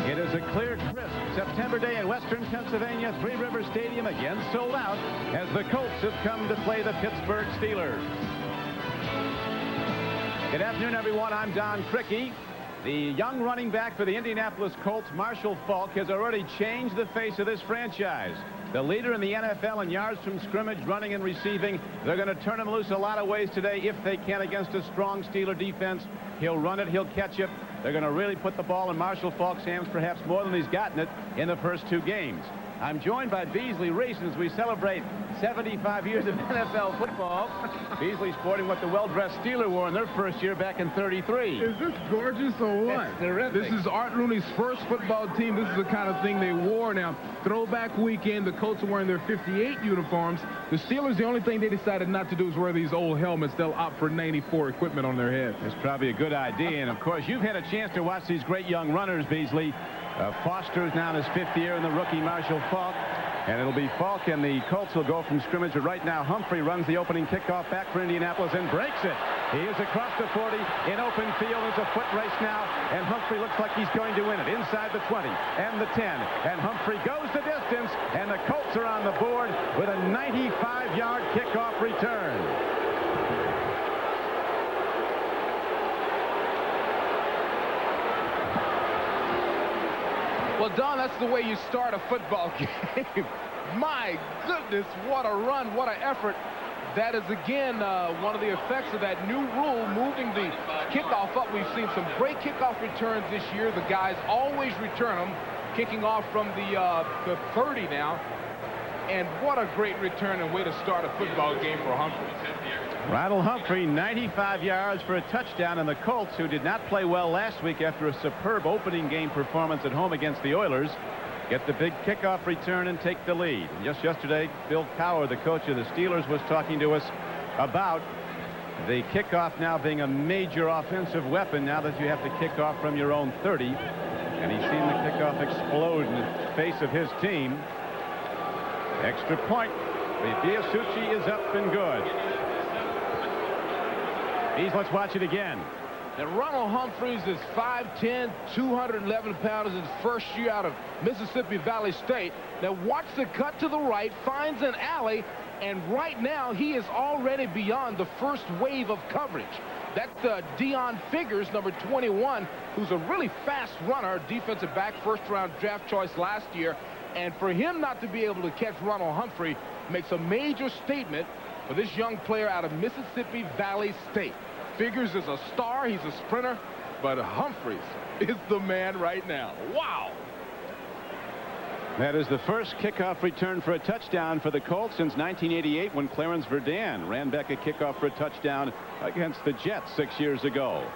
It is a clear, crisp September day in western Pennsylvania. Three River Stadium again sold out as the Colts have come to play the Pittsburgh Steelers. Good afternoon, everyone. I'm Don Criqui. The young running back for the Indianapolis Colts, Marshall Faulk, has already changed the face of this franchise. The leader in the NFL in yards from scrimmage, running and receiving. They're going to turn him loose a lot of ways today if they can against a strong Steeler defense. He'll run it. He'll catch it. They're going to really put the ball in Marshall Faulk's hands, perhaps more than he's gotten it in the first two games. I'm joined by Beasley, Reece, as we celebrate 75 years of NFL football. Beasley sporting what the well-dressed Steeler wore in their first year back in '33. Is this gorgeous or what? It's terrific. This is Art Rooney's first football team. This is the kind of thing they wore. Now, throwback weekend, the Colts are wearing their '58 uniforms. The Steelers, the only thing they decided not to do is wear these old helmets. They'll opt for '94 equipment on their head. It's probably a good idea. And, of course, you've had a chance to watch these great young runners, Beasley. Foster is now in his fifth year, and the rookie Marshall Faulk. And it'll be Faulk, and the Colts will go from scrimmage. But right now, Humphrey runs the opening kickoff back for Indianapolis and breaks it. He is across the 40 in open field. It's a foot race now, and Humphrey looks like he's going to win it inside the 20 and the 10. And Humphrey goes the distance, and the Colts are on the board with a 95-yard kickoff return. Well, Don, that's the way you start a football game. My goodness, what a run, what an effort. That is, again, one of the effects of that new rule, moving the kickoff up. We've seen some great kickoff returns this year. The guys always return them, kicking off from the 30 now. And what a great return and way to start a football game for Humphrey. Ronald Humphrey, 95 yards for a touchdown, and the Colts, who did not play well last week after a superb opening game performance at home against the Oilers, get the big kickoff return and take the lead. And just yesterday, Bill Cowher, the coach of the Steelers, was talking to us about the kickoff now being a major offensive weapon now that you have to kick off from your own 30. And he's seen the kickoff explode in the face of his team. Extra point. Beasley is up and good. Let's watch it again. Now, Ronald Humphreys is 5'10", 211 pounds, his first year out of Mississippi Valley State. Now, watch the cut to the right, finds an alley, and right now he is already beyond the first wave of coverage. That's Deon Figures, number 21, who's a really fast runner, defensive back, first-round draft choice last year. And for him not to be able to catch Ronald Humphrey makes a major statement for this young player out of Mississippi Valley State. Figures is a star, he's a sprinter, but Humphreys is the man right now. Wow! That is the first kickoff return for a touchdown for the Colts since 1988, when Clarence Verdun ran back a kickoff for a touchdown against the Jets 6 years ago.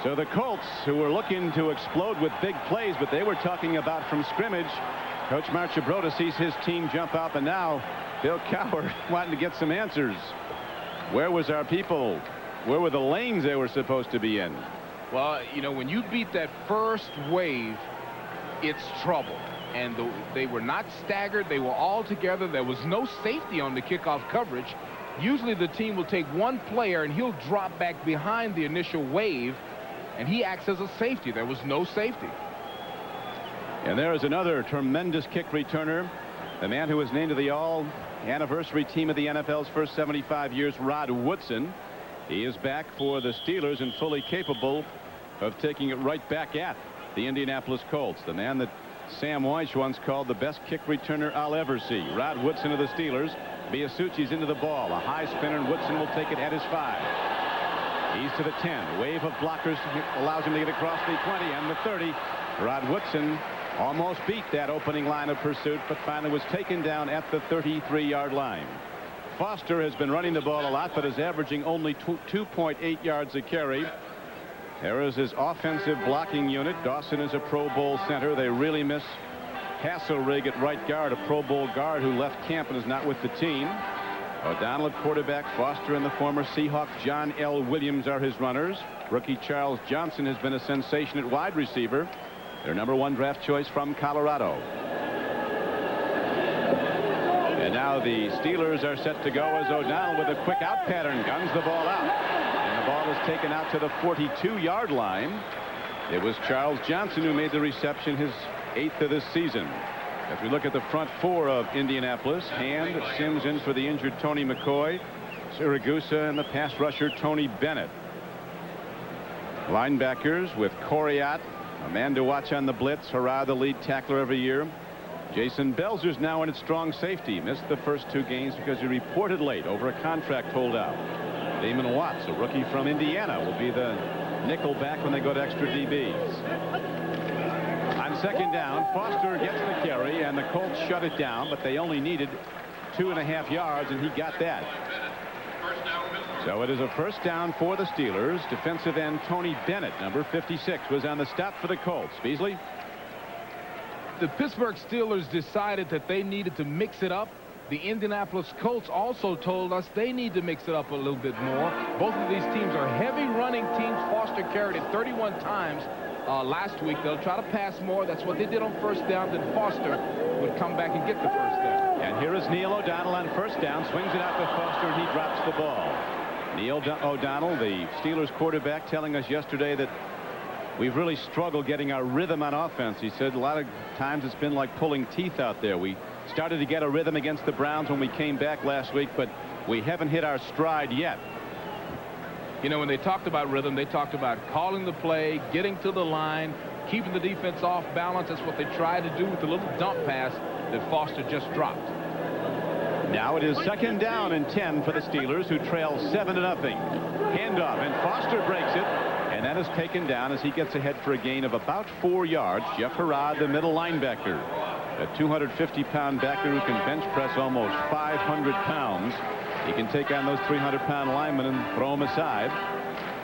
So the Colts, who were looking to explode with big plays, but they were talking about from scrimmage. Coach Marchibroda sees his team jump up, and now Bill Cowher wanting to get some answers. Where was our people? Where were the lanes they were supposed to be in? Well, you know, when you beat that first wave, it's trouble. And they were not staggered. They were all together. There was no safety on the kickoff coverage. Usually the team will take one player, and he'll drop back behind the initial wave, and he acts as a safety. There was no safety. And there is another tremendous kick returner, the man who was named to the all-anniversary team of the NFL's first 75 years, Rod Woodson. He is back for the Steelers and fully capable of taking it right back at the Indianapolis Colts. The man that Sam Wyche once called the best kick returner I'll ever see. Rod Woodson of the Steelers. Biasucci's into the ball. A high spinner, and Woodson will take it at his 5. He's to the 10. Wave of blockers allows him to get across the 20 and the 30. Rod Woodson almost beat that opening line of pursuit, but finally was taken down at the 33-yard line. Foster has been running the ball a lot, but is averaging only 2.8 yards a carry. There is his offensive blocking unit. Dawson is a Pro Bowl center. They really miss Hasselrig at right guard, a Pro Bowl guard who left camp and is not with the team. O'Donnell at quarterback. Foster and the former Seahawk John L. Williams are his runners. Rookie Charles Johnson has been a sensation at wide receiver. Their #1 draft choice from Colorado. And now the Steelers are set to go as O'Donnell with a quick out pattern guns the ball out. And the ball is taken out to the 42-yard line. It was Charles Johnson who made the reception, his 8th of this season. As we look at the front four of Indianapolis, Hand, Sims in for the injured Tony McCoy, Siragusa, and the pass rusher Tony Bennett. Linebackers with Coriat, a man to watch on the blitz. Harbaugh, the lead tackler every year. Jason Belzer's now in at strong safety. Missed the first 2 games because he reported late over a contract holdout. Damon Watts, a rookie from Indiana, will be the nickel back when they go to extra DBs. On second down, Foster gets the carry, and the Colts shut it down, but they only needed 2.5 yards, and he got that. So it is a first down for the Steelers. Defensive end Tony Bennett, number 56, was on the stop for the Colts. Beasley? The Pittsburgh Steelers decided that they needed to mix it up. The Indianapolis Colts also told us they need to mix it up a little bit more. Both of these teams are heavy running teams. Foster carried it 31 times last week. They'll try to pass more. That's what they did on first down. Then Foster would come back and get the first down. And here is Neil O'Donnell on first down. Swings it out to Foster, and he drops the ball. Neil O'Donnell, the Steelers quarterback, telling us yesterday that we've really struggled getting our rhythm on offense. He said a lot of times it's been like pulling teeth out there. We started to get a rhythm against the Browns when we came back last week, but we haven't hit our stride yet. You know, when they talked about rhythm, they talked about calling the play, getting to the line, keeping the defense off balance. That's what they tried to do with the little dump pass that Foster just dropped. Now it is second down and 10 for the Steelers, who trail 7-0. Handoff, and Foster breaks it, and that is taken down as he gets ahead for a gain of about 4 yards. Jeff Harbaugh, the middle linebacker, a 250-pound backer who can bench press almost 500 pounds. He can take on those 300-pound linemen and throw them aside.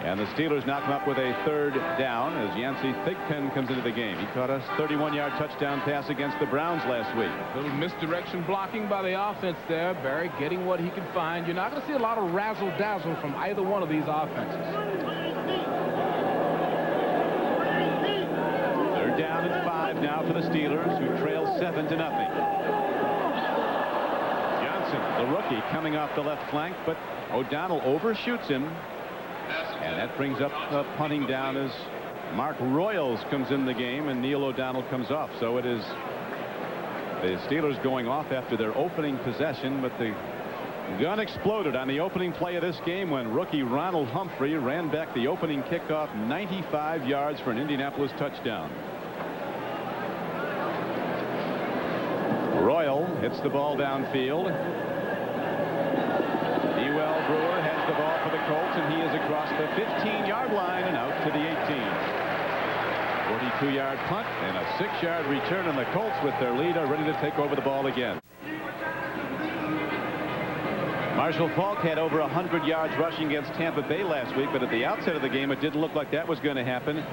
And the Steelers knock him up with a third down as Yancey Thigpen comes into the game. He caught a 31-yard touchdown pass against the Browns last week. A little misdirection blocking by the offense there. Barry getting what he can find. You're not going to see a lot of razzle-dazzle from either one of these offenses. Third down and 5 now for the Steelers, who trail 7-0. Johnson, the rookie, coming off the left flank, but O'Donnell overshoots him. And that brings up punting down as Mark Royals comes in the game and Neil O'Donnell comes off. So it is the Steelers going off after their opening possession, but the gun exploded on the opening play of this game when rookie Ronald Humphrey ran back the opening kickoff 95 yards for an Indianapolis touchdown. Royal hits the ball downfield. Ewell Brewer has the ball for the Colts, and he is across the 15-yard line and out to the 18. 42-yard punt and a 6-yard return, and the Colts, with their lead, are ready to take over the ball again. Marshall Faulk had over 100 yards rushing against Tampa Bay last week, but at the outset of the game, it didn't look like that was going to happen.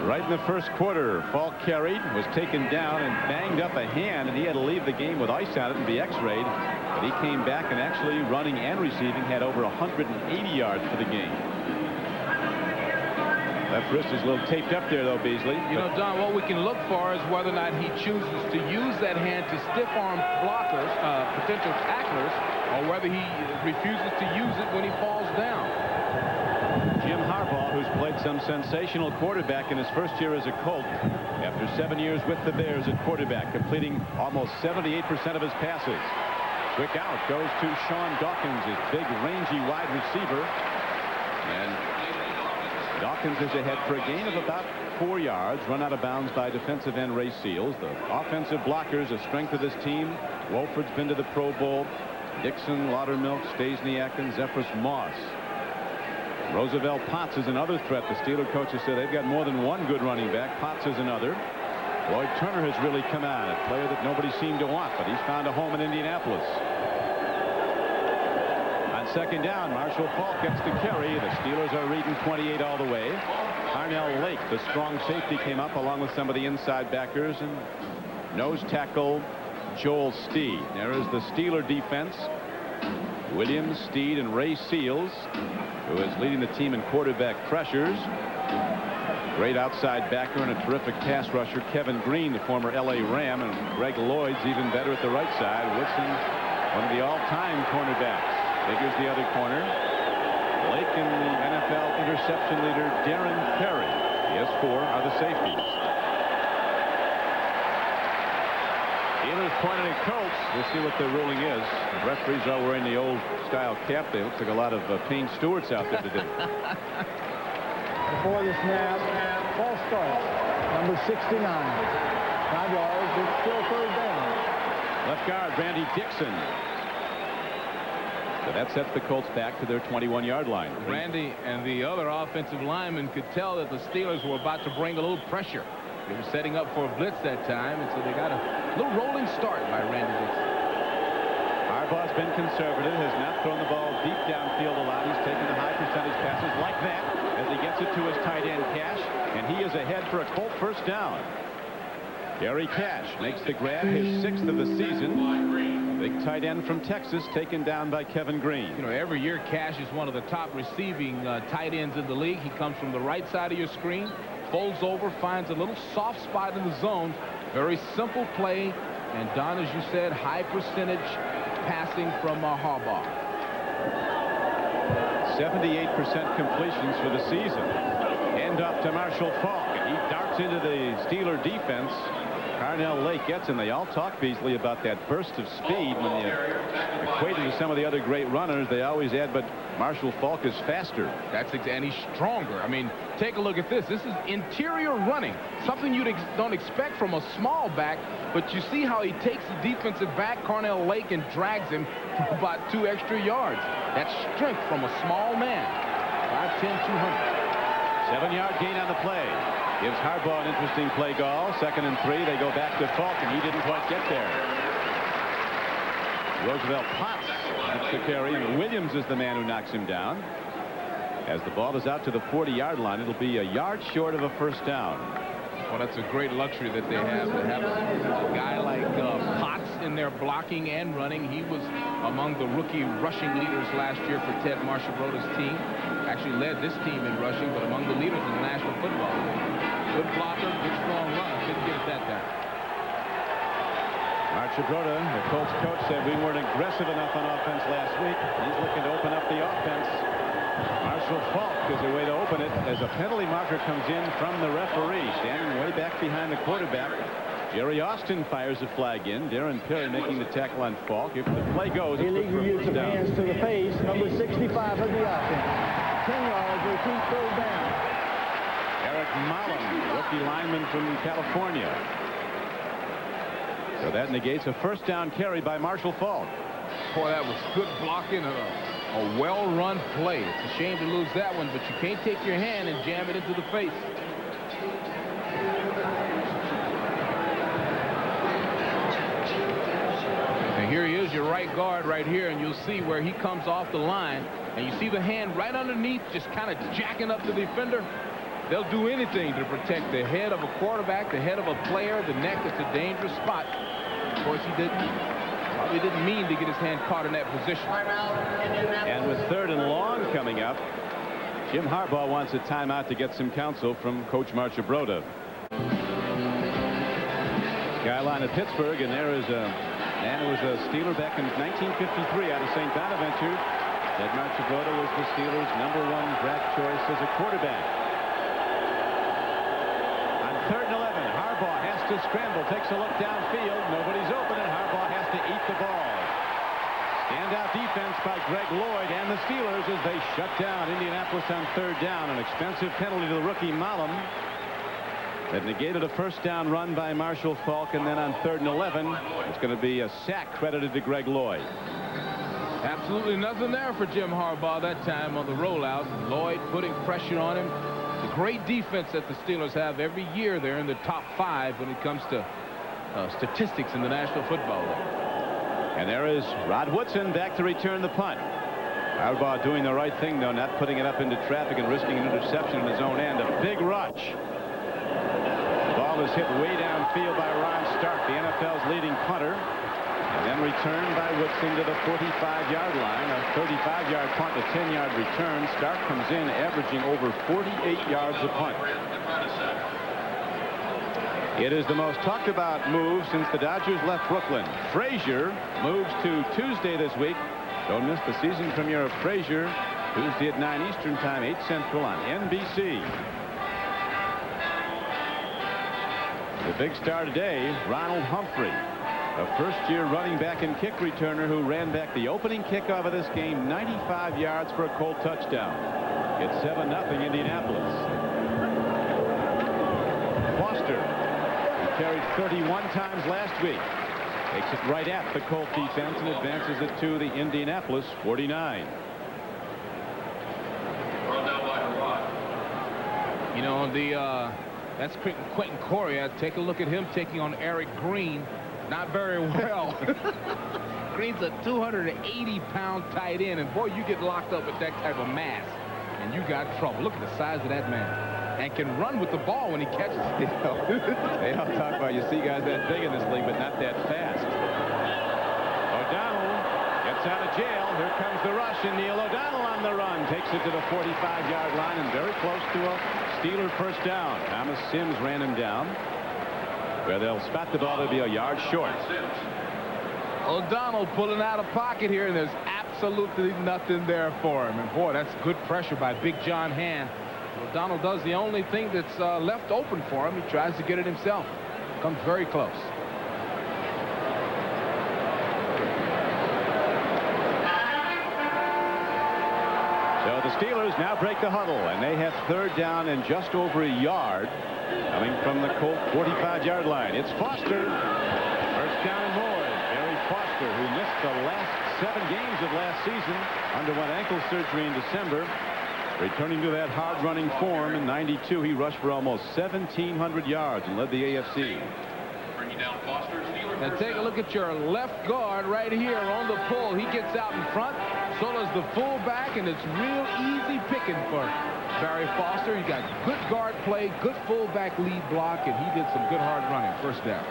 Right in the first quarter, Faulk carried, was taken down, and banged up a hand, and he had to leave the game with ice on it and be x-rayed. But he came back and actually, running and receiving, had over 180 yards for the game. Left wrist is a little taped up there, though, Beasley. You know, Don, what we can look for is whether or not he chooses to use that hand to stiff arm blockers, potential tacklers, or whether he refuses to use it when he falls down. Jim Harbaugh, who's played some sensational quarterback in his first year as a Colt, after 7 years with the Bears at quarterback, completing almost 78% of his passes. Quick out goes to Sean Dawkins, his big, rangy wide receiver. And Dawkins is ahead for a gain of about 4 yards, run out of bounds by defensive end Ray Seals. The offensive blockers, a strength of this team. Wolford's been to the Pro Bowl. Dixon, Laudermilk, Stasiak, and Zephyrus Moss. Roosevelt Potts is another threat. The Steeler coaches said they've got more than one good running back. Potts is another. Lloyd Turner has really come out, a player that nobody seemed to want, but he's found a home in Indianapolis. On second down, Marshall Faulk gets the carry. The Steelers are reading 28 all the way. Parnell Lake, the strong safety, came up along with some of the inside backers, and nose tackle Joel Steed. There is the Steeler defense. Williams, Steed, and Ray Seals, who is leading the team in quarterback pressures. Great outside backer and a terrific pass rusher, Kevin Green, the former L.A. Ram, and Greg Lloyd's even better at the right side. Woodson, one of the all-time cornerbacks. Figures the other corner. Lake and the NFL interception leader Darren Perry His 4 are the safeties. Steelers pointed at Colts. We'll see what their ruling is. The referees are wearing the old style cap. They look like a lot of Payne Stewarts out there today. Before the snap, false start, number 69. 5 yards, it's still 3rd down. Left guard, Randy Dixon. So that sets the Colts back to their 21-yard line. Randy and the other offensive linemen could tell that the Steelers were about to bring a little pressure. They were setting up for a blitz that time, and so they got a little rolling start by Randy Dixon. Harbaugh's been conservative, has not thrown the ball deep downfield a lot. He's taken the high percentage passes like that as he gets it to his tight end Cash, and he is ahead for a Colt 1st down. Gary Cash makes the grab, his 6th of the season. Big tight end from Texas, taken down by Kevin Green. You know, every year Cash is one of the top receiving tight ends in the league. He comes from the right side of your screen, folds over, finds a little soft spot in the zone. Very simple play, and Don, as you said, high percentage passing from Harbaugh. 78% completions for the season. End up to Marshall Faulk, and he darts into the Steeler defense. Carnell Lake gets him. They all talk, Beasley, about that burst of speed. When you equate it to some of the other great runners, they always add, but Marshall Faulk is faster. And he's stronger. I mean, take a look at this. This is interior running, something you don't expect from a small back, but you see how he takes the defensive back, Carnell Lake, and drags him for about 2 extra yards. That's strength from a small man. 5'10", 200. 7-yard gain on the play. Gives Harbaugh an interesting play call. 2nd and 3. They go back to Faulk, and he didn't quite get there. Roosevelt Potts gets the carry, and Williams is the man who knocks him down. As the ball is out to the 40-yard line, it'll be a yard short of a 1st down. Well, that's a great luxury that they have, to have a guy like Potts in there blocking and running. He was among the rookie rushing leaders last year for Ted Marchibroda's team. Actually led this team in rushing, but among the leaders in the National Football League. Good blocker, good strong runner. Couldn't get it that time. Marchibroda, the Colts coach, said we weren't aggressive enough on offense last week. He's looking to open up the offense. Marshall Faulk is a way to open it as a penalty marker comes in from the referee, standing way back behind the quarterback. Jerry Austin fires a flag in. Darren Perry making the tackle on Faulk. If the play goes, it's Illegal use of hands to the face, number 65 of the offense. 10 yards, repeat 3rd down. Eric Mullen, rookie lineman from California. So that negates a 1st down carry by Marshall Faulk. Boy, that was good blocking, a well-run play. It's a shame to lose that one, but you can't take your hand and jam it into the face. And here he is, your right guard right here, and you'll see where he comes off the line, and you see the hand right underneath, just kind of jacking up the defender. They'll do anything to protect the head of a quarterback, the head of a player, the neck. It's a dangerous spot. Of course, he probably didn't mean to get his hand caught in that position. And with 3rd and long coming up, Jim Harbaugh wants a timeout to get some counsel from Coach Marchibroda. Skyline of Pittsburgh, and there is a man who was a Steeler back in 1953 out of St. Bonaventure. Ted Marchibroda was the Steelers' #1 draft choice as a quarterback. On 3rd and 11, Harbaugh has to scramble, takes a look downfield. Nobody's open, and Harbaugh has to eat the ball. Standout defense by Greg Lloyd and the Steelers as they shut down Indianapolis on 3rd down. An expensive penalty to the rookie Malum that negated a 1st down run by Marshall Faulk, and then on 3rd and 11, it's going to be a sack credited to Greg Lloyd. Absolutely nothing there for Jim Harbaugh that time on the rollout. Lloyd putting pressure on him. The great defense that the Steelers have every year. They're in the top 5 when it comes to statistics in the National Football League. And there is Rod Woodson back to return the punt. Harbaugh doing the right thing, though, not putting it up into traffic and risking an interception in his own end. A big rush. The ball is hit way downfield by Ron Stark, the NFL's leading punter. And then returned by Woodson to the 45-yard line. A 35-yard punt, a 10-yard return. Stark comes in averaging over 48 yards a punt. It is the most talked about move since the Dodgers left Brooklyn. Frazier moves to Tuesday this week. Don't miss the season premiere of Frazier, Tuesday at 9 Eastern Time, 8 Central on NBC. The big star today, Ronald Humphrey, a first-year running back and kick returner who ran back the opening kickoff of this game 95 yards for a Colt touchdown. It's 7-0 Indianapolis. Foster, who carried 31 times last week, takes it right at the Colt defense and advances it to the Indianapolis 49. You know, that's Quentin Correa. Take a look at him taking on Eric Green. Not very well. Green's a 280-pound tight end, and boy, you get locked up with that type of mass, and you got trouble. Look at the size of that man, and can run with the ball when he catches it. They don't talk about you see guys that big in this league, but not that fast. O'Donnell gets out of jail. Here comes the rush, and Neil O'Donnell on the run takes it to the 45-yard line and very close to a Steeler first down. Thomas Sims ran him down, where they'll spot the ball to be a yard short. O'Donnell pulling out of pocket here, and there's absolutely nothing there for him. And boy, that's good pressure by Big John Hand. O'Donnell does the only thing that's left open for him. He tries to get it himself. Comes very close. So the Steelers now break the huddle, and they have third down and just over a yard coming from the Colt 45-yard line. It's Foster. First down and more. Barry Foster, who missed the last 7 games of last season, underwent ankle surgery in December. Returning to that hard-running form in '92, he rushed for almost 1,700 yards and led the AFC. Bringing down Foster. Now take a look at your left guard right here on the pull. He gets out in front. So does the fullback, and it's real easy picking for Barry Foster. He got good guard play, good fullback lead block, and he did some good hard running. First down.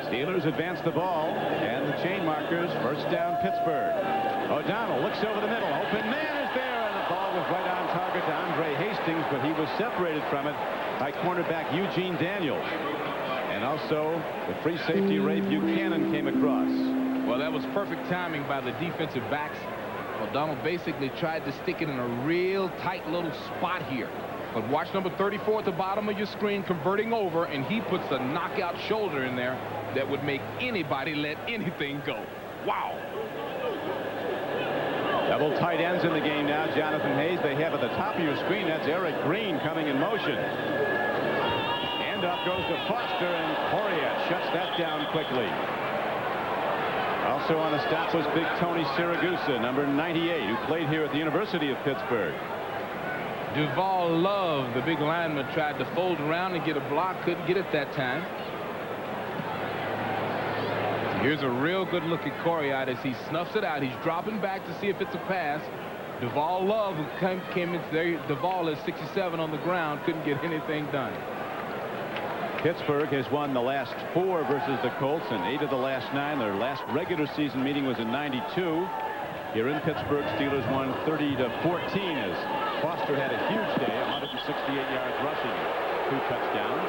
Steelers advance the ball, and the chain markers. First down, Pittsburgh. O'Donnell looks over the middle. Open man is there, and the ball was right on target to Andre Hastings, but he was separated from it by cornerback Eugene Daniels. And also, the free safety Ray Buchanan came across. Well, that was perfect timing by the defensive backs. O'Donnell basically tried to stick it in a real tight little spot here. But watch number 34 at the bottom of your screen converting over, and he puts a knockout shoulder in there that would make anybody let anything go. Wow. Double tight ends in the game now. Jonathan Hayes, they have at the top of your screen. That's Eric Green coming in motion. Handoff goes to Foster, and Correa shuts that down quickly. Also on the stop was big Tony Siragusa, number 98, who played here at the University of Pittsburgh. Duval Love, the big lineman, tried to fold around and get a block. Couldn't get it that time. Here's a real good look at Correa as he snuffs it out. He's dropping back to see if it's a pass. Duval Love, who came in there. Duval is 67 on the ground. Couldn't get anything done. Pittsburgh has won the last 4 versus the Colts and 8 of the last 9. Their last regular season meeting was in '92. Here in Pittsburgh, Steelers won 30-14 as Foster had a huge day, 168 yards rushing, 2 touchdowns.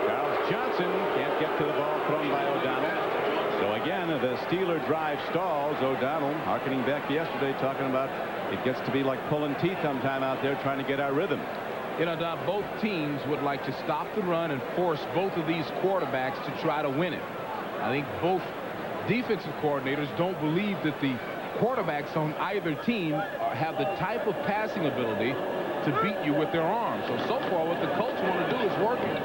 Charles Johnson can't get to the ball thrown by O'Donnell. So again, the Steeler drive stalls. O'Donnell, harkening back to yesterday, talking about it gets to be like pulling teeth sometime out there trying to get our rhythm. You know, Don, both teams would like to stop the run and force both of these quarterbacks to try to win it. I think both defensive coordinators don't believe that the quarterbacks on either team have the type of passing ability to beat you with their arms. So far, what the Colts want to do is working.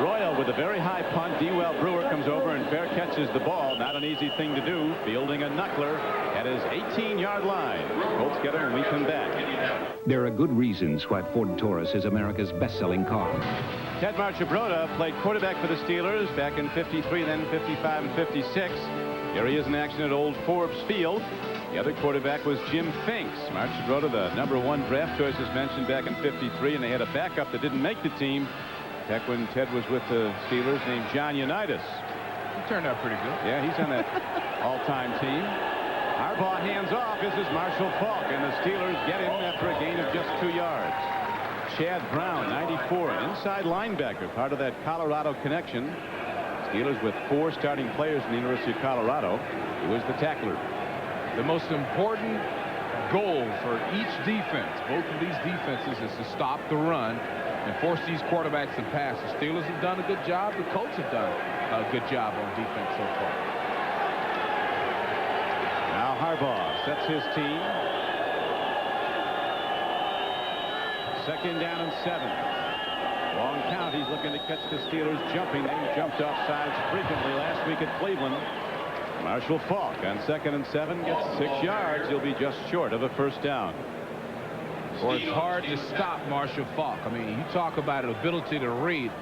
Royal with a very high punt. Dewell Brewer comes over and fair catches the ball. Not an easy thing to do. Fielding a knuckler at his 18-yard line. Colts get it when we come back. There are good reasons why Ford Taurus is America's best-selling car. Ted Marchibroda played quarterback for the Steelers back in '53, then '55 and '56. Here he is in action at Old Forbes Field. The other quarterback was Jim Finks. Marchibroda, the #1 draft choice, as mentioned, back in '53, and they had a backup that didn't make the team back when Ted was with the Steelers, named John Unitas. He turned out pretty good. Yeah, he's on that all-time team. Harbaugh hands off. This is Marshall Faulk, and the Steelers get him after a gain of just 2 yards. Chad Brown, 94, an inside linebacker, part of that Colorado connection. Steelers with 4 starting players in the University of Colorado. He was the tackler. The most important goal for each defense, both of these defenses, is to stop the run and force these quarterbacks to pass. The Steelers have done a good job. The Colts have done a good job on defense so far. Now Harbaugh sets his team. 2nd down and 7. Long count. He's looking to catch the Steelers jumping. They jumped off sides frequently last week at Cleveland. Marshall Faulk on 2nd and 7 gets 6 yards. He'll be just short of a 1st down. Well, it's hard to stop Marshall Faulk. I mean, you talk about an ability to read.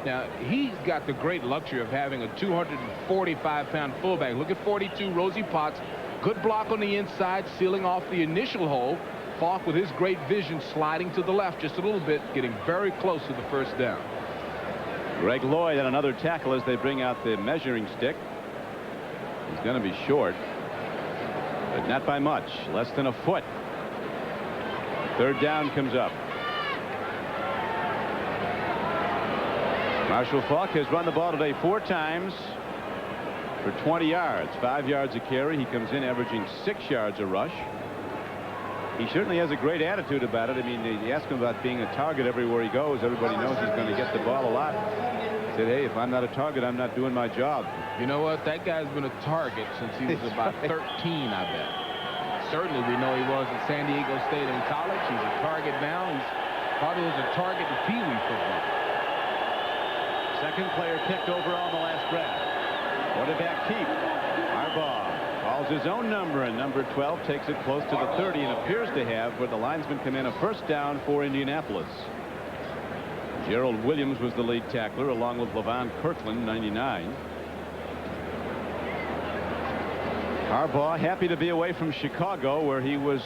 Now, he's got the great luxury of having a 245-pound fullback. Look at 42, Rosie Potts. Good block on the inside, sealing off the initial hole. Faulk, with his great vision, sliding to the left just a little bit, getting very close to the 1st down. Greg Lloyd and another tackle as they bring out the measuring stick. He's going to be short, but not by much. Less than a foot. 3rd down comes up. Marshall Faulk has run the ball today 4 times for 20 yards. 5 yards a carry. He comes in averaging 6 yards a rush. He certainly has a great attitude about it. I mean, you ask him about being a target everywhere he goes. Everybody knows he's going to get the ball a lot. He said, hey, if I'm not a target, I'm not doing my job. You know what? That guy's been a target since he was about 13, I bet. Certainly we know he was at San Diego State in college. He's a target now. He's probably was a target in Pee Wee football. 2nd player picked overall in the last draft. Quarterback keep. Harbaugh calls his own number, and number 12 takes it close to the 30 and appears to have, where the linesman come in, a 1st down for Indianapolis. Gerald Williams was the lead tackler, along with Levon Kirkland, 99. Harbaugh happy to be away from Chicago, where he was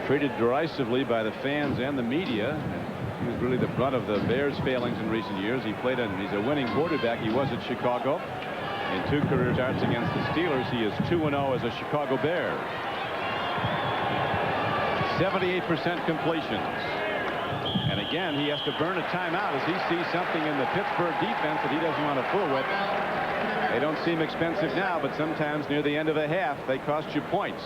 treated derisively by the fans and the media. He was really the brunt of the Bears' failings in recent years. He's a winning quarterback. He was at Chicago. In 2 career starts against the Steelers, he is 2-0 as a Chicago Bear. 78% completions. And again, he has to burn a timeout as he sees something in the Pittsburgh defense that he doesn't want to fool with. They don't seem expensive now, but sometimes near the end of a half, they cost you points.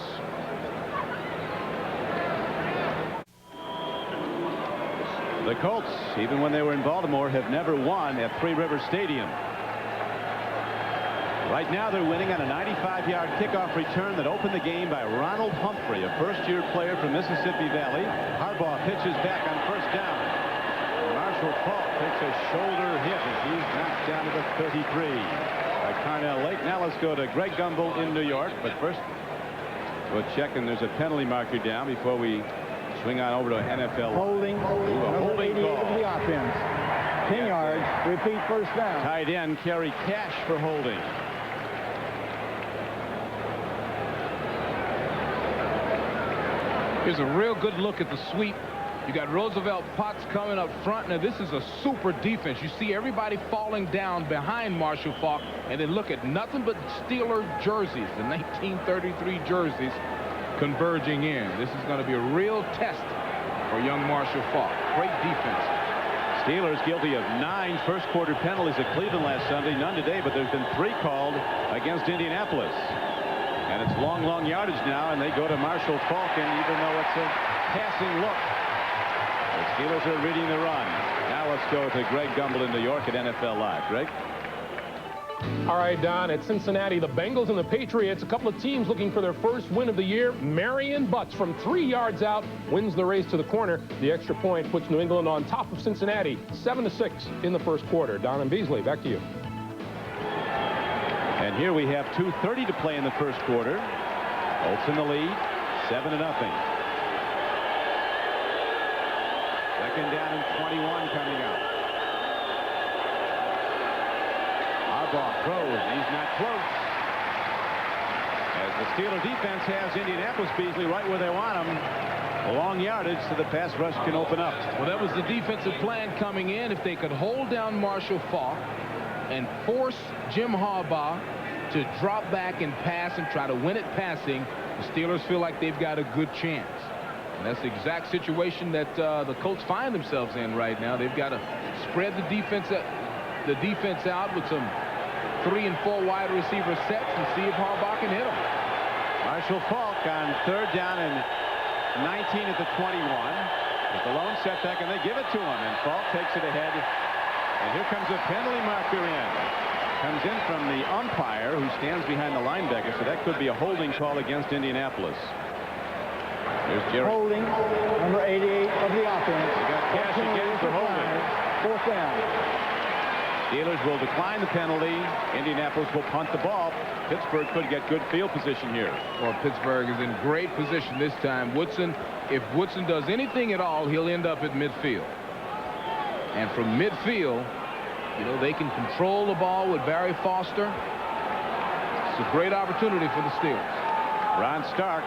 The Colts, even when they were in Baltimore, have never won at Three River Stadium. Right now they're winning on a 95-yard kickoff return that opened the game by Ronald Humphrey, a 1st-year player from Mississippi Valley. Harbaugh pitches back on 1st down. Marshall Faulk takes a shoulder hit as he's knocked down to the 33 by Carnell Lake. Now let's go to Greg Gumbel in New York, but first we'll check, and there's a penalty marker down before we swing on over to NFL. Holding. Holding call. Of the offense. 10 yards. Repeat 1st down. Tight end Kerry Cash for holding. Here's a real good look at the sweep. You got Roosevelt Potts coming up front. Now, this is a super defense. You see everybody falling down behind Marshall Faulk, and then look at nothing but Steeler jerseys, the 1933 jerseys, converging in. This is going to be a real test for young Marshall Faulk. Great defense. Steelers guilty of 9 first-quarter penalties at Cleveland last Sunday. None today, but there's been 3 called against Indianapolis. And it's long yardage now, and they go to Marshall Faulk, and even though it's a passing look, the Steelers are reading the run. Now let's go to Greg Gumbel in New York at NFL Live. Greg? All right, Don, at Cincinnati, the Bengals and the Patriots, a couple of teams looking for their first win of the year. Marion Butts from 3 yards out wins the race to the corner. The extra point puts New England on top of Cincinnati, 7-6 in the 1st quarter. Don and Beasley, back to you. And here we have 2:30 to play in the 1st quarter. Colts in the lead, 7-0. 2nd down and 21 coming up. Harbaugh throws. He's not close. As the Steeler defense has Indianapolis, Beasley, right where they want them. Long yardage so the pass rush can open up. Well, that was the defensive plan coming in. If they could hold down Marshall Faulk and force Jim Harbaugh to drop back and pass and try to win it passing, the Steelers feel like they've got a good chance. And that's the exact situation that the Colts find themselves in right now. They've got to spread the defense out with some 3 and 4 wide receiver sets and see if Harbaugh can hit them. Marshall Faulk on 3rd down and 19 at the 21. With the lone setback, and they give it to him, and Falk takes it ahead. And here comes a penalty marker in. Comes in from the umpire, who stands behind the linebacker, so that could be a holding call against Indianapolis. There's Jerry. Holding, number 88 of the offense. They got cash again for holding. 4th down. Steelers will decline the penalty. Indianapolis will punt the ball. Pittsburgh could get good field position here. Well, Pittsburgh is in great position this time. Woodson, if Woodson does anything at all, he'll end up at midfield. And from midfield, you know, they can control the ball with Barry Foster. It's a great opportunity for the Steelers. Ron Stark,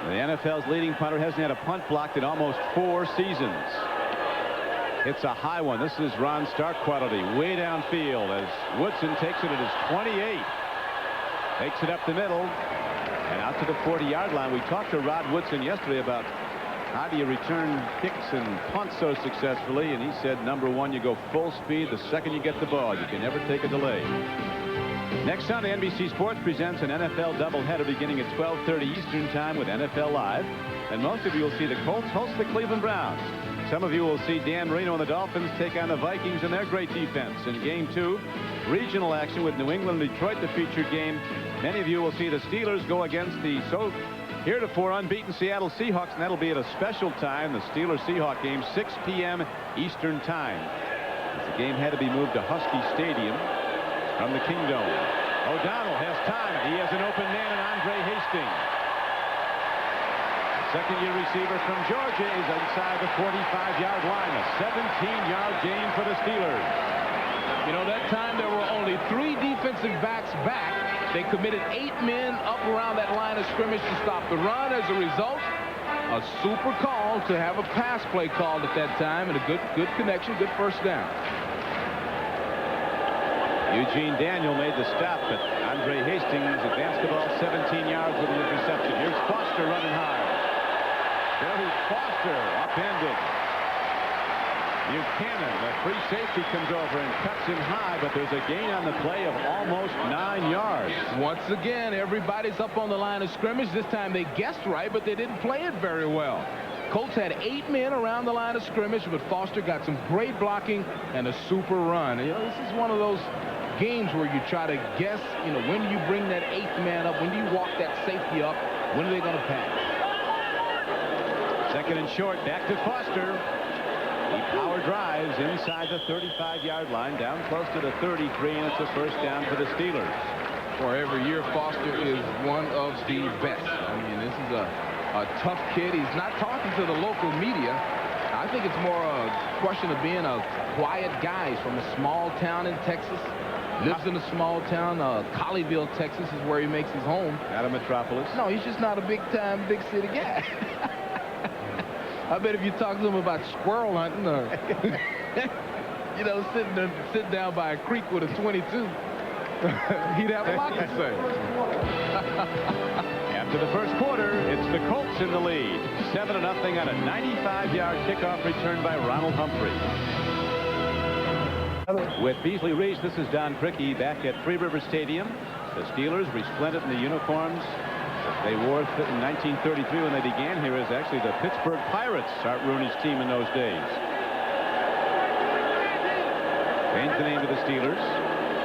the NFL's leading punter, hasn't had a punt blocked in almost 4 seasons. It's a high one. This is Ron Stark quality. Way downfield as Woodson takes it at his 28. Takes it up the middle and out to the 40-yard line. We talked to Rod Woodson yesterday about how do you return kicks and punts so successfully, and he said, number one, you go full speed the second you get the ball. You can never take a delay. Next Sunday, NBC Sports presents an NFL doubleheader beginning at 12:30 Eastern Time with NFL Live. And most of you will see the Colts host the Cleveland Browns. Some of you will see Dan Marino and the Dolphins take on the Vikings and their great defense. In Game 2, regional action with New England and Detroit, the featured game. Many of you will see the Steelers go against the heretofore unbeaten Seattle Seahawks, and that'll be at a special time, the Steelers-Seahawk game, 6 p.m. Eastern Time. The game had to be moved to Husky Stadium from the Kingdom. O'Donnell has time. He has an open man in Andre Hastings. Second-year receiver from Georgia is inside the 45-yard line. A 17-yard gain for the Steelers. You know, that time there were only 3 defensive backs back. They committed 8 men up around that line of scrimmage to stop the run. As a result, a super call to have a pass play called at that time, and a good connection, good first down. Eugene Daniel made the stop, but Andre Hastings advanced the ball 17 yards with an interception. Here's Foster running high. There's Foster upended. Buchanan, the free safety, comes over and cuts him high, but there's a gain on the play of almost 9 yards. Once again, everybody's up on the line of scrimmage. This time they guessed right, but they didn't play it very well. Colts had 8 men around the line of scrimmage, but Foster got some great blocking and a super run. You know, this is one of those games where you try to guess, you know, when do you bring that 8th man up? When do you walk that safety up? When are they going to pass? Second and short, back to Foster. He power drives inside the 35-yard line, down close to the 33, and it's a first down for the Steelers. For every year, Foster is one of the best. I mean, this is a tough kid. He's not talking to the local media. I think it's more a question of being a quiet guy. He's from a small town in Texas. Lives in a small town. Colleyville, Texas is where he makes his home. Not a metropolis. No, he's just not a big-time, big-city guy. I bet if you talk to him about squirrel hunting or, you know, sitting down by a creek with a 22, he'd have a lot to say. After the first quarter, it's the Colts in the lead. 7-0 on a 95-yard kickoff return by Ronald Humphrey. With Beasley, Reece, this is Don Criqui back at Free River Stadium. The Steelers, resplendent in the uniforms they wore in 1933 when they began here, is actually the Pittsburgh Pirates, Art Rooney's team in those days. Changed the name to the Steelers.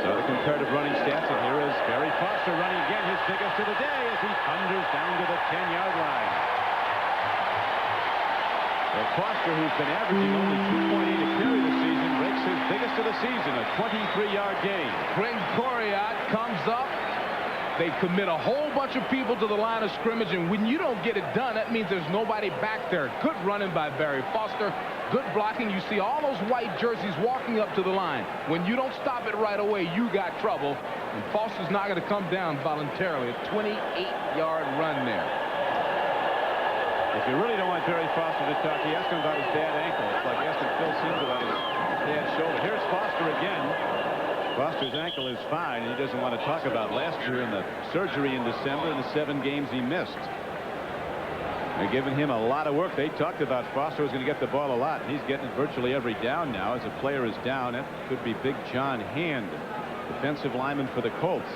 So the comparative running stats, and here is Barry Foster running again, his biggest of the day as he thunders down to the 10-yard line. Well, Foster, who's been averaging only 2.8 a carry this season, breaks his biggest of the season, a 23-yard gain. Brent Coriat comes up. They commit a whole bunch of people to the line of scrimmage, and when you don't get it done, that means there's nobody back there. Good running by Barry Foster. Good blocking. You see all those white jerseys walking up to the line. When you don't stop it right away, you got trouble. And Foster's not going to come down voluntarily. A 28-yard run there. If you really don't want Barry Foster to talk, you ask him about his bad ankle. It's like asking Phil Simms about his bad shoulder. Here's Foster again. Foster's ankle is fine, and he doesn't want to talk about last year and the surgery in December and the 7 games he missed. They're giving him a lot of work. They talked about Foster was going to get the ball a lot, and he's getting it virtually every down now. As a player is down, it could be Big John Hand, defensive lineman for the Colts.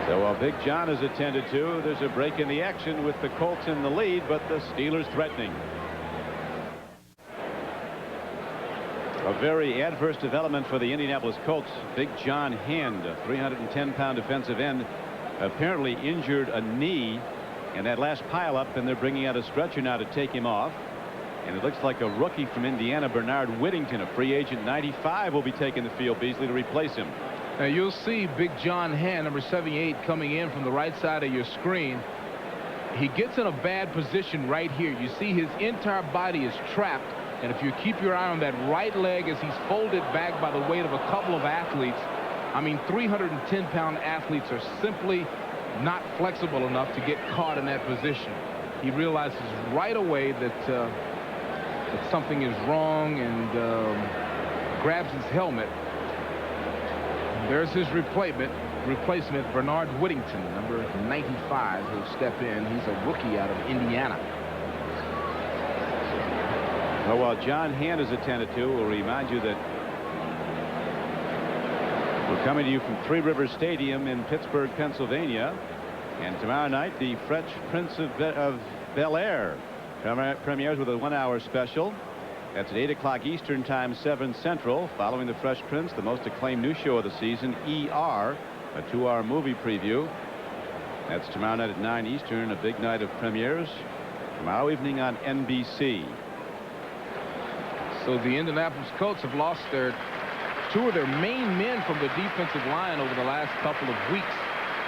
So while Big John is attended to, there's a break in the action with the Colts in the lead, but the Steelers threatening. A very adverse development for the Indianapolis Colts. Big John Hand, a 310-pound defensive end, apparently injured a knee in that last pileup, and they're bringing out a stretcher now to take him off. And it looks like a rookie from Indiana, Bernard Whittington, a free agent, 95, will be taking the field, Beasley, to replace him. Now you'll see Big John Hand, number 78, coming in from the right side of your screen. He gets in a bad position right here. You see his entire body is trapped. And if you keep your eye on that right leg as he's folded back by the weight of a couple of athletes, I mean, 310-pound athletes are simply not flexible enough to get caught in that position. He realizes right away that, that something is wrong and grabs his helmet. And there's his replacement, Bernard Whittington, number 95, who'll step in. He's a rookie out of Indiana. Well, while John Hand is attended to, we'll remind you that we're coming to you from Three Rivers Stadium in Pittsburgh, Pennsylvania. And tomorrow night, the Fresh Prince of Bel-Air premieres with a 1-hour special. That's at 8 o'clock Eastern Time, 7 Central. Following the Fresh Prince, the most acclaimed new show of the season, ER, a 2-hour movie preview. That's tomorrow night at 9 Eastern, a big night of premieres. Tomorrow evening on NBC. So the Indianapolis Colts have lost two of their main men from the defensive line over the last couple of weeks.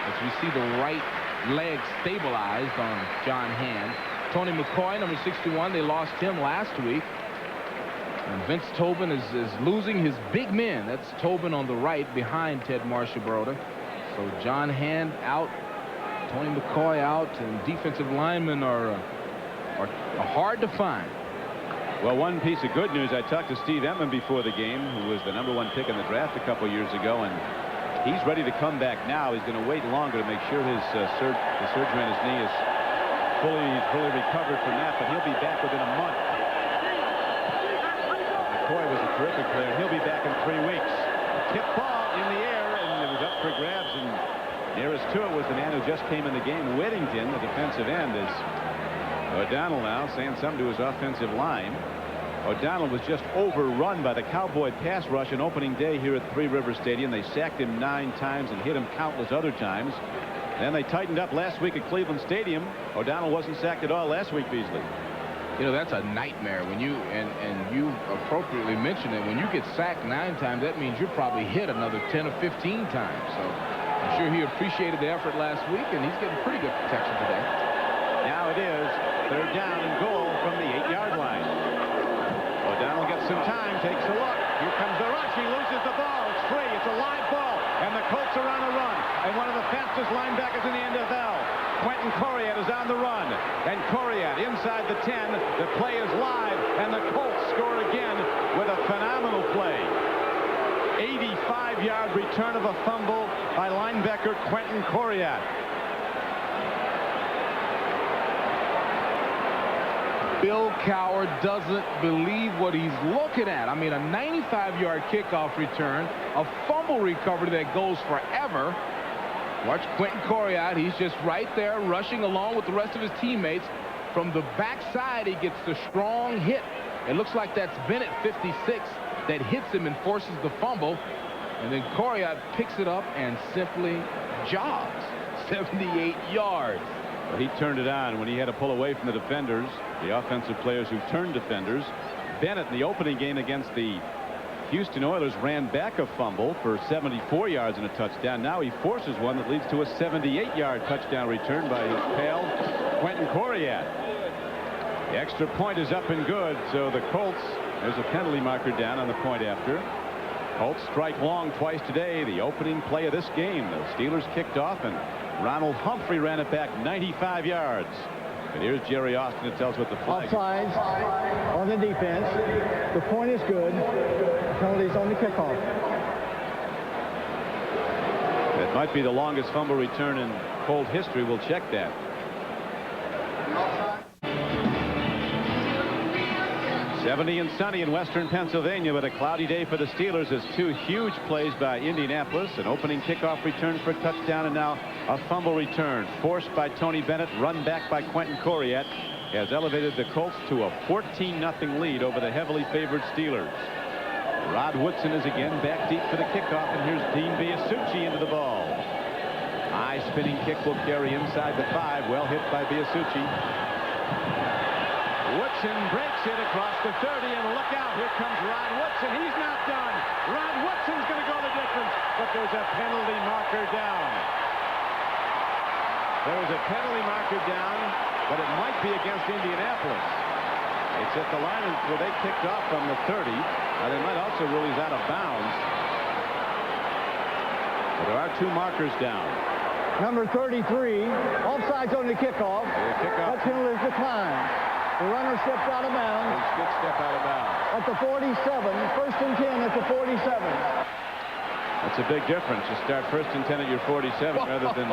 As we see the right leg stabilized on John Hand. Tony McCoy, number 61, they lost him last week. And Vince Tobin is losing his big men. That's Tobin on the right behind Ted Marchibroda. So John Hand out, Tony McCoy out, and defensive linemen are hard to find. Well, one piece of good news, I talked to Steve Emman before the game, who was the #1 pick in the draft a couple years ago, and he's ready to come back now. He's going to wait longer to make sure his the surgery on his knee is fully recovered from that, but he'll be back within a month. McCoy was a terrific player. He'll be back in 3 weeks. Tip ball in the air, and it was up for grabs, and nearest to it was the man who just came in the game, Whittington, the defensive end. Is O'Donnell now saying something to his offensive line. O'Donnell was just overrun by the Cowboy pass rush on opening day here at Three Rivers Stadium. They sacked him 9 times and hit him countless other times. Then they tightened up last week at Cleveland Stadium. O'Donnell wasn't sacked at all last week, Beasley. You know, that's a nightmare when you and you appropriately mentioned it. When you get sacked 9 times, that means you're probably hit another 10 or 15 times. So I'm sure he appreciated the effort last week, and he's getting pretty good protection today. Now it is 3rd down and goal from the 8-yard line. O'Donnell gets some time, takes a look. Here comes the rush. He loses the ball. It's free. It's a live ball. And the Colts are on a run. And one of the fastest linebackers in the NFL, Quentin Coriat, is on the run. And Coriat inside the 10. The play is live. And the Colts score again with a phenomenal play. 85-yard return of a fumble by linebacker Quentin Coriat. Bill Cowher doesn't believe what he's looking at. I mean, a 95-yard kickoff return, a fumble recovery that goes forever. Watch Quentin Coriat. He's just right there rushing along with the rest of his teammates. From the backside, he gets the strong hit. It looks like that's Bennett, 56, that hits him and forces the fumble. And then Coriat picks it up and simply jogs 78 yards. But he turned it on when he had to pull away from the defenders, the offensive players who turned defenders. Bennett, in the opening game against the Houston Oilers, ran back a fumble for 74 yards and a touchdown. Now he forces one that leads to a 78-yard touchdown return by his pal, Quentin Coriat. The extra point is up and good, so the Colts, there's a penalty marker down on the point after. Colts strike long twice today, the opening play of this game. The Steelers kicked off, and Ronald Humphrey ran it back 95 yards. And here's Jerry Austin to tell us what the flag is. Offsides on the defense. The point is good. Penalties on the kickoff. That might be the longest fumble return in Colt history. We'll check that. 70 and sunny in western Pennsylvania, but a cloudy day for the Steelers as two huge plays by Indianapolis. An opening kickoff return for a touchdown, and now a fumble return forced by Tony Bennett, run back by Quentin Corriette, has elevated the Colts to a 14-0 lead over the heavily favored Steelers. Rod Woodson is again back deep for the kickoff, and here's Dean Biasucci into the ball. High spinning kick will carry inside the 5. Well hit by Biasucci. Woodson breaks it across the 30, and look out, here comes Rod Woodson. He's not done. Rod Woodson's going to go the difference, but there's a penalty marker down. There's a penalty marker down, but it might be against Indianapolis. It's at the line where they kicked off from the 30. They might also rule he's out of bounds. But there are 2 markers down. Number 33, offsides on the kickoff. That penalty is declined. The runner steps out of bounds. He did step out of bounds. At the 47, first and 10 at the 47. That's a big difference. You start first and 10 at your 47 rather than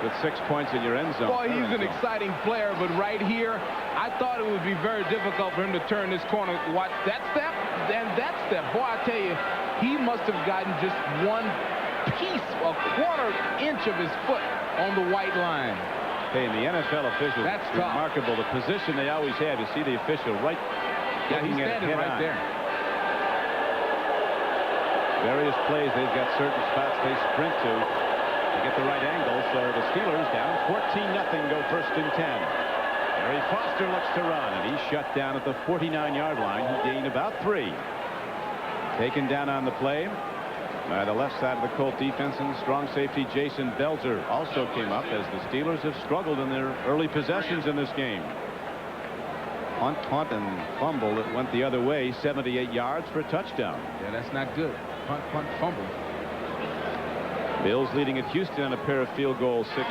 with 6 points in your end zone. Boy, he's an exciting player, but right here, I thought it would be very difficult for him to turn this corner. Watch that step and that step. Boy, I tell you, he must have gotten just one piece, a quarter inch of his foot on the white line. Hey, and the NFL officials, that's remarkable. The position they always have. You see the official right. Yeah, he's standing right there. Various plays, they've got certain spots they sprint to get the right angle. So the Steelers down 14-0, go first and 10. Barry Foster looks to run, and he's shut down at the 49-yard line. He gained about 3. Taken down on the play by the left side of the Colt defense, and strong safety Jason Belzer also came up as the Steelers have struggled in their early possessions in this game. Punt, and fumble. It went the other way, 78 yards for a touchdown. Yeah, that's not good. Punt, fumble. Bills leading at Houston on a pair of field goals, 6-0.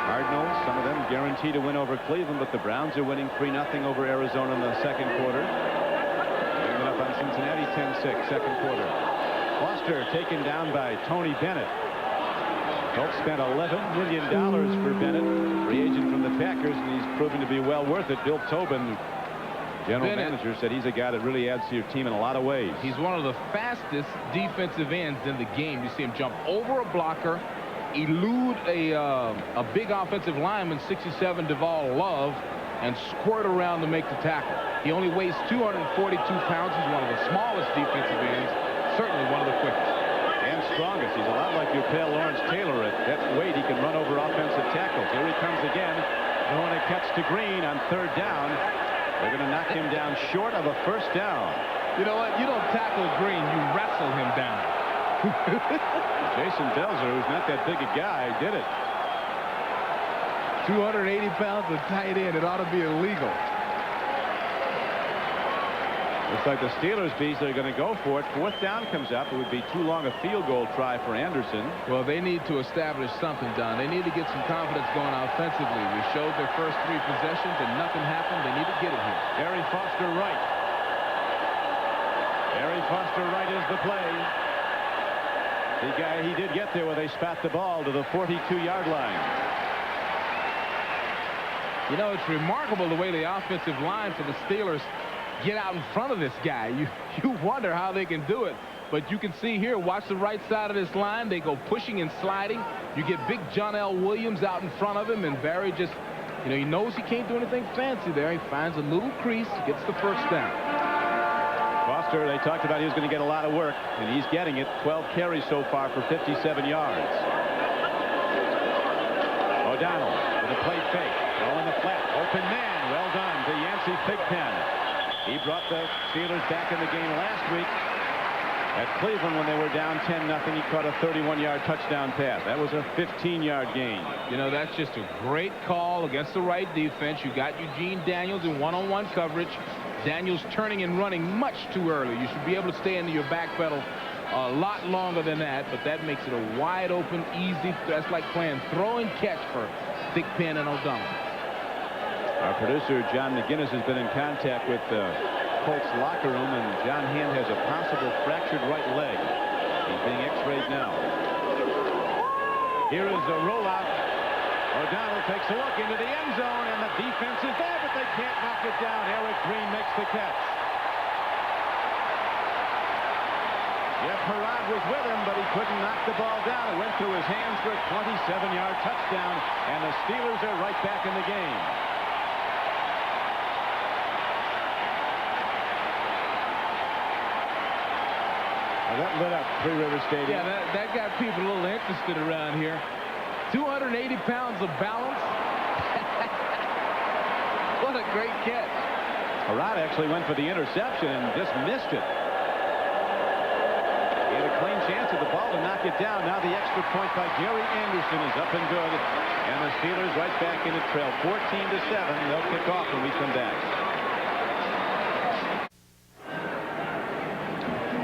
Cardinals, some of them guaranteed to win over Cleveland, but the Browns are winning 3-0 over Arizona in the second quarter. Bringing it up on Cincinnati, 10-6, second quarter. Foster taken down by Tony Bennett. Colts spent $11 million for Bennett, free agent from the Packers, and he's proven to be well worth it. Bill Tobin, general manager, said he's a guy that really adds to your team in a lot of ways. He's one of the fastest defensive ends in the game. You see him jump over a blocker, elude a big offensive lineman, 67 Duval Love, and squirt around to make the tackle. He only weighs 242 pounds. He's one of the smallest defensive ends, certainly one of the quickest. And strongest. He's a lot like your pal Lawrence Taylor. At that weight, he can run over offensive tackles. Here he comes again. Throwing a catch to Green on 3rd down. They're going to knock him down short of a first down. You know what? You don't tackle Green. You wrestle him down. Jason Belzer, who's not that big a guy, did it. 280 pounds of tight end. It ought to be illegal. Looks like the Steelers, Beasley, are going to go for it. 4th down comes up. It would be too long a field goal try for Anderson. Well, they need to establish something, Don. They need to get some confidence going offensively. We showed their first 3 possessions and nothing happened. They need to get it here. Barry Foster right. Barry Foster right is the play. The guy, he did get there where they spat the ball to the 42-yard line. You know, it's remarkable the way the offensive line for the Steelers get out in front of this guy. You wonder how they can do it. But you can see here, watch the right side of this line. They go pushing and sliding. You get big John L. Williams out in front of him, and Barry just, you know, he knows he can't do anything fancy there. He finds a little crease, gets the first down. Foster, they talked about he was going to get a lot of work, and he's getting it. 12 carries so far for 57 yards. O'Donnell with a play fake. Throwing the flat. Open man. Well done to Yancey Pigpen. He brought the Steelers back in the game last week at Cleveland when they were down 10-0. He caught a 31-yard touchdown pass. That was a 15-yard gain. You know, that's just a great call against the right defense. You got Eugene Daniels in one-on-one coverage. Daniels turning and running much too early. You should be able to stay into your back pedal a lot longer than that, but that makes it a wide open, easy. That's like playing throw and catch for Thigpen and O'Donnell. Our producer, John McGinnis, has been in contact with the Colts locker room, and John Hand has a possible fractured right leg. He's being x-rayed now. Here is a rollout. O'Donnell takes a look into the end zone, and the defense is there, but they can't knock it down. Eric Green makes the catch. Jeff Harbaugh was with him, but he couldn't knock the ball down. It went through his hands for a 27-yard touchdown, and the Steelers are right back in the game. Well, that lit up Three River Stadium. Yeah, that got people a little interested around here. 280 pounds of balance. What a great catch. Harbaugh actually went for the interception and just missed it. He had a clean chance at the ball to knock it down. Now the extra point by Jerry Anderson is up and good. And the Steelers right back in the trail. 14-7. They'll kick off when we come back.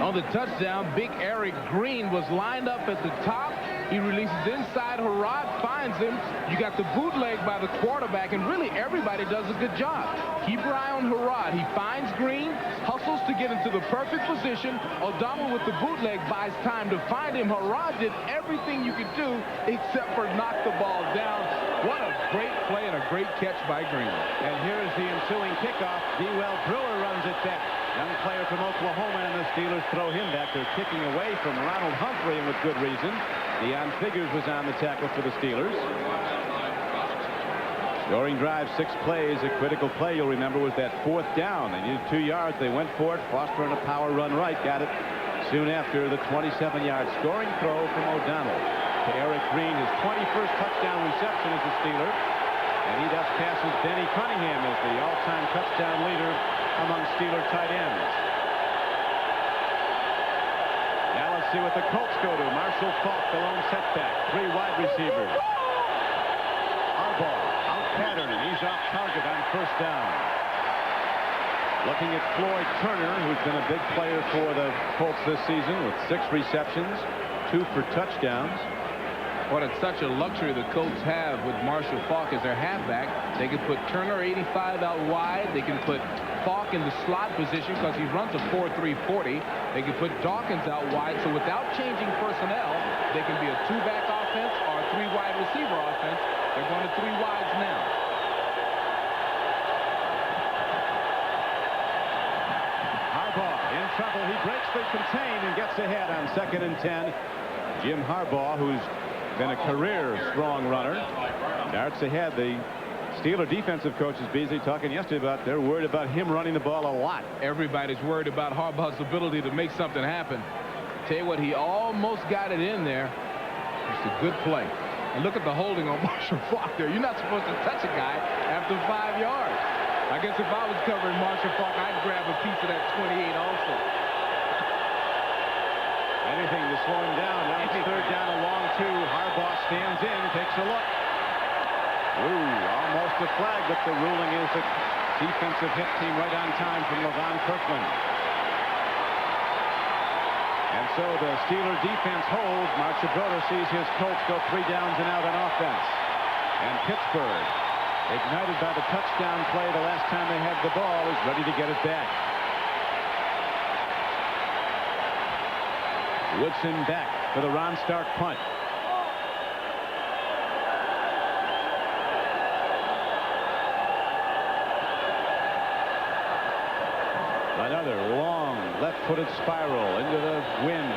On the touchdown, big Eric Green was lined up at the top. He releases inside. Harbaugh finds him. You got the bootleg by the quarterback, and really everybody does a good job. Keep your eye on Harbaugh. He finds Green, hustles to get into the perfect position. O'Donnell with the bootleg buys time to find him. Harbaugh did everything you could do except for knock the ball down. What a great play and a great catch by Green. And here is the ensuing kickoff. Dewell Brewer runs it back. Young player from Oklahoma, and the Steelers throw him back. They're kicking away from Ronald Humphrey, and with good reason. Deion Figures was on the tackle for the Steelers. Scoring drive, 6 plays. A critical play, you'll remember, was that 4th down. They needed 2 yards. They went for it. Foster on a power run right. Got it soon after the 27-yard scoring throw from O'Donnell to Eric Green. His 21st touchdown reception as a Steeler. And he thus passes Denny Cunningham as the all-time touchdown leader among Steeler tight ends. Now let's see what the Colts go to. Marshall Faulk, the lone setback. 3 wide receivers. Harbaugh out pattern, and he's off target on 1st down. Looking at Floyd Turner, who's been a big player for the Colts this season with 6 receptions, 2 for touchdowns. What it's such a luxury the Colts have with Marshall Faulk as their halfback. They can put Turner 85 out wide. They can put Faulk in the slot position because he runs a 4.3 40. They can put Dawkins out wide. So without changing personnel, they can be a 2-back offense or a 3 wide receiver offense. They're going to 3 wides now. Harbaugh in trouble. He breaks the contain and gets ahead on 2nd and 10. Jim Harbaugh, who's been a career strong runner, darts ahead. The Steeler defensive coaches, Beasley, talking yesterday about they're worried about him running the ball a lot. Everybody's worried about Harbaugh's ability to make something happen. Tell you what, he almost got it in there. It's a good play. And look at the holding on Marshall Faulk there. You're not supposed to touch a guy after 5 yards. I guess if I was covering Marshall Faulk, I'd grab a piece of that 28 also. Anything to slow him down. Now it's 3rd down, a long 2. Harbaugh stands in, takes a look. Ooh, almost a flag, but the ruling is a defensive hit team right on time from LaVon Kirkland. And so the Steeler defense holds. Marchibroda sees his Colts go 3 downs and out on offense. And Pittsburgh, ignited by the touchdown play the last time they had the ball, is ready to get it back. Woodson back for the Ron Stark punt. Another long left-footed spiral into the wind.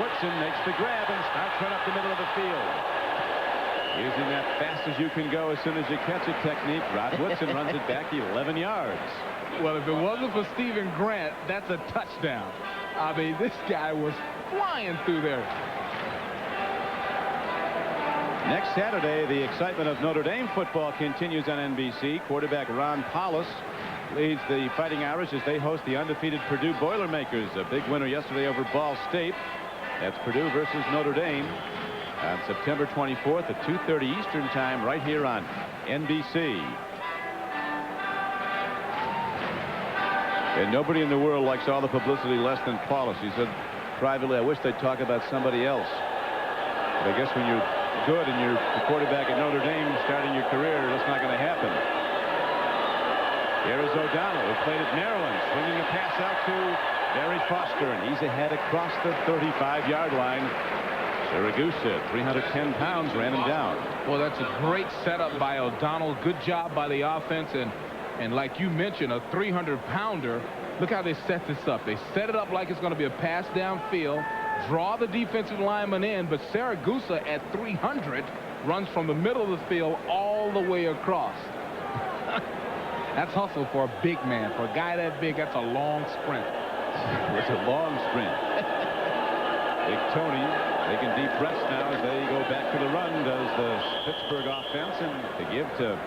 Woodson makes the grab and starts right up the middle of the field. Using that fast as you can go as soon as you catch it technique, Rod Woodson runs it back 11 yards. Well, if it wasn't for Stephen Grant, that's a touchdown. I mean, this guy was flying through there. Next Saturday, the excitement of Notre Dame football continues on NBC. Quarterback Ron Powlus leads the Fighting Irish as they host the undefeated Purdue Boilermakers. A big winner yesterday over Ball State. That's Purdue versus Notre Dame on September 24th at 2:30 Eastern Time right here on NBC. And nobody in the world likes all the publicity less than Paulus. He said privately, I wish they'd talk about somebody else. But I guess when you're good and you're the quarterback at Notre Dame starting your career, that's not going to happen. Here is O'Donnell, who played at Maryland, swinging a pass out to Barry Foster, and he's ahead across the 35-yard line. Siragusa, 310 pounds, ran him down. Well, that's a great setup by O'Donnell. Good job by the offense. And like you mentioned, a 300-pounder. Look how they set this up. They set it up like it's going to be a pass downfield, draw the defensive lineman in, but Siragusa at 300 runs from the middle of the field all the way across. That's hustle for a big man. For a guy that big, that's a long sprint. It's a long sprint. Big Tony taking deep breaths now as they go back to the run, does the Pittsburgh offense, and to give to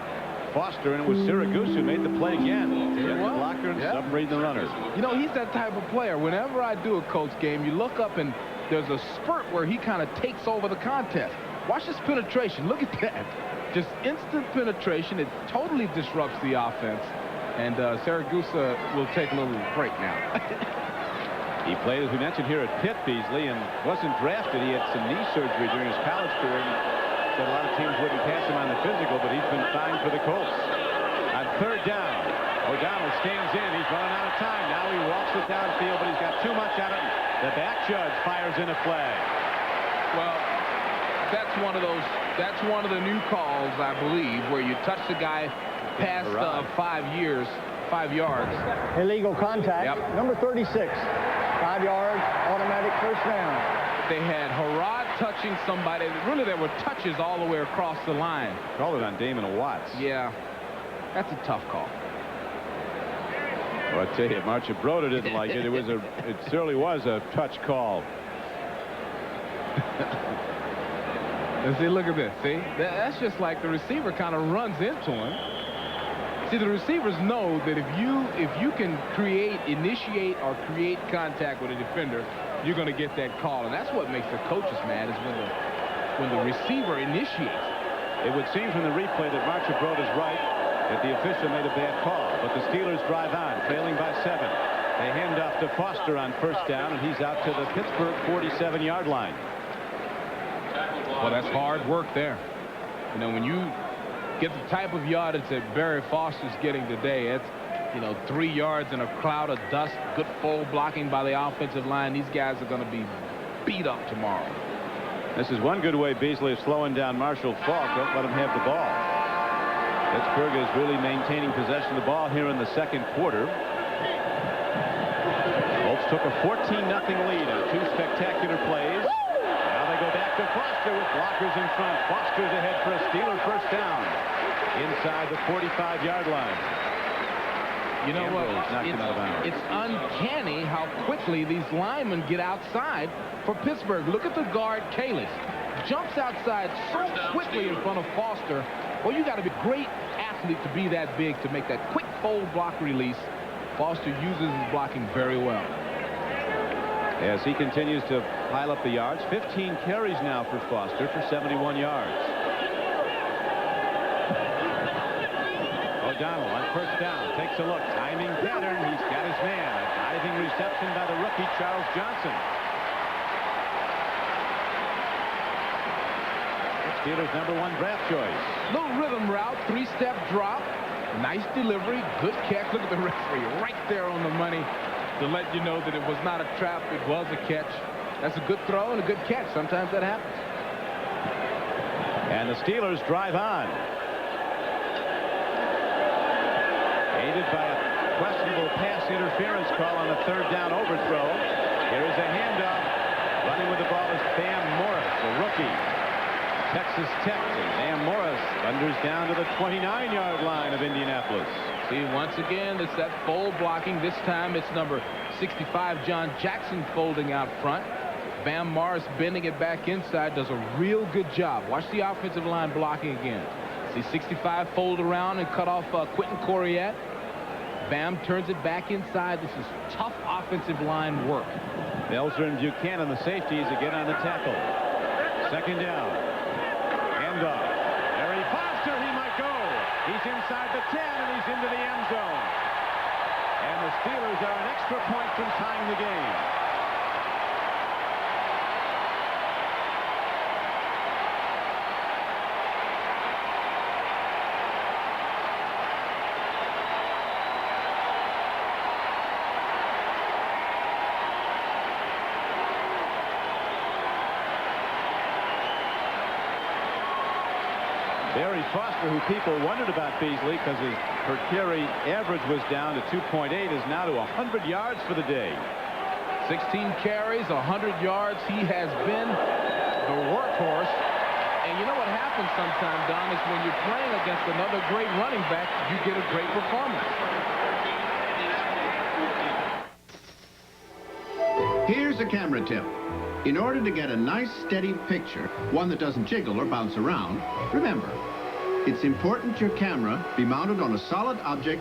Foster, and it was Siragusa who made the play again. Get the blocker and submarine the runner. You know, he's that type of player. Whenever I do a Colts game, you look up and there's a spurt where he kind of takes over the contest. Watch this penetration. Look at that. Just instant penetration. It totally disrupts the offense. And Siragusa will take a little break now. He played, as we mentioned here, at Pitt, Beasley, and wasn't drafted. He had some knee surgery during his college career. Said a lot of teams wouldn't pass him on the physical, but he's been fine for the Colts. On third down, O'Donnell stands in. He's running out of time. Now he walks it downfield, but he's got too much on it. The back judge fires in a flag. Well, that's one of the new calls, I believe, where you touch the guy past 5 yards. Illegal contact. Number 36. 5 yards, automatic first down. They had Harbaugh touching somebody. Really, there were touches all the way across the line. Called it on Damon Watts. Yeah, that's a tough call. Well, I tell you, Marchibroda didn't like it. It certainly was a touch call. And see, look at this. See, that's just like the receiver kind of runs into him. See, the receivers know that if you can initiate or create contact with a defender, you're going to get that call. And that's what makes the coaches mad, is when the receiver initiates. It would seem from the replay that Marchibroda's right, that the official made a bad call. But the Steelers drive on, trailing by 7. They hand off to Foster on first down, and he's out to the Pittsburgh 47-yard line. Well, that's hard work there. You know, when you get the type of yardage that Barry Foster's getting today, it's, 3 yards in a cloud of dust, good fold blocking by the offensive line. These guys are going to be beat up tomorrow. This is one good way Beasley is slowing down Marshall Faulk. Don't let him have the ball. Pittsburgh is really maintaining possession of the ball here in the second quarter. Colts took a 14-0 lead on 2 spectacular plays. Now they go back to Foster with blockers in front. Foster's ahead for a Steeler first down inside the 45-yard line. You know what? It's uncanny how quickly these linemen get outside for Pittsburgh. Look at the guard, Kalis. Jumps outside so quickly in front of Foster. Well, you got to be a great athlete to be that big to make that quick fold block release. Foster uses his blocking very well. As he continues to pile up the yards, 15 carries now for Foster for 71 yards. O'Donnell on first down takes a look. Timing pattern. He's got his man. A diving reception by the rookie Charles Johnson. Steelers' #1 draft choice. Little rhythm route, 3-step drop. Nice delivery, good catch. Look at the referee right there on the money to let you know that it was not a trap, it was a catch. That's a good throw and a good catch. Sometimes that happens. And the Steelers drive on. Aided by a questionable pass interference call on the third down overthrow. Here is a handoff. Running with the ball is Bam Morris, the rookie. Texas Tech, and Bam Morris thunders down to the 29-yard line of Indianapolis. See, once again, it's that fold blocking. This time it's number 65, John Jackson, folding out front. Bam Morris bending it back inside, does a real good job. Watch the offensive line blocking again. See 65 fold around and cut off Quentin Coriat. Bam turns it back inside. This is tough offensive line work. Belzer and Buchanan, the safeties, again on the tackle. Second down. Handoff. Barry Foster, he might go. He's inside the 10, and he's into the end zone. And the Steelers are an extra point from tying the game. Barry Foster, who people wondered about Beasley because his per carry average was down to 2.8, is now to 100 yards for the day. 16 carries, 100 yards. He has been the workhorse. And you know what happens sometimes, Don, is when you're playing against another great running back, you get a great performance. Here's a camera tip. In order to get a nice steady picture, one that doesn't jiggle or bounce around, remember, it's important your camera be mounted on a solid object.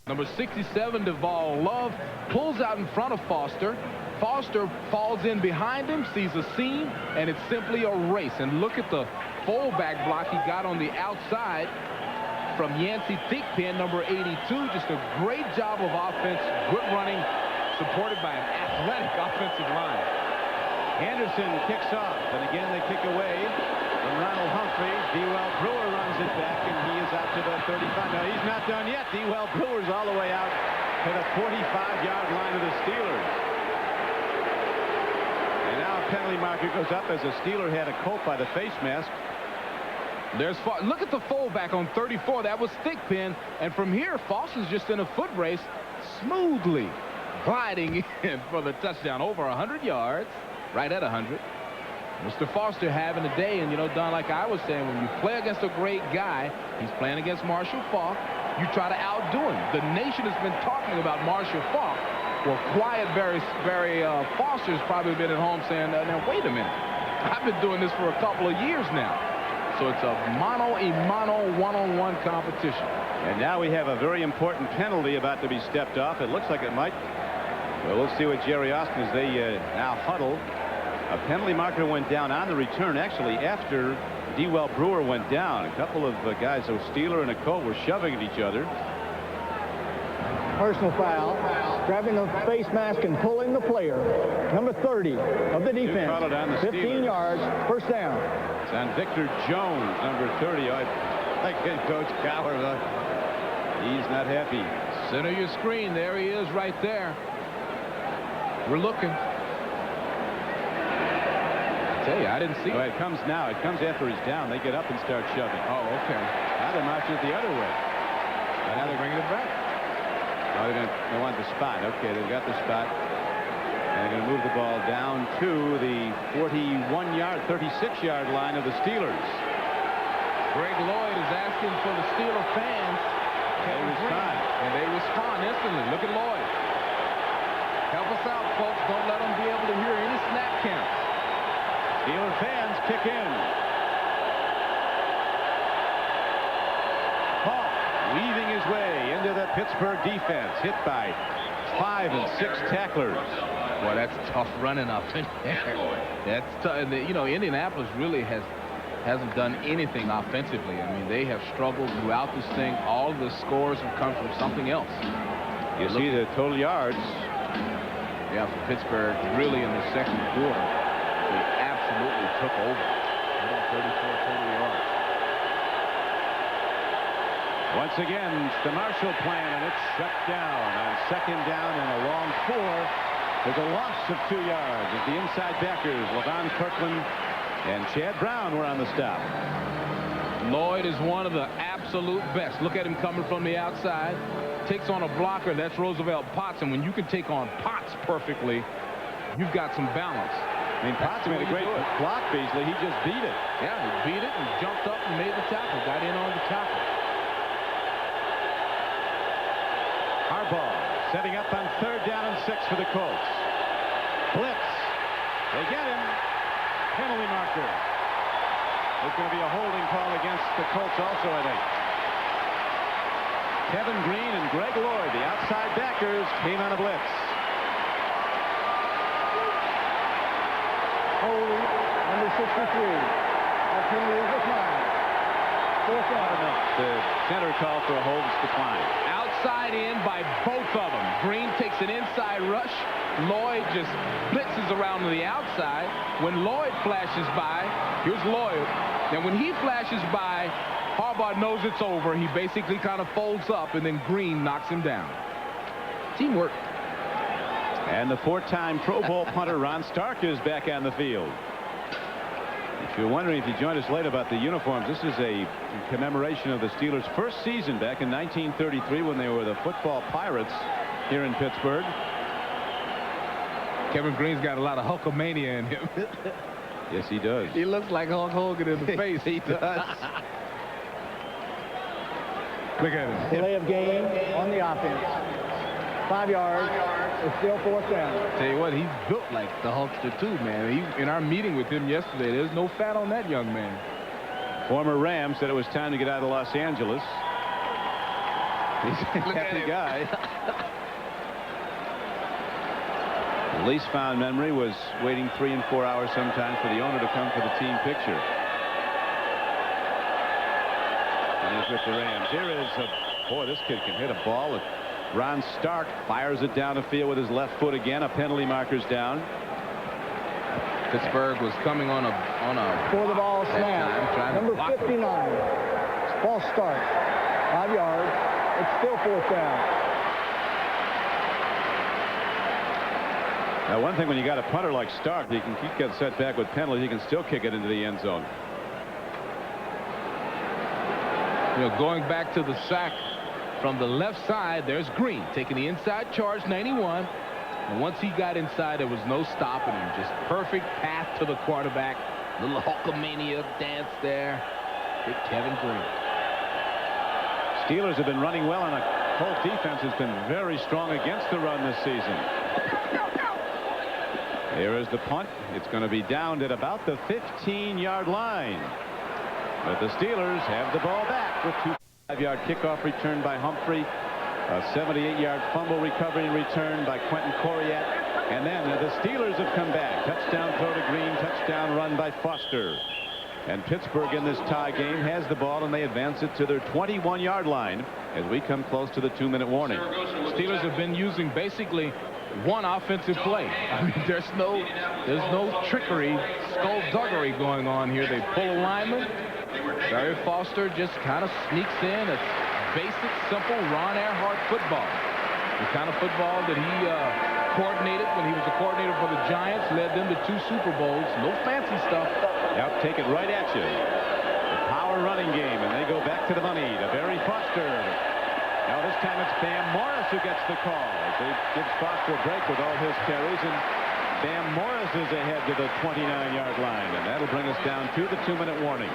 Number 67, Duvall Love, pulls out in front of Foster. Foster falls in behind him, sees a seam, and it's simply a race. And look at the fullback block he got on the outside from Yancey Thigpen, number 82. Just a great job of offense, good running, supported by an athletic offensive line. Anderson kicks off, and again they kick away from Ronald Humphrey. Dewell Brewer runs it back, and he is out to the 35. No, he's not done yet. Dewell Brewer's all the way out to the 45-yard line of the Steelers. And now a penalty marker goes up as a Steeler had a Colt by the face mask. Look at the fullback on 34. That was Thigpen. And from here, Foster's just in a foot race, smoothly gliding in for the touchdown. Over 100 yards, right at 100. Mr. Foster having a day. And, you know, Don, like I was saying, when you play against a great guy, he's playing against Marshall Faulk, you try to outdo him. The nation has been talking about Marshall Faulk. Well, quiet Barry Foster's probably been at home saying, now, wait a minute. I've been doing this for a couple of years now. So it's a mano-a-mano, one-on-one competition. And now we have a very important penalty about to be stepped off. It looks like it might. Well, we'll see what Jerry Austin as they now huddle. A penalty marker went down on the return, actually, after Dewell Brewer went down. A couple of guys, a Steeler and a Colt, were shoving at each other. Personal foul. Grabbing the face mask and pulling the player. Number 30 of the defense. 15 yards, first down. It's on Victor Jones, number 30. I like Coach Cowher. He's not happy. Center your screen. There he is right there. We're looking. I tell you, I didn't see it. It comes now. It comes after he's down. They get up and start shoving. Oh, okay. Now they're marching it the other way. Now they're bringing it back. Oh, they want the spot. Okay, they've got the spot. And they're going to move the ball down to the 41-yard, 36-yard line of the Steelers. Greg Lloyd is asking for the Steeler fans. They respond. And they respond instantly. Look at Lloyd. Help us out, folks. Don't let them be able to hear any snap counts. Steeler fans kick in. Paul weaving his way into the Pittsburgh defense, hit by 5 and 6 tacklers. Boy, that's tough running up in there. That's tough. And you know, Indianapolis really hasn't done anything offensively. I mean, they have struggled throughout this thing. All of the scores have come from something else. You see the total yards. Yeah, for Pittsburgh, really in the second quarter, they absolutely took over. 34 total yards. Once again, it's the Marshall plan, and it's shut down on second down and a long 4. There's a loss of 2 yards as the inside backers, LaVon Kirkland and Chad Brown, were on the stop. Lloyd is one of the absolute best. Look at him coming from the outside. Takes on a blocker. That's Roosevelt Potts. And when you can take on Potts perfectly, you've got some balance. I mean, Potts made a great block, Beasley. He just beat it. Yeah, he beat it and jumped up and made the tackle. Got in on the tackle. Harbaugh setting up on 3rd down and 6 for the Colts. Blitz. They get him. Penalty marker. There's going to be a holding call against the Colts also, I think. Kevin Green and Greg Lloyd, the outside backers, came on a blitz. Holding number 63. That penalty is declined. 4th down. The center call for a hold is declined. Outside in by both of them. Green takes an inside rush. Lloyd just blitzes around to the outside. When Lloyd flashes by, here's Lloyd. Now when he flashes by, Harbaugh knows it's over. He basically kind of folds up, and then Green knocks him down. Teamwork. And the 4-time Pro Bowl punter Ron Stark is back on the field. If you're wondering, if you joined us late, about the uniforms, this is a commemoration of the Steelers' first season back in 1933 when they were the football Pirates here in Pittsburgh. Kevin Green's got a lot of Hulkamania in him. Yes, he does. He looks like Hulk Hogan in the face. He does. Look at him. Delay of game on the offense. 5 yards. It's still 4th down. Tell you what, he's built like the Hulkster too, man. In our meeting with him yesterday, there's no fat on that young man. Former Ram said it was time to get out of Los Angeles. He's a happy guy. The least found memory was waiting 3 and 4 hours sometimes for the owner to come for the team picture. And he's with the Rams. Here is boy, this kid can hit a ball. Ron Stark fires it down the field with his left foot again. A penalty marker's down. Pittsburgh was coming on a For the ball snap. Number 59. False start. 5 yards. It's still 4th down. Now, one thing, when you got a punter like Stark, he can get set back with penalties. He can still kick it into the end zone. You know, going back to the sack from the left side, there's Green taking the inside charge, 91. And once he got inside, there was no stopping him. Just perfect path to the quarterback. Little Hulkamania dance there. Big Kevin Green. Steelers have been running well, and the Colts defense has been very strong against the run this season. Here is the punt. It's going to be downed at about the 15-yard line. But the Steelers have the ball back with 2 5-yard kickoff return by Humphrey. A 78-yard fumble recovery and return by Quentin Coriat. And then the Steelers have come back. Touchdown throw to Green. Touchdown run by Foster. And Pittsburgh in this tie game has the ball, and they advance it to their 21-yard line as we come close to the 2-minute warning. Steelers have been using basically one offensive play. I mean, there's no trickery, skullduggery going on here. They pull a lineman. Barry Foster just kind of sneaks in. It's basic, simple Ron Earhart football. The kind of football that he coordinated when he was a coordinator for the Giants, led them to 2 Super Bowls. No fancy stuff. Yep, take it right at you. The power running game, and they go back to the money to Barry Foster. Now this time it's Bam Morris who gets the call. They give Foster a break with all his carries, and Bam Morris is ahead to the 29-yard line, and that'll bring us down to the 2-minute warning.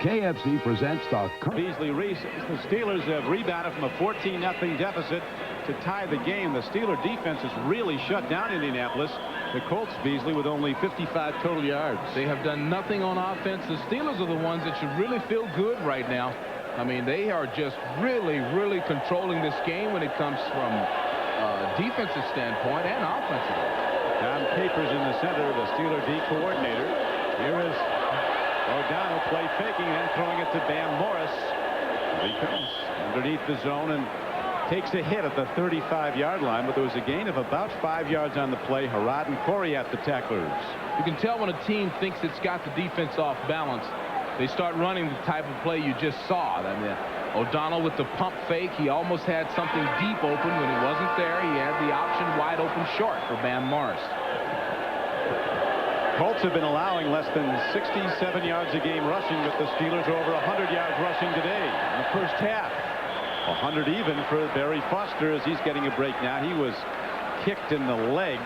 KFC presents the Beasley Reece. The Steelers have rebounded from a 14-0 deficit to tie the game. The Steeler defense has really shut down Indianapolis. The Colts, Beasley, with only 55 total yards. They have done nothing on offense. The Steelers are the ones that should really feel good right now. I mean, they are just really, really controlling this game when it comes from a defensive standpoint and offensive. Don Capers in the center, the Steeler D coordinator. Here is O'Donnell play faking and throwing it to Bam Morris. He comes underneath the zone and takes a hit at the 35-yard line, but there was a gain of about 5 yards on the play. Harbaugh and Coriat, the tacklers. You can tell when a team thinks it's got the defense off balance. They start running the type of play you just saw. I mean, O'Donnell with the pump fake. He almost had something deep open when it wasn't there. He had the option wide open short for Bam Morris. Colts have been allowing less than 67 yards a game rushing, with the Steelers over 100 yards rushing today in the first half. 100 even for Barry Foster as he's getting a break now. He was kicked in the leg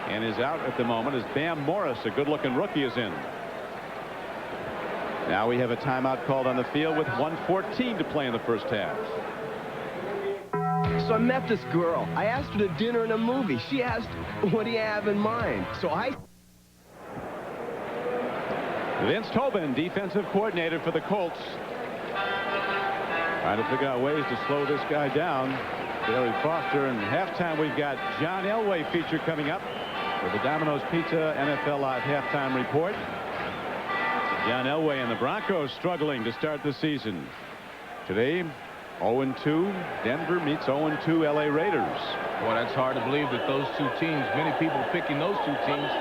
and is out at the moment as Bam Morris, a good-looking rookie, is in. Now we have a timeout called on the field with 1:14 to play in the first half. So I met this girl. I asked her to dinner and a movie. She asked, what do you have in mind? So I... Vince Tobin, defensive coordinator for the Colts, trying to figure out ways to slow this guy down. Barry Foster. And halftime, we've got John Elway feature coming up for the Domino's Pizza NFL Live halftime report. John Elway and the Broncos struggling to start the season. Today, 0-2. Denver meets 0-2 LA Raiders. Boy, that's hard to believe that those two teams, many people picking those two teams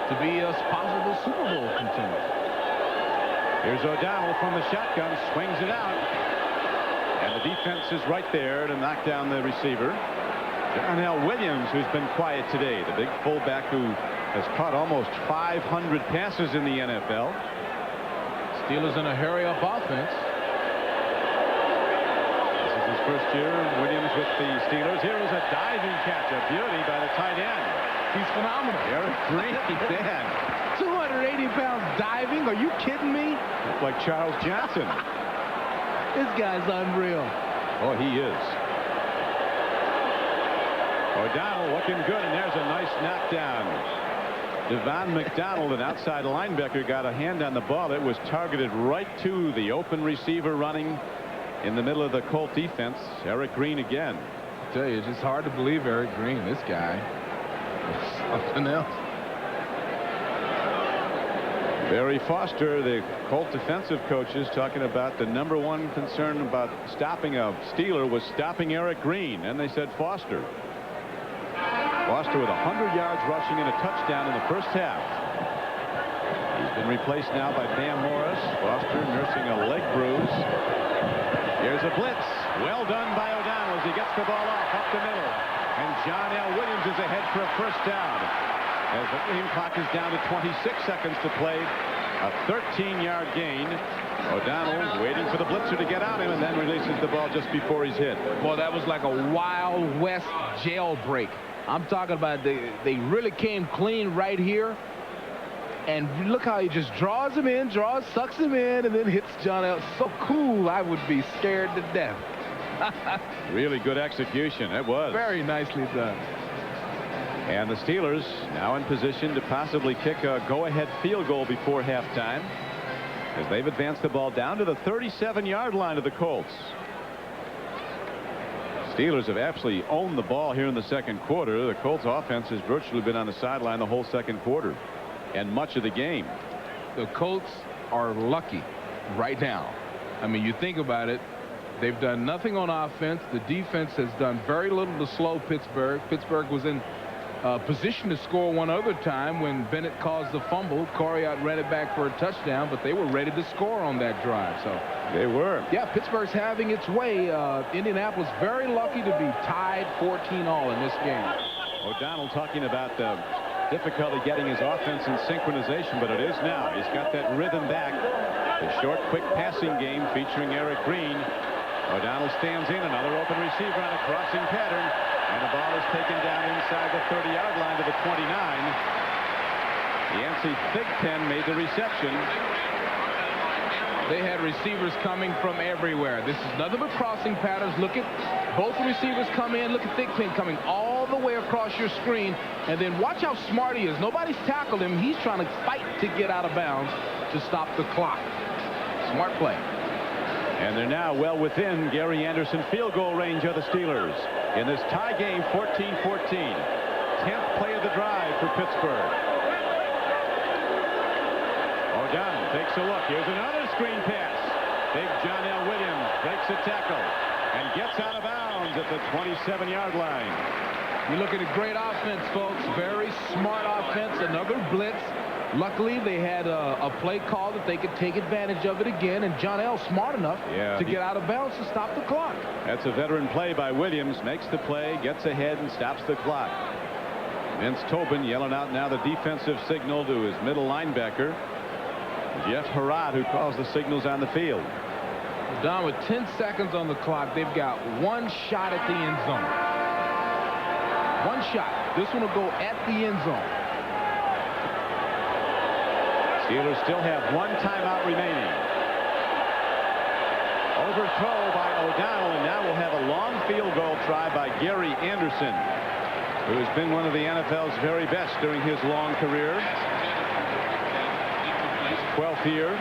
to be a possible Super Bowl contender. Here's O'Donnell from the shotgun, swings it out. And the The defense is right there to knock down the receiver. Darnell Williams, who's been quiet today, the big fullback who has caught almost 500 passes in the NFL. Steelers in a hurry-up offense. This is his first year. Williams with the Steelers. Here is a diving catch, a beauty by the tight end. He's phenomenal. Eric Green, man. 280 pounds diving. Are you kidding me? Looked like Charles Johnson. This guy's unreal. Oh, he is. O'Donnell looking good, and there's a nice knockdown. Devon McDonald, an outside linebacker, got a hand on the ball. It was targeted right to the open receiver running in the middle of the Colt defense. Eric Green again. I tell you, it's just hard to believe Eric Green, this guy. Something else. Barry Foster, the Colt defensive coach, is talking about the #1 concern about stopping a Steeler was stopping Eric Green, and they said Foster. Foster with 100 yards rushing and a touchdown in the first half. He's been replaced now by Bam Morris. Foster nursing a leg bruise. Here's a blitz. Well done by O'Donnell as he gets the ball off up the middle. And John L. Williams is ahead for a first down. As the game clock is down to 26 seconds to play. A 13-yard gain. O'Donnell waiting for the blitzer to get on him and then releases the ball just before he's hit. Well, that was like a Wild West jailbreak. I'm talking about they really came clean right here. And look how he just draws him in, sucks him in, and then hits John L. So cool, I would be scared to death. Really good execution. It was. Very nicely done. And the Steelers now in position to possibly kick a go-ahead field goal before halftime as they've advanced the ball down to the 37-yard line of the Colts. Steelers have absolutely owned the ball here in the second quarter. The Colts offense has virtually been on the sideline the whole second quarter and much of the game. The Colts are lucky right now. I mean, you think about it, they've done nothing on offense. The defense has done very little to slow Pittsburgh. Pittsburgh was in position to score one other time when Bennett caused the fumble. Corriott ran it back for a touchdown, but they were ready to score on that drive. So they were. Yeah, Pittsburgh's having its way. Indianapolis very lucky to be tied 14-all in this game. O'Donnell talking about the difficulty getting his offense in synchronization, but it is now. He's got that rhythm back. The short, quick passing game featuring Eric Green. O'Donnell stands in, another open receiver on a crossing pattern, and the ball is taken down inside the 30-yard line to the 29. Yancey Thigpen made the reception. They had receivers coming from everywhere. This is nothing but crossing patterns. Look at both the receivers come in. Look at Thigpen coming all the way across your screen. And then watch how smart he is. Nobody's tackled him. He's trying to fight to get out of bounds to stop the clock. Smart play. And they're now well within Gary Anderson field goal range of the Steelers in this tie game, 14-14. 10th play of the drive for Pittsburgh. O'Donnell takes a look. Here's another screen pass. Big John L. Williams breaks a tackle and gets out of bounds at the 27-yard line. You're looking at great offense, folks. Very smart offense. Another blitz. Luckily, they had a play call that they could take advantage of it again, and John L. smart enough to get out of bounds to stop the clock. That's a veteran play by Williams. Makes the play, gets ahead, and stops the clock. Vince Tobin yelling out now the defensive signal to his middle linebacker, Jeff Harrod, who calls the signals on the field. Don, with 10 seconds on the clock, they've got one shot at the end zone. One shot. This one will go at the end zone. Steelers still have one timeout remaining. Overthrow by O'Donnell, and now we'll have a long field goal try by Gary Anderson, who has been one of the NFL's very best during his long career. His 12th year.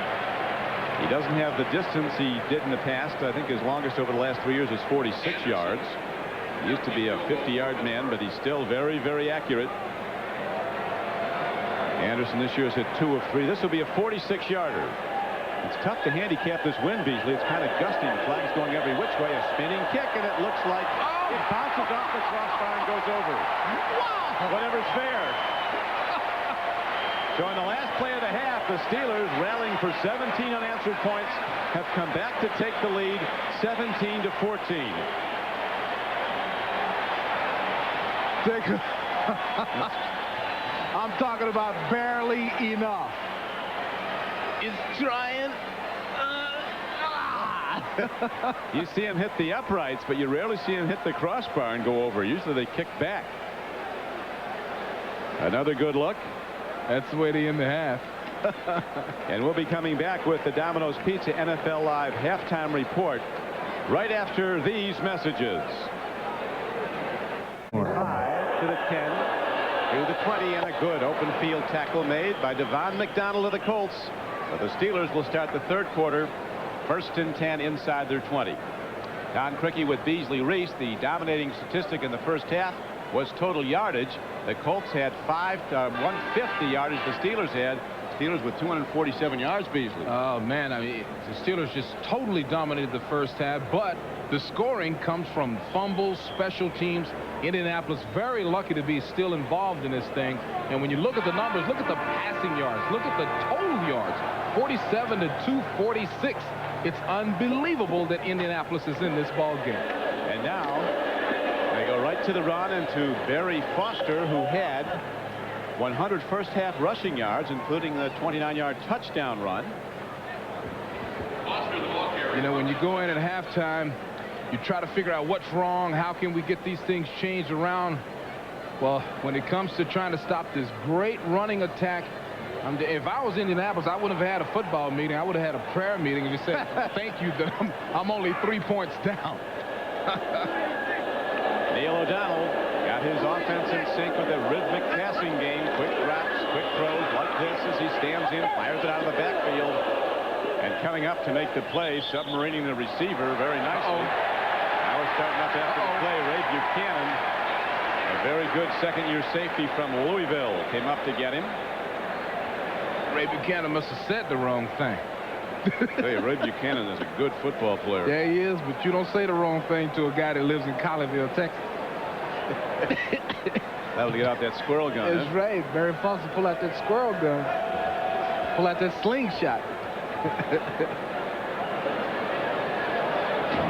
He doesn't have the distance he did in the past. I think his longest over the last 3 years is 46 yards. He used to be a 50-yard man, but he's still very, very accurate. Anderson this year has hit 2 of 3. This will be a 46-yarder. It's tough to handicap this wind, Beasley. It's kind of gusty. The flag's going every which way. A spinning kick, and it looks like it bounces off the crossbar and goes over. Wow! Whatever's fair. So in the last play of the half, the Steelers, rallying for 17 unanswered points, have come back to take the lead 17-14. I'm talking about barely enough. It's trying. You see him hit the uprights, but you rarely see him hit the crossbar and go over. Usually they kick back. Another good look. That's the way to end the half. And we'll be coming back with the Domino's Pizza NFL Live halftime report right after these messages. 5 to the 10, to the 20, and a good open field tackle made by Devon McDonald of the Colts. But the Steelers will start the third quarter 1st and 10 inside their 20. Don Criqui with Beasley. Reece, the dominating statistic in the first half was total yardage. The Colts had 150 yardage the Steelers had. Steelers with 247 yards, Beasley. Oh, man, I mean, the Steelers just totally dominated the first half, but the scoring comes from fumbles, special teams. Indianapolis very lucky to be still involved in this thing. And when you look at the numbers, look at the passing yards, look at the total yards, 47 to 246. It's unbelievable that Indianapolis is in this ball game. And now they go right to the run and to Barry Foster, who had 100 first half rushing yards, including the 29-yard touchdown run. You know, when you go in at halftime, you try to figure out what's wrong. How can we get these things changed around? Well, when it comes to trying to stop this great running attack, if I was Indianapolis, I wouldn't have had a football meeting. I would have had a prayer meeting and just said, thank you that I'm only 3 points down. Neil O'Donnell got his offense in sync with a rhythmic passing game. Quick drops, quick throws like this as he stands in, fires it out of the backfield. And coming up to make the play, submarining the receiver very nicely. Now we're starting up after the play. Ray Buchanan, a very good second-year safety from Louisville, came up to get him. Ray Buchanan must have said the wrong thing. Hey, Ray Buchanan is a good football player. Yeah, he is, but you don't say the wrong thing to a guy that lives in Colleyville, Texas. That'll get out that squirrel gun. That's right. Barry Foster pull out that squirrel gun. Pull out that slingshot.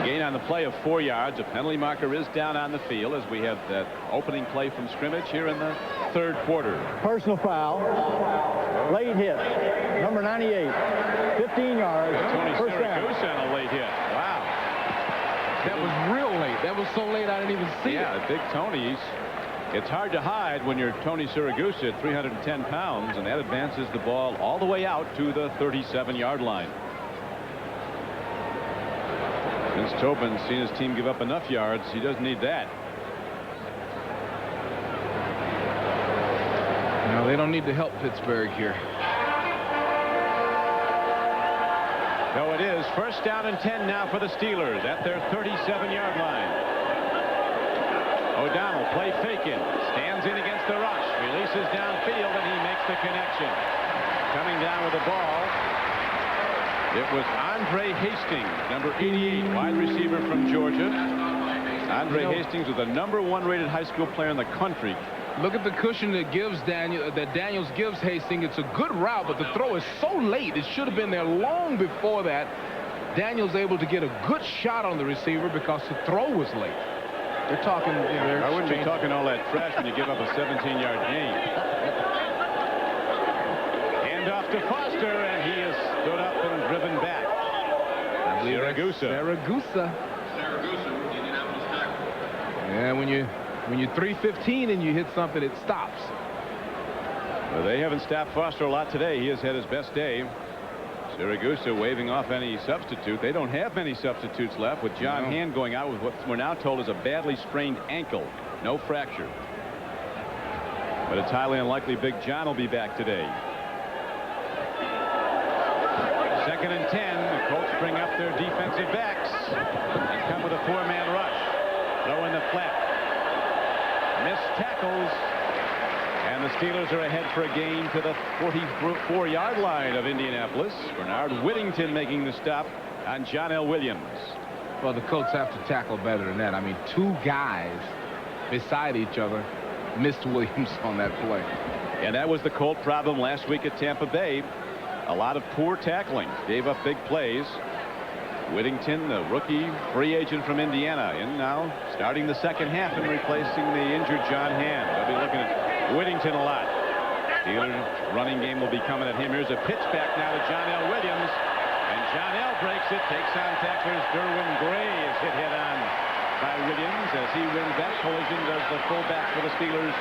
Gain on the play of 4 yards. A penalty marker is down on the field as we have that opening play from scrimmage here in the third quarter. Personal foul. Late hit. Number 98. 15 yards. Tony First down. Syracuse on a late hit. Wow. That was real late. That was so late I didn't even see it. Yeah, Big Tony's. It's hard to hide when you're Tony Syracuse at 310 pounds, and that advances the ball all the way out to the 37-yard line. Vince Tobin's seen his team give up enough yards. He doesn't need that. No, they don't need to help Pittsburgh here. So it is 1st down and 10 now for the Steelers at their 37-yard line. O'Donnell play faking, stands in against the rush, releases downfield, and he makes the connection. Coming down with the ball, it was Andre Hastings, number 88, wide receiver from Georgia. Andre Hastings was the #1 rated high school player in the country. Look at the cushion that Daniels gives Hastings. It's a good route, but the throw is so late. It should have been there long before that. Daniels able to get a good shot on the receiver because the throw was late. They're talking. I wouldn't be talking all that trash when you give up a 17-yard gain. Hand off to Foster, and he is stood up and driven back. Syracuse, Indianapolis tackle. Yeah, when you're 315 and you hit something, it stops. Well, they haven't stopped Foster a lot today. He has had his best day. Syracuse waving off any substitute. They don't have many substitutes left, with John Hand going out with what we're now told is a badly sprained ankle. No fracture. But it's highly unlikely Big John will be back today. 2nd and 10. The Colts bring up their defensive backs and come with a 4-man rush. Throw in the flat. Missed tackles. And the Steelers are ahead for a gain to the 44-yard line of Indianapolis. Bernard Whittington making the stop on John L. Williams. Well, the Colts have to tackle better than that. I mean, 2 guys beside each other missed Williams on that play. And that was the Colt problem last week at Tampa Bay. A lot of poor tackling. Gave up big plays. Whittington, the rookie free agent from Indiana, in now starting the second half and replacing the injured John Hand. They'll be looking at Whittington a lot. Steelers running game will be coming at him. Here's a pitch back now to John L. Williams. And John L. breaks it, takes on tacklers. Derwin Gray is hit head on by Williams as he wins that collision. Does the fullback for the Steelers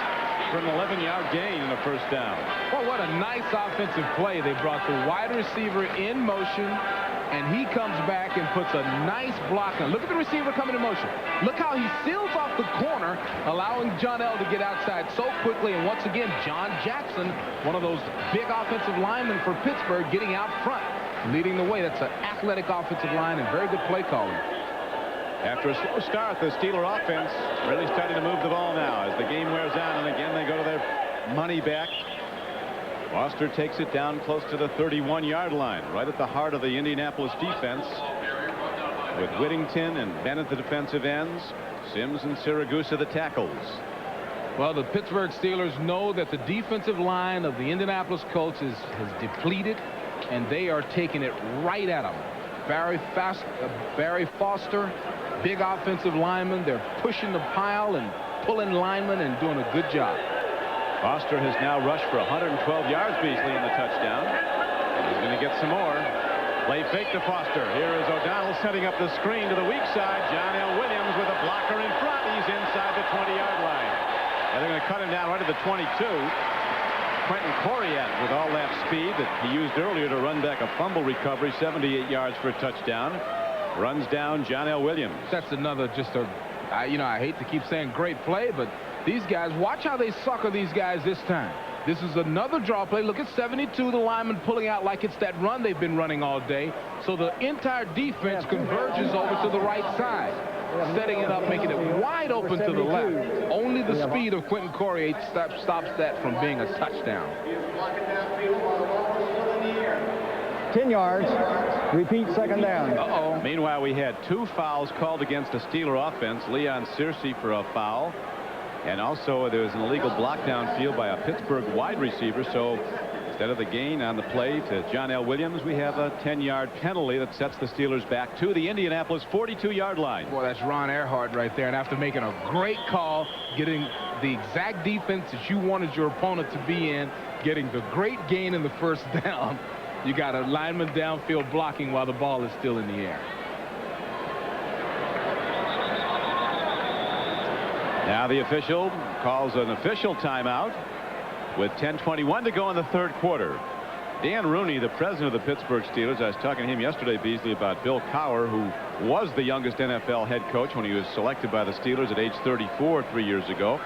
for an 11-yard gain and a first down. Well, what a nice offensive play. They brought the wide receiver in motion, and he comes back and puts a nice block on. Look at the receiver coming in motion. Look how he seals off the corner, allowing John L. to get outside so quickly. And once again, John Jackson, one of those big offensive linemen for Pittsburgh, getting out front, leading the way. That's an athletic offensive line and very good play calling. After a slow start, the Steeler offense really starting to move the ball now as the game wears on, and again they go to their money back. Foster takes it down close to the 31-yard line, right at the heart of the Indianapolis defense, with Whittington and Bennett the defensive ends, Sims and Siragusa the tackles. Well, the Pittsburgh Steelers know that the defensive line of the Indianapolis Colts has depleted, and they are taking it right at them. Barry Foster, big offensive lineman. They're pushing the pile and pulling linemen and doing a good job. Foster has now rushed for 112 yards, Beasley, in the touchdown. He's going to get some more. Play fake to Foster. Here is O'Donnell setting up the screen to the weak side. John L. Williams with a blocker in front. He's inside the 20-yard line. And they're going to cut him down right at the 22. Quentin Coriat with all that speed that he used earlier to run back a fumble recovery, 78 yards for a touchdown. Runs down John L. Williams. That's another I hate to keep saying great play, but these guys, watch how they sucker these guys this time. This is another draw play. Look at 72, the lineman pulling out like it's that run they've been running all day. So the entire defense converges over to the right side, setting it up, making it wide open to the left. Only the speed of Quentin Coriat stops that from being a touchdown. 10 yards. Repeat, second down. Meanwhile, we had 2 fouls called against the Steeler offense. Leon Searcy for a foul. And also there was an illegal block downfield by a Pittsburgh wide receiver. So instead of the gain on the play to John L. Williams, we have a 10-yard penalty that sets the Steelers back to the Indianapolis 42-yard line. Boy, that's Ron Earhart right there. And after making a great call, getting the exact defense that you wanted your opponent to be in, getting the great gain in the first down, you got a lineman downfield blocking while the ball is still in the air. Now the official calls an official timeout with 10:21 to go in the third quarter. Dan Rooney, the president of the Pittsburgh Steelers, I was talking to him yesterday, Beasley, about Bill Cowher, who was the youngest NFL head coach when he was selected by the Steelers at age 34 3 years ago.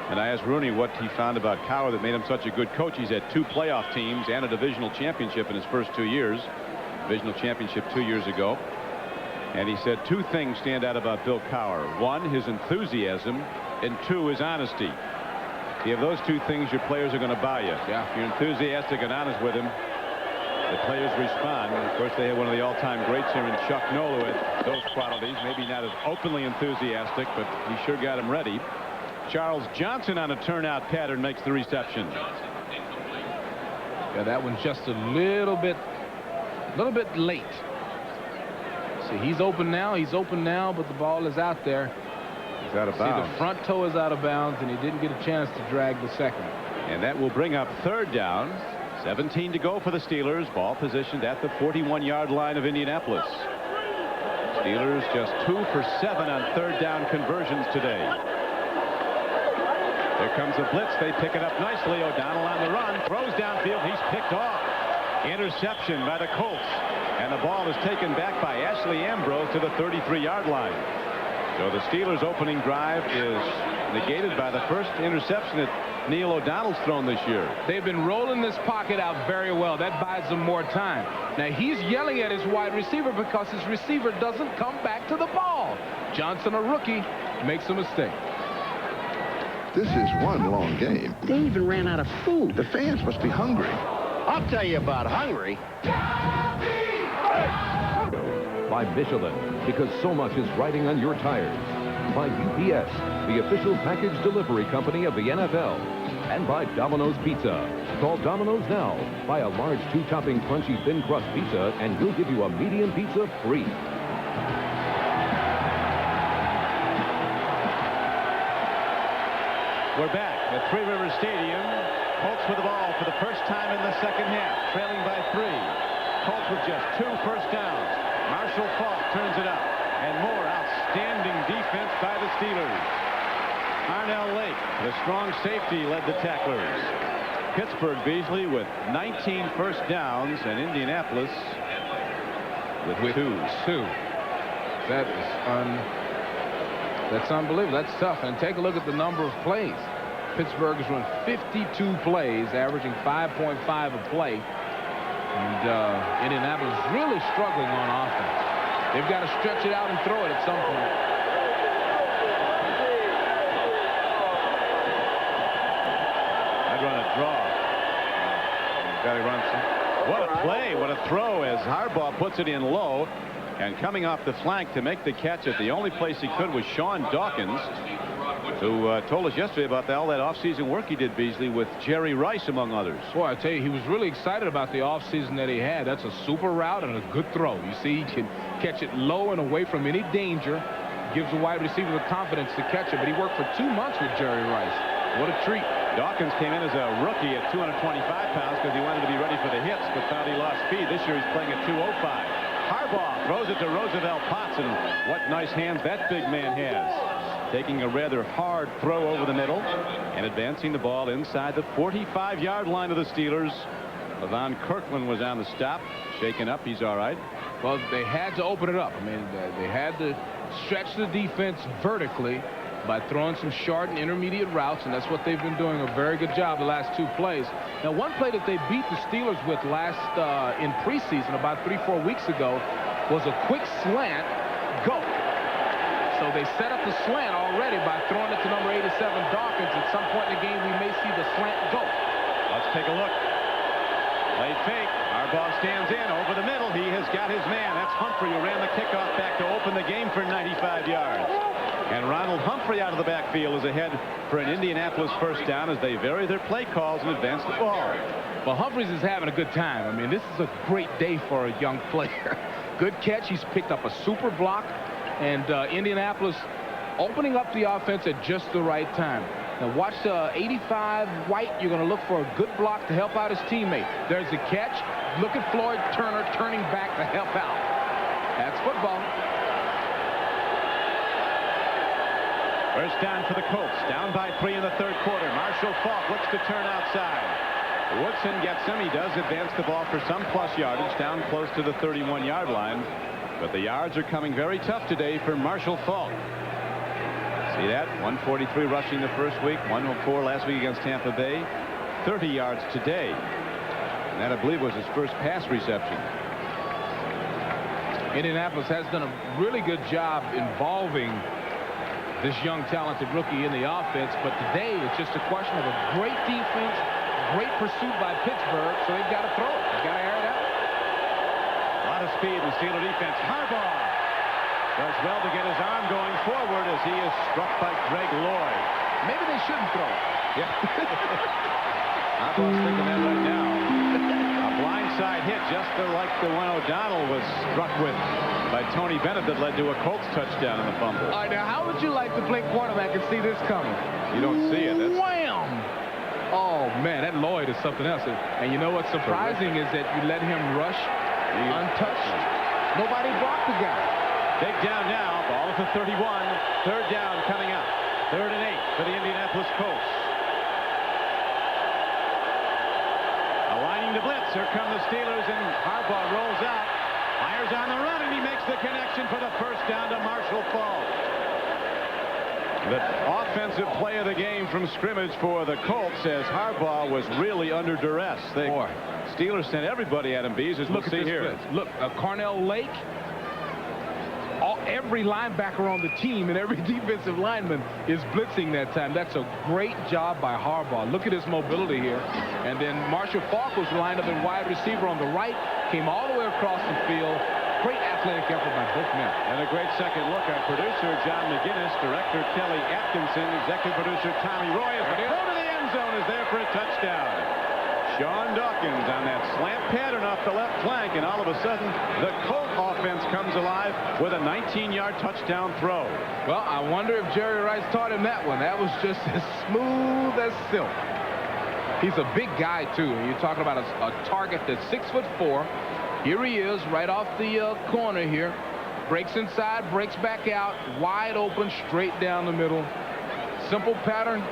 And I asked Rooney what he found about Cowher that made him such a good coach. He's had 2 playoff teams and a divisional championship in his first 2 years. Divisional championship 2 years ago. And he said 2 things stand out about Bill Cowher. 1, his enthusiasm, and 2, his honesty. If you have those 2 things, your players are going to buy you. Yeah. If you're enthusiastic and honest with him, the players respond. And of course, they had one of the all-time greats here in Chuck Noll, who had those qualities. Maybe not as openly enthusiastic, but he sure got him ready. Charles Johnson on a turnout pattern makes the reception. Yeah, that one's just a little bit late. See, he's open now, but the ball is out there. He's out of bounds. See, the front toe is out of bounds, and he didn't get a chance to drag the second. And that will bring up third down. 17 to go for the Steelers. Ball positioned at the 41-yard line of Indianapolis. Steelers just 2 for 7 on third down conversions today. Here comes a blitz. They pick it up nicely. O'Donnell on the run. Throws downfield. He's picked off. Interception by the Colts. And the ball is taken back by Ashley Ambrose to the 33-yard line. So the Steelers' opening drive is negated by the first interception that Neil O'Donnell's thrown this year. They've been rolling this pocket out very well. That buys them more time. Now he's yelling at his wide receiver because his receiver doesn't come back to the ball. Johnson, a rookie, makes a mistake. This is one long game. They even ran out of food. The fans must be hungry. I'll tell you about hungry. By Michelin, because so much is riding on your tires. By UPS, the official package delivery company of the NFL. And by Domino's Pizza. Call Domino's now. Buy a large 2-topping crunchy thin crust pizza and we'll give you a medium pizza free. We're back at Three Rivers Stadium. Colts with the ball for the first time in the second half, trailing by 3. Colts with just 2 first downs. Marshall Faulk turns it up. And more outstanding defense by the Steelers. Arnell Lake, the strong safety, led the tacklers. Pittsburgh Beasley with 19 first downs, and Indianapolis with 2. That's unbelievable. That's tough. And take a look at the number of plays. Pittsburgh has run 52 plays, averaging 5.5 a play. And Indianapolis is really struggling on offense. They've got to stretch it out and throw it at some point. I'd run a draw. Barry runs. What a play. What a throw as Harbaugh puts it in low. And coming off the flank to make the catch at the only place he could was Sean Dawkins, who told us yesterday about all that offseason work he did, Beasley, with Jerry Rice, among others. Boy, I tell you, he was really excited about the offseason that he had. That's a super route and a good throw. You see, he can catch it low and away from any danger. Gives the wide receiver the confidence to catch it. But he worked for 2 months with Jerry Rice. What a treat. Dawkins came in as a rookie at 225 pounds because he wanted to be ready for the hits, but found he lost speed. This year he's playing at 205. Harbaugh throws it to Roosevelt Potts, and what nice hands that big man has. Taking a rather hard throw over the middle and advancing the ball inside the 45-yard line of the Steelers. Levon Kirkland was on the stop. Shaken up. He's all right. Well, they had to open it up. I mean, they had to stretch the defense vertically by throwing some short and intermediate routes, and that's what they've been doing a very good job the last 2 plays. Now, one play that they beat the Steelers with last in preseason about 3-4 weeks ago was a quick slant go. So they set up the slant already by throwing it to number 87 Dawkins. At some point in the game, we may see the slant go. Let's take a look. Play fake. Harbaugh stands in over the middle. He has got his man. That's Humphrey, who ran the kickoff back to open the game for 95 yards. And Ronald Humphrey out of the backfield is ahead for an Indianapolis first down as they vary their play calls and advance the ball. Well, Humphreys is having a good time. I mean, this is a great day for a young player. Good catch. He's picked up a super block. And Indianapolis opening up the offense at just the right time. Now watch 85 White. You're going to look for a good block to help out his teammate. There's the catch. Look at Floyd Turner turning back to help out. That's football. First down for the Colts. Down by 3 in the third quarter. Marshall Faulk looks to turn outside. Woodson gets him. He does advance the ball for some plus yardage down close to the 31-yard line. But the yards are coming very tough today for Marshall Faulk. See that? 143 rushing the first week. 104 last week against Tampa Bay. 30 yards today. And that, I believe, was his first pass reception. Indianapolis has done a really good job involving this young talented rookie in the offense, but today it's just a question of a great defense, great pursuit by Pittsburgh, so they've got to throw it. They've got to air it out. A lot of speed in the Steeler defense. Harbaugh does well to get his arm going forward as he is struck by Greg Lloyd. Maybe they shouldn't throw it. Yeah. Harbaugh's thinking that right now. A blindside hit just like the one O'Donnell was struck with by Tony Bennett that led to a Colts touchdown in the fumble. All right, now how would you like to play quarterback and see this coming? You don't see it. That's... Wham! Oh, man, that Lloyd is something else. And you know what's surprising is that you let him rush untouched. Nobody blocked the guy. Big down now. Ball at the 31. Third down coming up. 3rd and 8 for the Indianapolis Colts. Aligning the blitz. Here come the Steelers, and Harbaugh rolls out. Fires on the run, and he makes the connection for the first down to Marshall Faulk. The offensive play of the game from scrimmage for the Colts as Harbaugh was really under duress. Steelers sent everybody at him, Bees, as we'll see here. Blitz. Look, Carnell Lake, every linebacker on the team and every defensive lineman is blitzing that time. That's a great job by Harbaugh. Look at his mobility here. And then Marshall Faulk was lined up in wide receiver on the right, came all the way across the field. Great athletic effort by both men. And a great second look. Our producer, John McGinnis, director, Kelly Atkinson, executive producer, Tommy Roy, as they go to the end end zone is there for a touchdown. Sean Dawkins on that slant pattern off the left flank, and all of a sudden the Colt offense comes alive with a 19-yard touchdown throw. Well, I wonder if Jerry Rice taught him that one. That was just as smooth as silk. He's a big guy too, and you're talking about a target that's 6'4". Here he is right off the corner here. Breaks inside, breaks back out, wide open, straight down the middle. Simple pattern,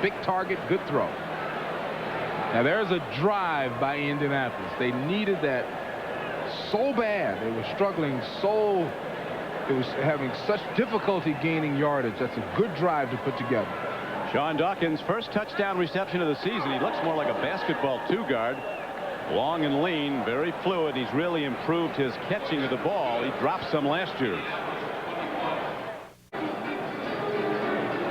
big target, good throw. Now there's a drive by Indianapolis. They needed that so bad. They were struggling so. It was having such difficulty gaining yardage. That's a good drive to put together. Sean Dawkins' first touchdown reception of the season. He looks more like a basketball two-guard. Long and lean, very fluid. He's really improved his catching of the ball. He dropped some last year.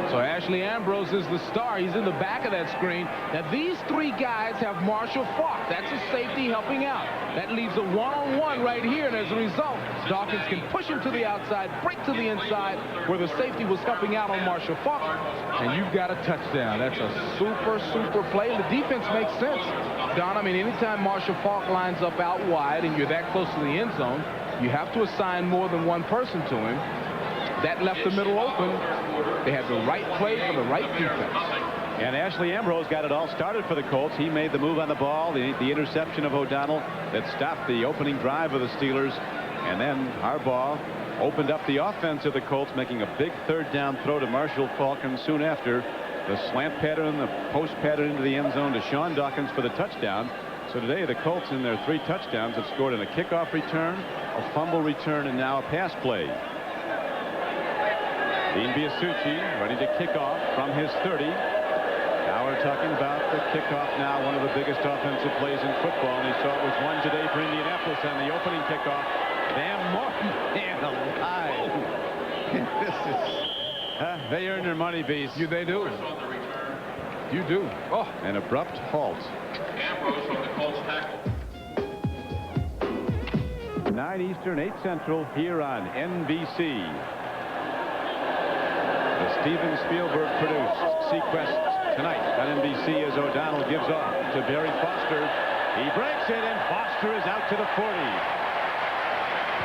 So Ashley Ambrose is the star. He's in the back of that screen. Now these three guys have Marshall Faulk. That's a safety helping out. That leaves a one-on-one right here, and as a result, Dawkins can push him to the outside, break to the inside, where the safety was helping out on Marshall Faulk, and you've got a touchdown. That's a super play, and the defense makes sense. Don, I mean, anytime Marshall Faulk lines up out wide and you're that close to the end zone, you have to assign more than one person to him. That left the middle open. They had the right play for the right defense. And Ashley Ambrose got it all started for the Colts. He made the move on the ball, the interception of O'Donnell that stopped the opening drive of the Steelers. And then Harbaugh opened up the offense of the Colts, making a big third down throw to Marshall Faulk, and soon after the slant pattern, the post pattern into the end zone to Sean Dawkins for the touchdown. So today the Colts in their 3 touchdowns have scored in a kickoff return, a fumble return, and now a pass play. Dean Biasucci ready to kick off from his 30. Now we're talking about the kickoff now, one of the biggest offensive plays in football, and he saw it was one today for Indianapolis on the opening kickoff. Van Morton, man alive. This is, they earn their money, Beast. They do. You do. Oh, an abrupt halt. Ambrose on the Colts tackle. 9 Eastern, 8 Central here on NBC. The Steven Spielberg produced sequence tonight on NBC as O'Donnell gives off to Barry Foster. He breaks it, and Foster is out to the 40.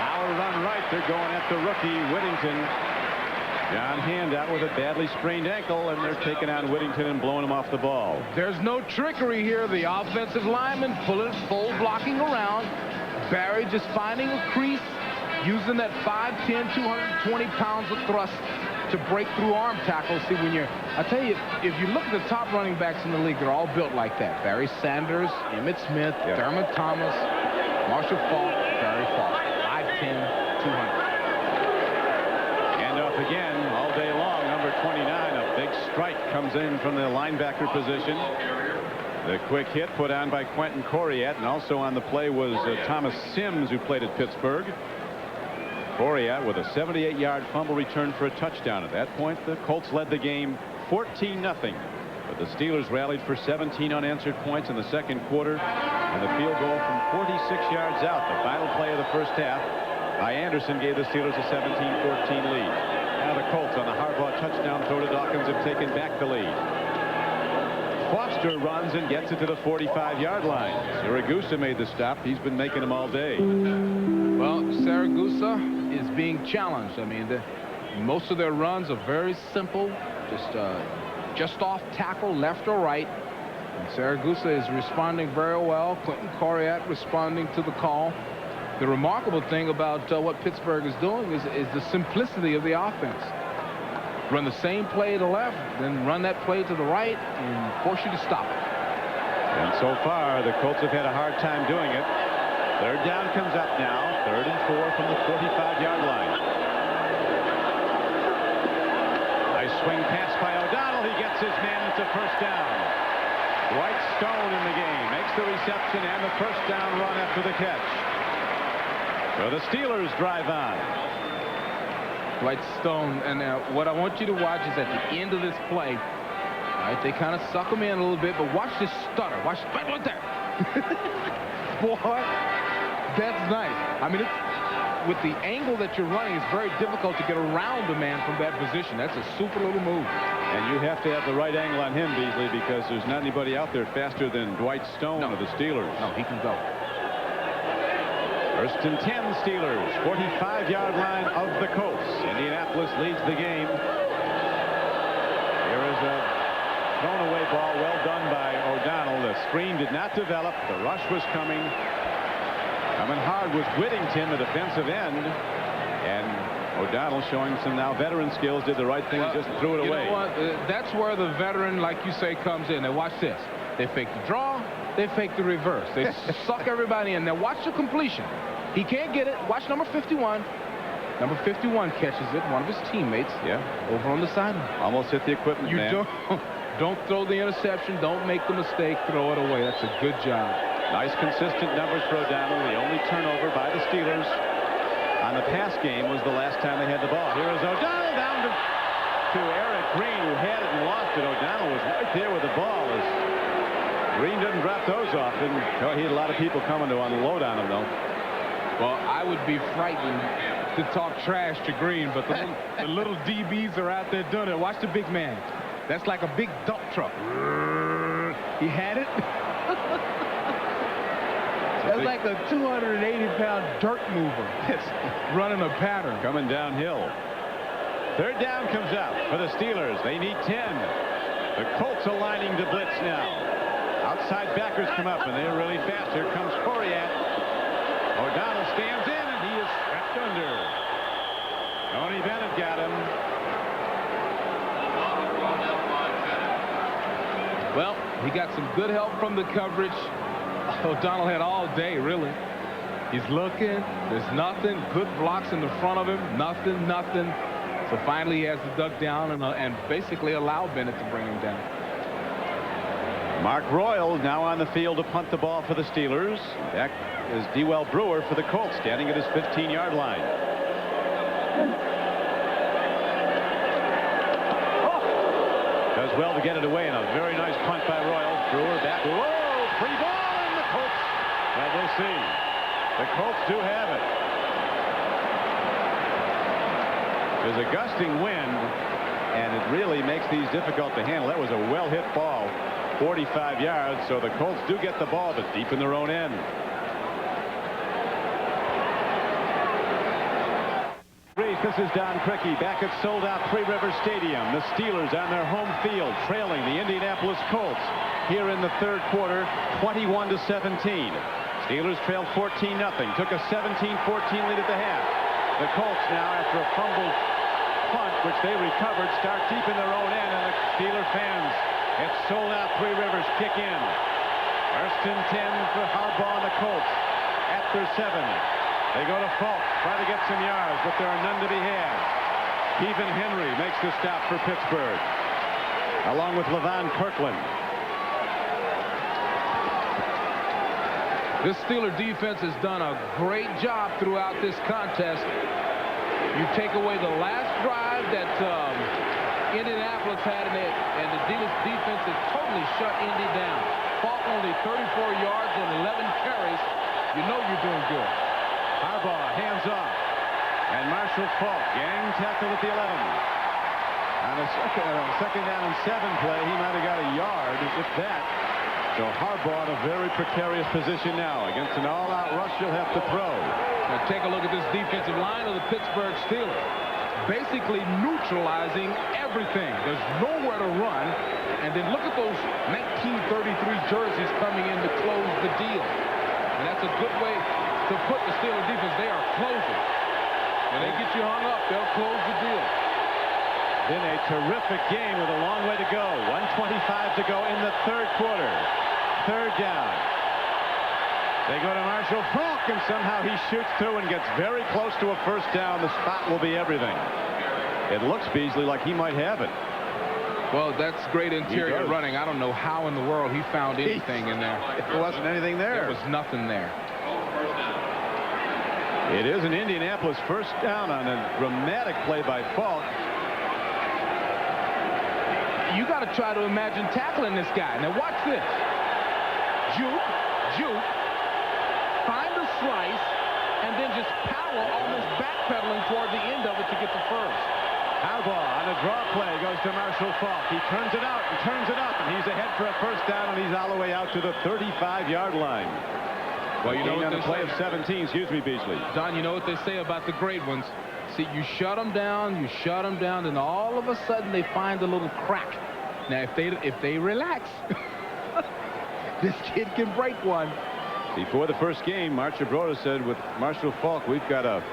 Power run right. They're going at the rookie Whittington. John Hand out with a badly sprained ankle, and they're taking on Whittington and blowing him off the ball. There's no trickery here. The offensive lineman pulling full blocking around. Barry just finding a crease, using that 5'10", 220 pounds of thrust to break through arm tackles. See, when you're, I tell you, if you look at the top running backs in the league, they're all built like that. Barry Sanders, Emmitt Smith, Thurman Thomas, Marshall Faulk, Barry Faulk. 5'10", 200. And off again all day long, number 29. A big strike comes in from the linebacker position. The quick hit put on by Quentin Coriat, and also on the play was Thomas Sims, who played at Pittsburgh. Coriat with a 78-yard fumble return for a touchdown. At that point, the Colts led the game 14-0. But the Steelers rallied for 17 unanswered points in the second quarter, and the field goal from 46 yards out, the final play of the first half, by Anderson, gave the Steelers a 17-14 lead. Now the Colts on the Harbaugh touchdown throw to Dawkins have taken back the lead. Foster runs and gets it to the 45-yard line. Siragusa made the stop. He's been making them all day. Well, Siragusa is being challenged. I mean, most of their runs are very simple, just off tackle, left or right. And Siragusa is responding very well. Quentin Coriat responding to the call. The remarkable thing about what Pittsburgh is doing is the simplicity of the offense. Run the same play to the left, then run that play to the right, and force you to stop it. And so far, the Colts have had a hard time doing it. Third down comes up now. 3rd and 4 from the 45-yard line. Nice swing pass by O'Donnell. He gets his man. It's a first down. Dwight Stone in the game. Makes the reception and the first down run after the catch. So the Steelers drive on. Dwight Stone, and what I want you to watch is at the end of this play, all right, they kind of suck him in a little bit, but watch this stutter. Watch right there. Boy, that's nice. I mean, with the angle that you're running, it's very difficult to get around a man from that position. That's a super little move. And you have to have the right angle on him, Beasley, because there's not anybody out there faster than Dwight Stone of the Steelers. No, he can go. First and 10 Steelers, 45-yard line of the Colts. Indianapolis leads the game. Here is a thrown away ball, well done by O'Donnell. The screen did not develop. The rush was coming. Coming hard was Whittington, the defensive end. And O'Donnell, showing some now veteran skills, did the right thing and just threw it away. You know what? That's where the veteran, like you say, comes in. Now watch this. They fake the draw. They fake the reverse. They suck everybody in. Now watch the completion. He can't get it. Watch number 51. Number 51 catches it. One of his teammates. Yeah. Over on the sideline. Almost hit the equipment, you man. Don't throw the interception. Don't make the mistake. Throw it away. That's a good job. Nice consistent numbers for O'Donnell. The only turnover by the Steelers on the pass game was the last time they had the ball. Here is O'Donnell down to Eric Green, who had it and lost it. O'Donnell was right there with the ball. As Green doesn't drop those often. Oh, he had a lot of people coming to unload on him, though. Well, I would be frightened to talk trash to Green, but the little DBs are out there doing it. Watch the big man. That's like a big dump truck. He had it. That's like a 280-pound dirt mover. It's running a pattern. Coming downhill. Third down comes out for the Steelers. They need 10. The Colts are lining to blitz now. Outside backers come up, and they're really fast. Here comes Coriat. O'Donnell stands in, and he is strapped under. Tony Bennett got him. Well, he got some good help from the coverage. O'Donnell had all day, really. He's looking. There's nothing. Good blocks in the front of him. Nothing. So finally he has to duck down and basically allow Bennett to bring him down. Mark Royal now on the field to punt the ball for the Steelers. Back is Dewell Brewer for the Colts, standing at his 15-yard line. Does well to get it away, and a very nice punt by Royal. Brewer back. Whoa! Free ball, and the Colts. Well, we'll see. The Colts do have it. There's a gusting wind, and it really makes these difficult to handle. That was a well-hit ball, 45 yards, so the Colts do get the ball, but deep in their own end. Reece, this is Don Criqui back at sold-out Three Rivers Stadium. The Steelers on their home field, trailing the Indianapolis Colts here in the third quarter, 21-17. Steelers trailed 14-0, took a 17-14 lead at the half. The Colts now, after a fumbled punt, which they recovered, start deep in their own end, and the Steeler fans at sold-out Three Rivers kick in. First and 10 for Harbaugh and the Colts at their 7. They go to Falk, try to get some yards, but there are none to be had. Stephen Henry makes the stop for Pittsburgh, along with Levon Kirkland. This Steeler defense has done a great job throughout this contest. You take away the last drive that Indianapolis had in it, and the defense has totally shut Indy down. Falk only 34 yards on 11 carries. You know you're doing good. Harbaugh hands off, and Marshall Falk gang tackle at the 11. On a second down and 7 play, he might have got a yard, if that. So Harbaugh in a very precarious position now. Against an all-out rush, he'll have to throw. Now take a look at this defensive line of the Pittsburgh Steelers. Basically neutralizing everything. There's nowhere to run. And then look at those 1933 jerseys coming in to close the deal. And that's a good way to put the Steeler defense. They are closing. When they get you hung up, they'll close the deal. Been a terrific game with a long way to go. 1:25 to go in the third quarter. Third down. They go to Marshall Falk, and somehow he shoots through and gets very close to a first down. The spot will be everything. It looks, Beasley, like he might have it. Well, that's great interior running. I don't know how in the world he found anything in there. There wasn't anything there. There was nothing there. It is an Indianapolis first down on a dramatic play by Falk. You got to try to imagine tackling this guy. Now watch this. Juke, find a slice, and then just power, almost backpedaling toward the end of it to get the first. Harbaugh on a draw play goes to Marshall Faulk. He turns it out and turns it up, and he's ahead for a first down, and he's all the way out to the 35-yard line. Well, you know what on they a play say. of 17. Excuse me, Beasley. Don, you know what they say about the great ones. See, you shut them down, and all of a sudden they find a little crack. Now, if they relax, this kid can break one. Before the first game, Marcia Broda said, with Marshall Faulk, we've got a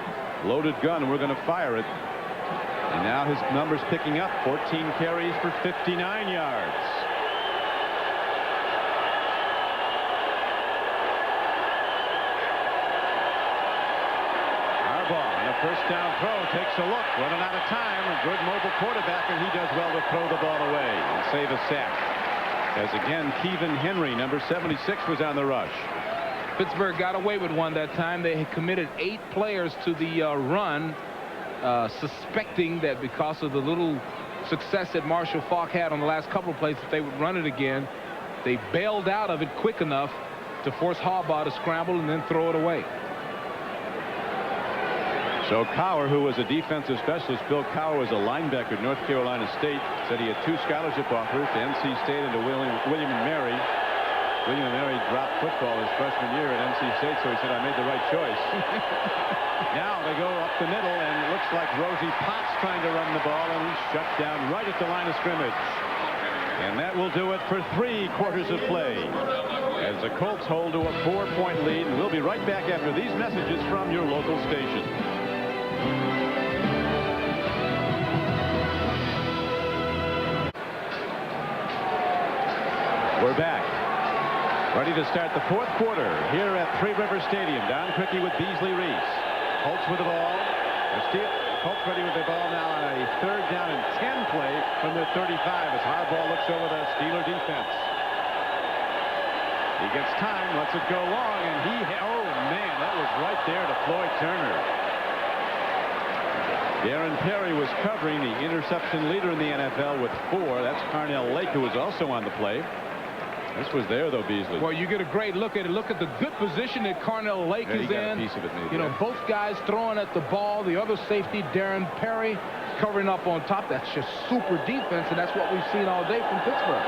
loaded gun and we're going to fire it. And now his numbers picking up. 14 carries for 59 yards. Harbaugh on a first down throw takes a look, running out of time. A good mobile quarterback, and he does well to throw the ball away and save a sack. As again, Kevin Henry, number 76, was on the rush. Pittsburgh got away with one that time. They had committed 8 players to the run, suspecting that because of the little success that Marshall Faulk had on the last couple of plays, if they would run it again. They bailed out of it quick enough to force Harbaugh to scramble and then throw it away. So Cower, who was a defensive specialist, Bill Cower was a linebacker at North Carolina State, said he had 2 scholarship offers to NC State and to William & Mary. William & Mary dropped football his freshman year at NC State, so he said, I made the right choice. Now they go up the middle, and it looks like Rosie Potts trying to run the ball, and he's shut down right at the line of scrimmage. And that will do it for 3 quarters of play, as the Colts hold to a 4-point lead. And we'll be right back after these messages from your local station. We're back. Ready to start the 4th quarter here at Three River Stadium. Don Criqui with Beasley Reece. Colts with the ball. Colts ready with the ball now on a 3rd down and 10 play from their 35 as Harbaugh looks over the Steeler defense. He gets time, lets it go long, and oh man, that was right there to Floyd Turner. Darren Perry was covering the interception leader in the NFL with 4. That's Carnell Lake, who was also on the play. This was there, though, Beasley. Well, you get a great look at it. Look at the good position that Carnell Lake is got in. A piece of it maybe, you know, both guys throwing at the ball. The other safety, Darren Perry, covering up on top. That's just super defense, and that's what we've seen all day from Pittsburgh.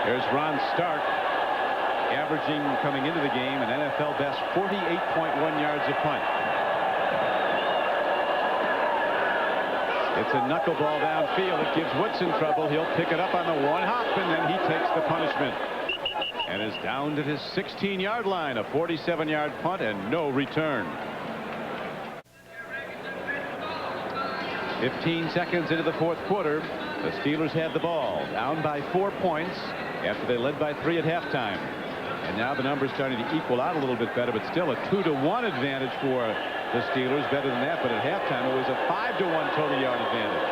There's Ron Stark, averaging coming into the game an NFL best 48.1 yards a punt. It's a knuckleball downfield. It gives Woodson trouble. He'll pick it up on the 1-hop, and then he takes the punishment. And is down to his 16-yard line. A 47-yard punt and no return. 15 seconds into the 4th quarter. The Steelers had the ball, down by 4 points after they led by 3 at halftime. And now the numbers starting to equal out a little bit better, but still a 2-to-1 advantage for the Steelers. Better than that, but at halftime it was a 5-to-1 total yard advantage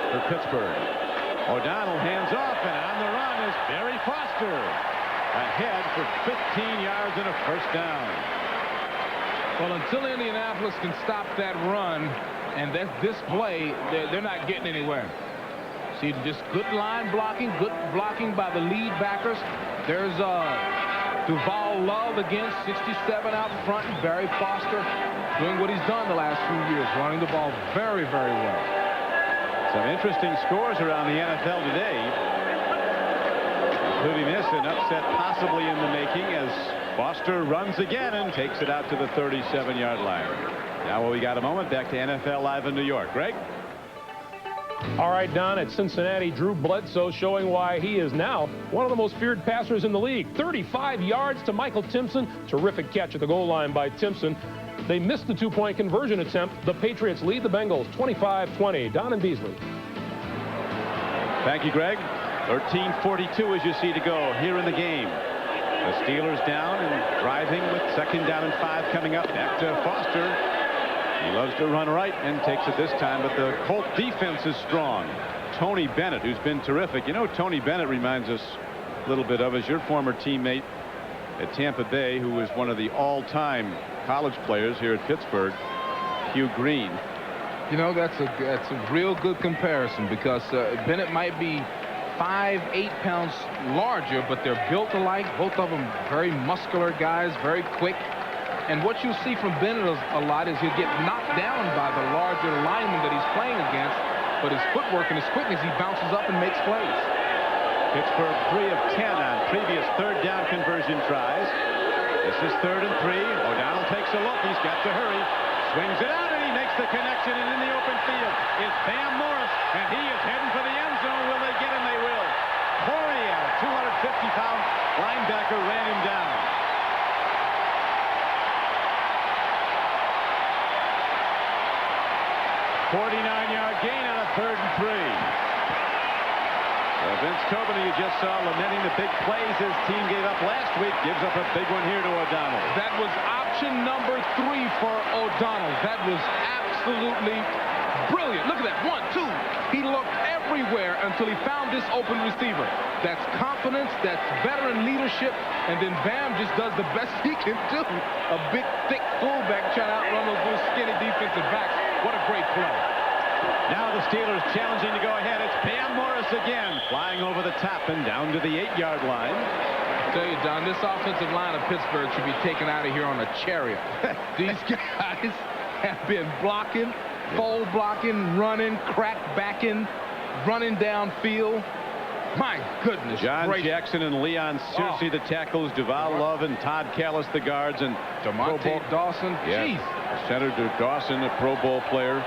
for Pittsburgh. O'Donnell hands off, and on the run is Barry Foster. Ahead for 15 yards and a first down. Well, until Indianapolis can stop that run and this play, they're not getting anywhere. See, just good line blocking, good blocking by the lead backers. There's Duval Love again, 67 out front, and Barry Foster doing what he's done the last few years, running the ball very, very well. Some interesting scores around the NFL today, including this, an upset possibly in the making as Foster runs again and takes it out to the 37-yard line. Now, we got a moment, back to NFL Live in New York. Greg? All right, Don, at Cincinnati, Drew Bledsoe showing why he is now one of the most feared passers in the league. 35 yards to Michael Timpson. Terrific catch at the goal line by Timpson. They missed the 2-point conversion attempt. The Patriots lead the Bengals 25-20. Don and Beasley. Thank you, Greg. 13:42 as you see to go here in the game. The Steelers down and driving with 2nd down and 5 coming up. Back to Foster. He loves to run right and takes it this time, but the Colt defense is strong. Tony Bennett, who's been terrific. You know, Tony Bennett reminds us a little bit of as your former teammate at Tampa Bay, who was one of the all-time college players here at Pittsburgh, Hugh Green. You know, that's a real good comparison because Bennett might be 5-8 pounds larger, but they're built alike. Both of them very muscular guys, very quick. And what you see from Bennett a lot is he'll get knocked down by the larger lineman that he's playing against, but his footwork and his quickness, he bounces up and makes plays. Pittsburgh 3 of 10 on previous third down conversion tries. This is 3rd and 3. O'Donnell takes a look. He's got to hurry. Swings it out, and he makes the connection, and in the open field is Bam Morris, and he is heading for the end zone. Will they get him? They will. Poirier, 250-pound linebacker, ran him down. 49-yard gain on a 3rd and 3. Vince Tobin, you just saw, lamenting the big plays his team gave up last week, gives up a big one here to O'Donnell. That was option number 3 for O'Donnell. That was absolutely brilliant. Look at that. 1, 2. He looked everywhere until he found this open receiver. That's confidence. That's veteran leadership. And then Bam just does the best he can do. A big, thick fullback trying to outrun those little skinny defensive backs. What a great play. Now the Steelers challenging to go ahead. It's Bam Morris again, flying over the top and down to the 8-yard line. I tell you, Don, this offensive line of Pittsburgh should be taken out of here on a chariot. These guys have been blocking, fold blocking, running, crack backing, running downfield. My goodness. John gracious. Jackson and Leon Searcy, the tackles, Duval Love and Todd Callis, the guards, and DeMonte Dawson. Jeez. Senator Dawson, a Pro Bowl player,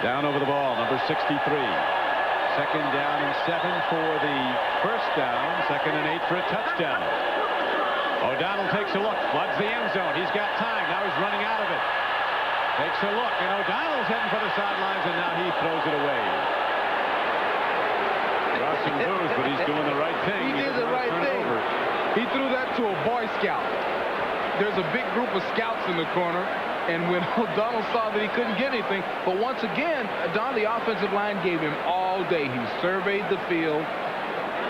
down over the ball, number 63. 2nd down and 7 for the first down. 2nd and 8 for a touchdown. O'Donnell takes a look, floods the end zone. He's got time. Now he's running out of it. Takes a look, and O'Donnell's heading for the sidelines, and now he throws it away. Crossing moves, but he's doing the right thing. He did the right thing. He threw that to a Boy Scout. There's a big group of scouts in the corner, and when O'Donnell saw that he couldn't get anything, but once again, Don, the offensive line gave him all day. He surveyed the field.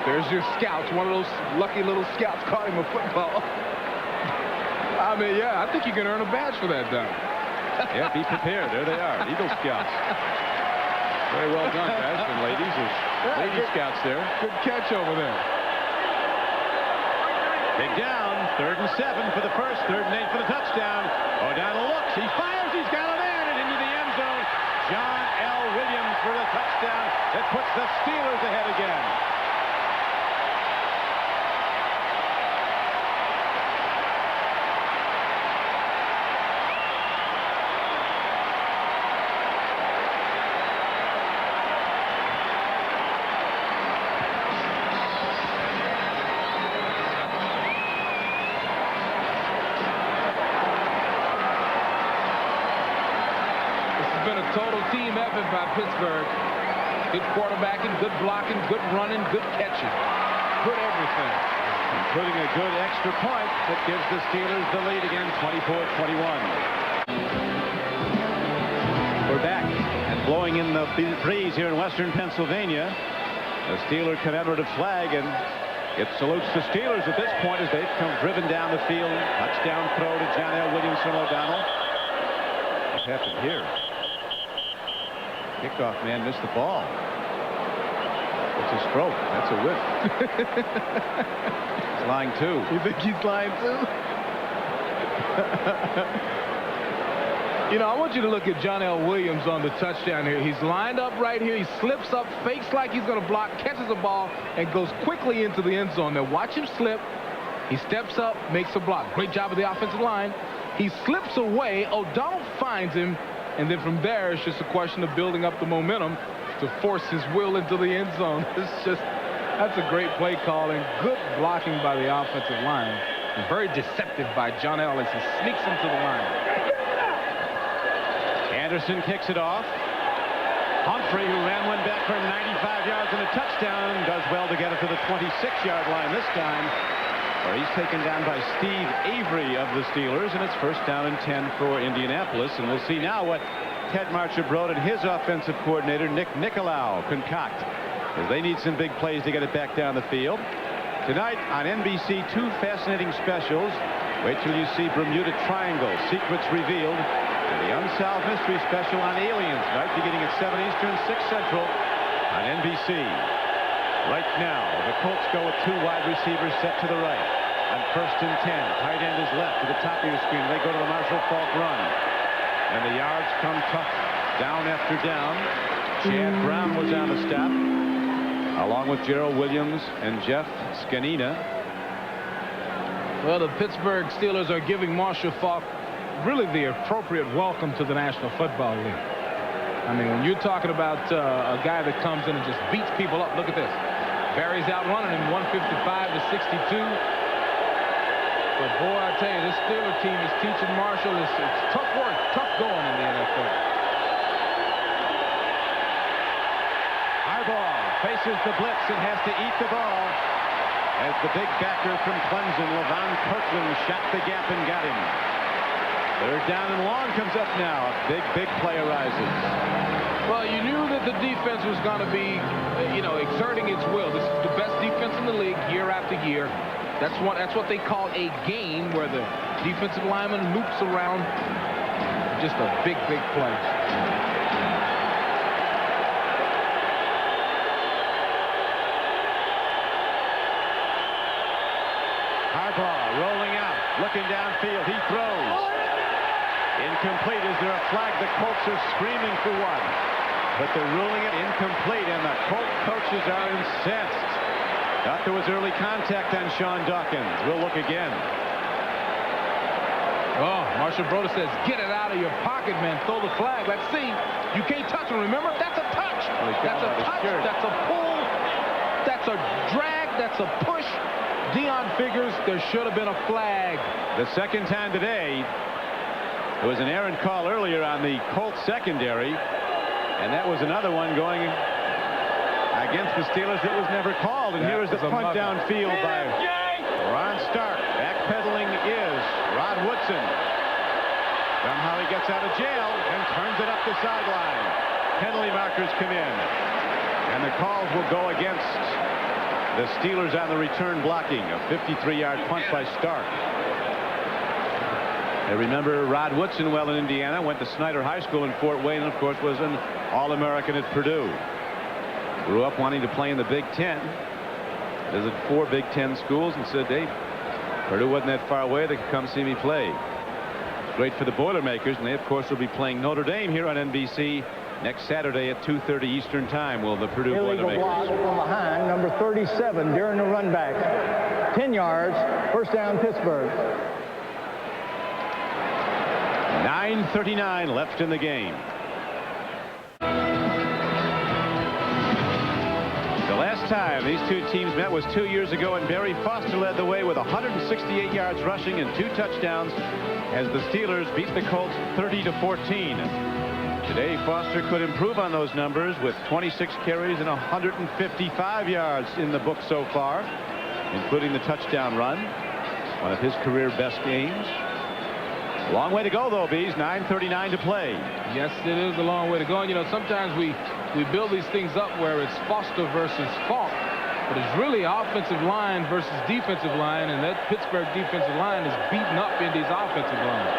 There's your scouts. One of those lucky little scouts caught him a football. I mean, yeah, I think you can earn a badge for that, Don. Yeah, be prepared. There they are, Eagle Scouts. Very well done, guys and ladies. There's Lady Scouts there. Good catch over there. Big down, 3rd and 7 for the first, 3rd and 8 for the touchdown. O'Donnell looks, he fires, he's got it in and into the end zone. John L. Williams for the touchdown that puts the Steelers ahead again. Total team effort by Pittsburgh. Good quarterbacking, good blocking, good running, good catching. Good everything. Including a good extra point that gives the Steelers the lead again, 24-21. We're back and blowing in the breeze here in western Pennsylvania. The Steeler commemorative flag, and it salutes the Steelers at this point as they've come driven down the field. Touchdown throw to John L. Williams from O'Donnell. What happened here? Kickoff man missed the ball. It's a stroke. That's a whiff. He's lying too. You think he's lying too? You know, I want you to look at John L. Williams on the touchdown here. He's lined up right here. He slips up, fakes like he's going to block, catches the ball, and goes quickly into the end zone. Now watch him slip. He steps up, makes a block. Great job of the offensive line. He slips away. O'Donnell finds him. And then from there, it's just a question of building up the momentum to force his will into the end zone. That's a great play calling. Good blocking by the offensive line. And very deceptive by John L. as he sneaks into the line. Anderson kicks it off. Humphrey, who ran one back for 95 yards and a touchdown, does well to get it to the 26-yard line this time, where he's taken down by Steve Avery of the Steelers, and it's 1st down and 10 for Indianapolis. And we'll see now what Ted Marchibroad and his offensive coordinator Nick Nicolau concoct, as they need some big plays to get it back down the field. Tonight on NBC, 2 fascinating specials. Wait till you see Bermuda Triangle, Secrets Revealed, and the Unsolved Mystery Special on aliens, tonight beginning at 7 Eastern, 6 Central on NBC. Right now, the Colts go with 2 wide receivers set to the right. On 1st and 10, tight end is left to the top of your screen. They go to the Marshall Faulk run. And the yards come tough, down after down. Chad Brown was on the stop, along with Gerald Williams and Jeff Scanina. Well, the Pittsburgh Steelers are giving Marshall Faulk really the appropriate welcome to the National Football League. I mean, when you're talking about a guy that comes in and just beats people up, look at this. Barry's out running him 155-62. But boy, I tell you, this Steelers team is teaching Marshall. It's tough work, tough going in the NFL. Harbaugh faces the blitz and has to eat the ball as the big backer from Clemson, Levon Kirkland, shot the gap and got him. Third down and long comes up now. A big play arises. Well, you knew that the defense was going to be, exerting its will. This is the best defense in the league year after year. That's what they call a game, where the defensive lineman loops around. Just a big play. Harbaugh rolling out, looking downfield. He throws. Incomplete. Is there a flag? The Colts are screaming for one, but they're ruling it incomplete, and the Colt coaches are incensed. Thought there was early contact on Sean Dawkins. We'll look again. Oh, Marshall Broda says, get it out of your pocket, man. Throw the flag. Let's see. You can't touch him. Remember, that's a touch. That's a touch. That's a pull. That's a drag. That's a push. Dion figures there should have been a flag. The second time today. There was an errant call earlier on the Colts secondary, and that was another one going against the Steelers that was never called. And here is the punt downfield by Ron Stark. Backpedaling is Rod Woodson. Somehow he gets out of jail and turns it up the sideline. Penalty markers come in, and the calls will go against the Steelers on the return blocking. A 53-yard punt by Stark. I remember Rod Woodson well in Indiana, went to Snyder High School in Fort Wayne, and of course was an All-American at Purdue. Grew up wanting to play in the Big Ten. Visited 4 Big Ten schools and said, hey, Purdue wasn't that far away. They could come see me play. Great for the Boilermakers, and they of course will be playing Notre Dame here on NBC next Saturday at 2:30 Eastern Time. Will the Purdue Boilermakers. Block from behind, number 37 during the run back. 10 yards, first down Pittsburgh. 9:39 left in the game. The last time these two teams met was 2 years ago, and Barry Foster led the way with 168 yards rushing and 2 touchdowns as the Steelers beat the Colts 30-14. Today Foster could improve on those numbers with 26 carries and 155 yards in the book so far, including the touchdown run, one of his career best games. Long way to go, though, Bees. 9:39 to play. Yes, it is a long way to go. And, sometimes we build these things up where it's Foster versus Faulk, but it's really offensive line versus defensive line, and that Pittsburgh defensive line is beating up Indy's offensive line.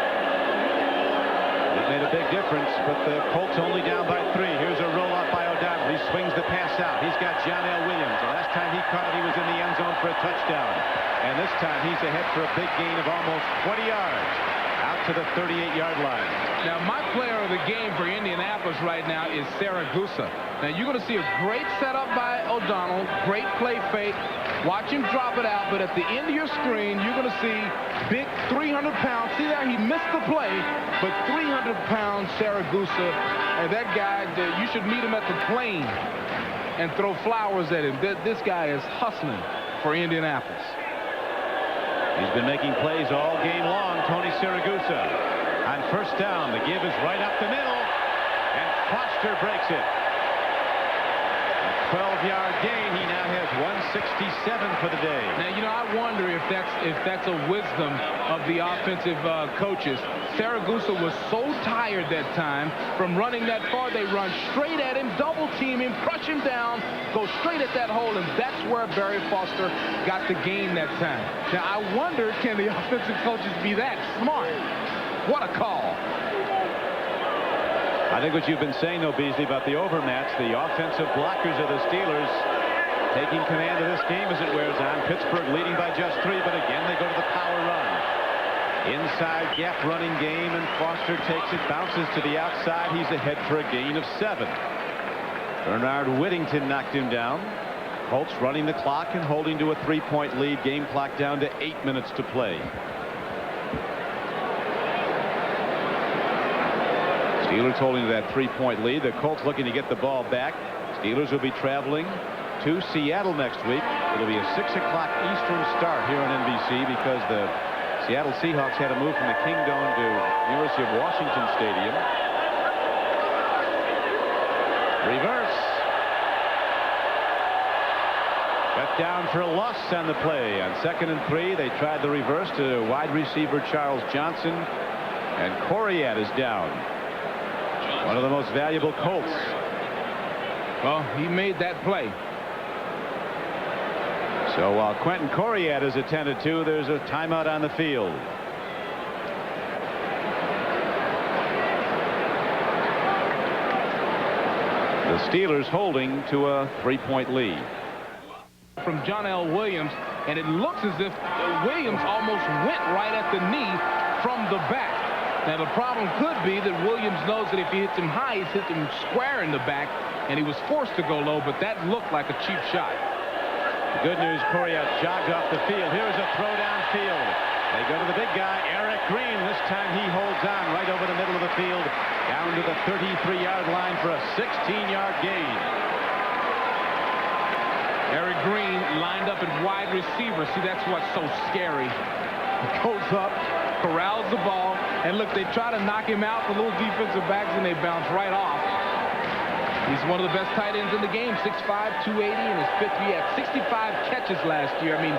It made a big difference, but the Colts only down by 3. Here's a roll-up by O'Donnell. He swings the pass out. He's got John L. Williams. The last time he caught it, he was in the end zone for a touchdown. And this time he's ahead for a big gain of almost 20 yards. Out to the 38-yard line. Now, my player of the game for Indianapolis right now is Saragusa. Now, you're going to see a great setup by O'Donnell, great play fake. Watch him drop it out, but at the end of your screen, you're going to see big 300 pounds. See there, he missed the play, but 300 pounds Saragusa. And that guy, you should meet him at the plane and throw flowers at him. This guy is hustling for Indianapolis. He's been making plays all game long, Tony Saragusa. On first down, the give is right up the middle, and Foster breaks it. A 12-yard gain. He now has 167 for the day. Now, I wonder if that's a wisdom of the offensive coaches. Saragusa was so tired that time from running that far. They run straight at him, double team him, crush him down, go straight at that hole, and that's where Barry Foster got the gain that time. Now, I wonder, can the offensive coaches be that smart? What a call. I think what you've been saying, though, Beasley, about the overmatch, the offensive blockers of the Steelers taking command of this game as it wears on. Pittsburgh leading by just 3, but again, they go to the power run. Inside gap running game, and Foster takes it, bounces to the outside. He's ahead for a gain of 7. Bernard Whittington knocked him down. Colts running the clock and holding to a 3-point lead. Game clock down to 8 minutes to play. Steelers holding to that 3-point lead. The Colts looking to get the ball back. Steelers will be traveling to Seattle next week. It'll be a 6 o'clock Eastern start here on NBC because the Seattle Seahawks had to move from the Kingdome to University of Washington Stadium. Reverse. Cut down for a loss on the play. On 2nd and 3, they tried the reverse to wide receiver Charles Johnson, and Coriat is down. One of the most valuable Colts. Well, he made that play. So while Quentin Coriat is attended to, there's a timeout on the field. The Steelers holding to a 3-point lead. From John L. Williams, and it looks as if Williams almost went right at the knee from the back. Now the problem could be that Williams knows that if he hits him high, he's hit him square in the back, and he was forced to go low, but that looked like a cheap shot. The good news, Coriat jogged off the field. Here's a throw downfield. They go to the big guy, Eric Green. This time he holds on right over the middle of the field, down to the 33-yard line for a 16-yard gain. Eric Green lined up at wide receiver. See, that's what's so scary. He goes up, corrals the ball, and look, they try to knock him out for little defensive backs, and they bounce right off. He's one of the best tight ends in the game, 6'5", 280 in his fifth year. He had 65 catches last year. I mean,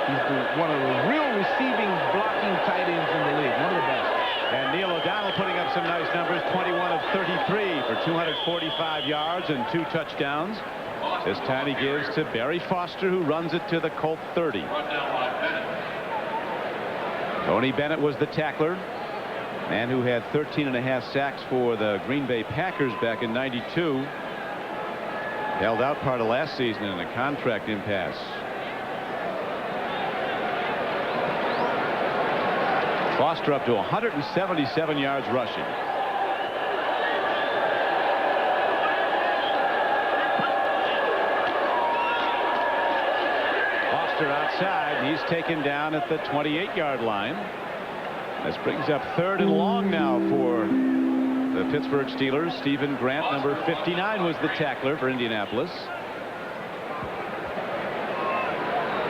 he's one of the real receiving, blocking tight ends in the league, one of the best. And Neil O'Donnell putting up some nice numbers, 21 of 33 for 245 yards and 2 touchdowns. This time he gives to Barry Foster, who runs it to the Colt 30. Tony Bennett was the tackler. Man who had 13.5 sacks for the Green Bay Packers back in '92. Held out part of last season in a contract impasse. Foster up to 177 yards rushing. Foster outside. He's taken down at the 28-yard line. This brings up 3rd and long now for the Pittsburgh Steelers. Stephen Grant, number 59, was the tackler for Indianapolis.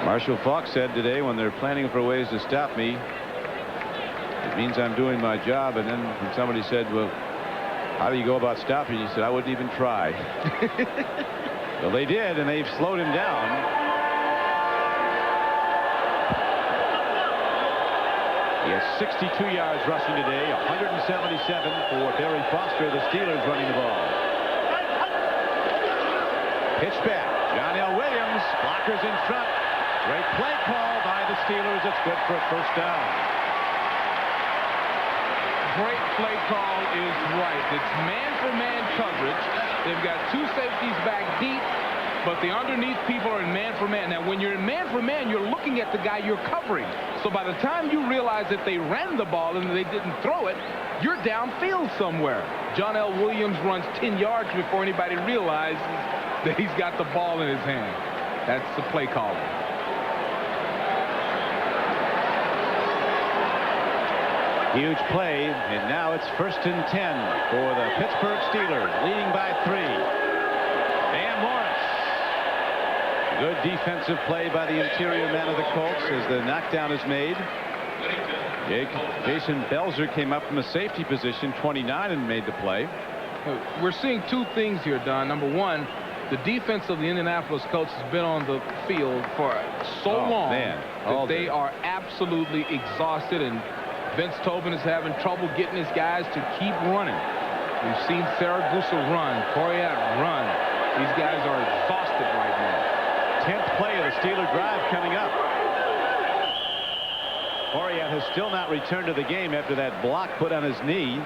Marshall Faulk said today, when they're planning for ways to stop me, it means I'm doing my job. And then when somebody said, well, how do you go about stopping? He said, I wouldn't even try. Well, they did, and they've slowed him down. He has 62 yards rushing today, 177 for Barry Foster. The Steelers running the ball. Pitch back. John L. Williams. Blockers in front. Great play call by the Steelers. It's good for a first down. Great play call is right. It's man-for-man coverage. They've got 2 safeties back deep, but the underneath people are in man-for-man. Now, when you're in man-for-man, you're looking at the guy you're covering. So by the time you realize that they ran the ball and they didn't throw it, you're downfield somewhere. John L. Williams runs 10 yards before anybody realizes that he's got the ball in his hand. That's the play call. Huge play, and now it's 1st and 10 for the Pittsburgh Steelers, leading by 3. Van Morris. Good defensive play by the interior man of the Colts as the knockdown is made. Jason Belzer came up from a safety position, 29, and made the play. We're seeing 2 things here, Don. Number one, the defense of the Indianapolis Colts has been on the field for so long that they are absolutely exhausted, and Vince Tobin is having trouble getting his guys to keep running. We've seen Saragusa run, Coriat run. These guys are exhausted right now. 10th play of the Steeler drive coming up. Coriat has still not returned to the game after that block put on his knee.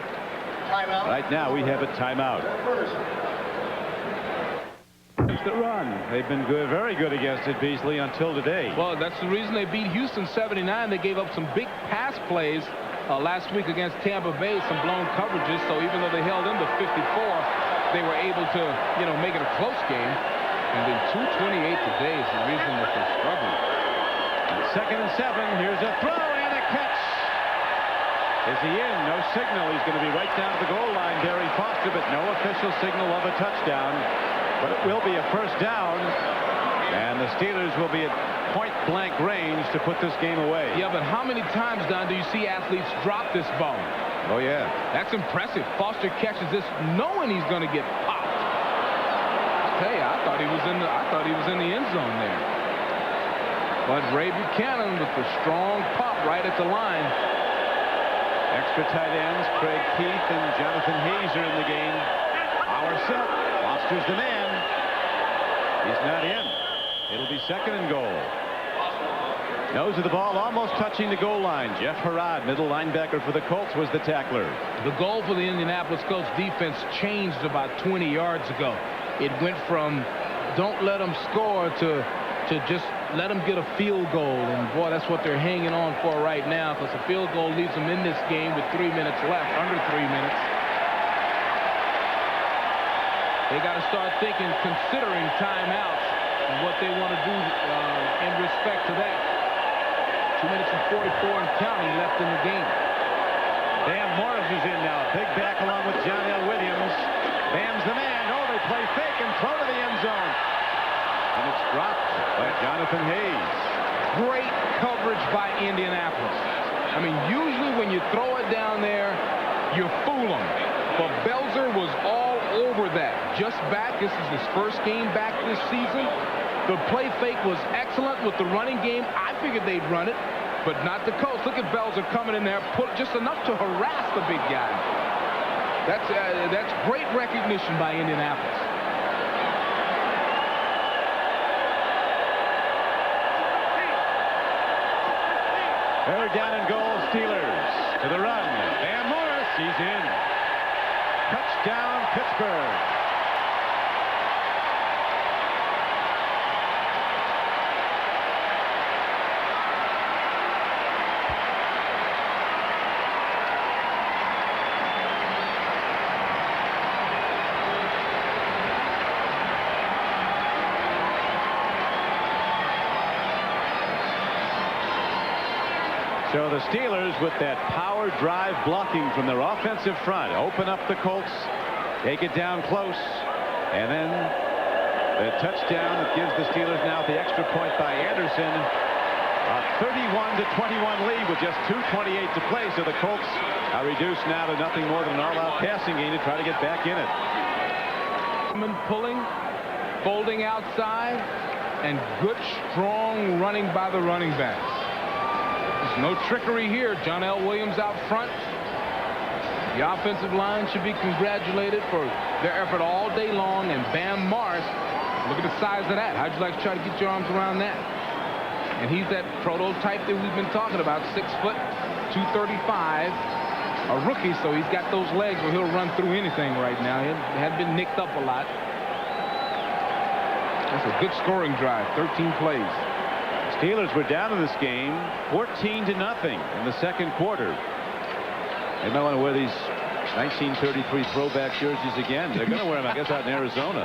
Timeout. Right now we have a timeout. The run. They've been good, very good against it, Beasley, until today. Well, that's the reason they beat Houston 79. They gave up some big pass plays last week against Tampa Bay, some blown coverages. So even though they held them to 54, they were able to, make it a close game. And then 2:28 today is the reason that they're struggling. 2nd and 7. Here's a throw and a catch. Is he in? No signal. He's going to be right down to the goal line, Barry Foster, but no official signal of a touchdown. But it will be a first down, and the Steelers will be at point-blank range to put this game away. Yeah, but how many times, Don, do you see athletes drop this ball? Oh, yeah. That's impressive. Foster catches this knowing he's going to get popped. Hey, I thought he was in the end zone there. But Ray Buchanan with the strong pop right at the line. Extra tight ends, Craig Keith and Jonathan Hayes are in the game. Power set. Foster's the man. He's not in. It'll be 2nd and goal. Nose of the ball almost touching the goal line. Jeff Harbaugh, middle linebacker for the Colts, was the tackler. The goal for the Indianapolis Colts defense changed about 20 yards ago. It went from don't let them score to just let them get a field goal. And, boy, that's what they're hanging on for right now, because a field goal leaves them in this game with 3 minutes left, under 3 minutes. They got to start thinking, considering timeouts and what they want to do in respect to that. 2 minutes and 44 and counting left in the game. Bam Morris is in now. Big back along with John L. Williams. Bam's the man. Oh, they play fake and throw to the end zone. And it's dropped by Jonathan Hayes. Great coverage by Indianapolis. I mean, usually when you throw it down there, you fool them. But Belzer was all over that. Just back. This is his first game back this season. The play fake was excellent with the running game. I figured they'd run it, but not the Colts. Look at Belzer coming in there, put just enough to harass the big guy. That's great recognition by Indianapolis. Third down and goal, Steelers. To the run. Bam Morris, he's in. Touchdown, Pittsburgh. So the Steelers, with that power drive blocking from their offensive front, open up the Colts, take it down close, and then the touchdown that gives the Steelers now the extra point by Anderson. A 31-21 lead with just 2:28 to play, so the Colts are reduced now to nothing more than an all-out passing game to try to get back in it. Pulling, folding outside, and good, strong running by the running backs. There's no trickery here. John L. Williams out front. The offensive line should be congratulated for their effort all day long. And Bam Morris, look at the size of that. How'd you like to try to get your arms around that? And he's that prototype that we've been talking about, 6 foot, 235. A rookie, so he's got those legs where he'll run through anything right now. He had been nicked up a lot. That's a good scoring drive, 13 plays. Steelers were down in this game 14-0 in the second quarter. They might want to wear these 1933 throwback jerseys again. They're going to wear them, I guess, out in Arizona.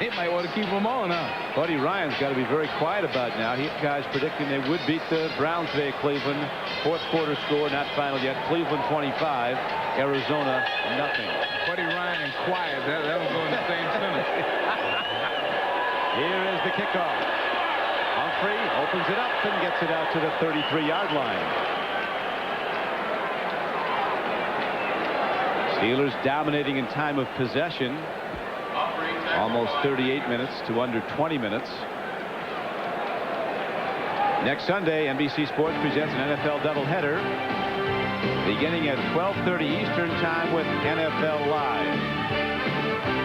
They might want to keep them on, huh? Buddy Ryan's got to be very quiet about it now. He guys predicting they would beat the Browns today at Cleveland. Fourth quarter score, not final yet. Cleveland 25, Arizona nothing. Buddy Ryan and quiet. That'll go in the same sentence. Here is the kickoff. Humphrey opens it up and gets it out to the 33-yard line. Steelers dominating in time of possession. Almost 38 minutes to under 20 minutes. Next Sunday, NBC Sports presents an NFL doubleheader beginning at 12:30 Eastern Time with NFL Live.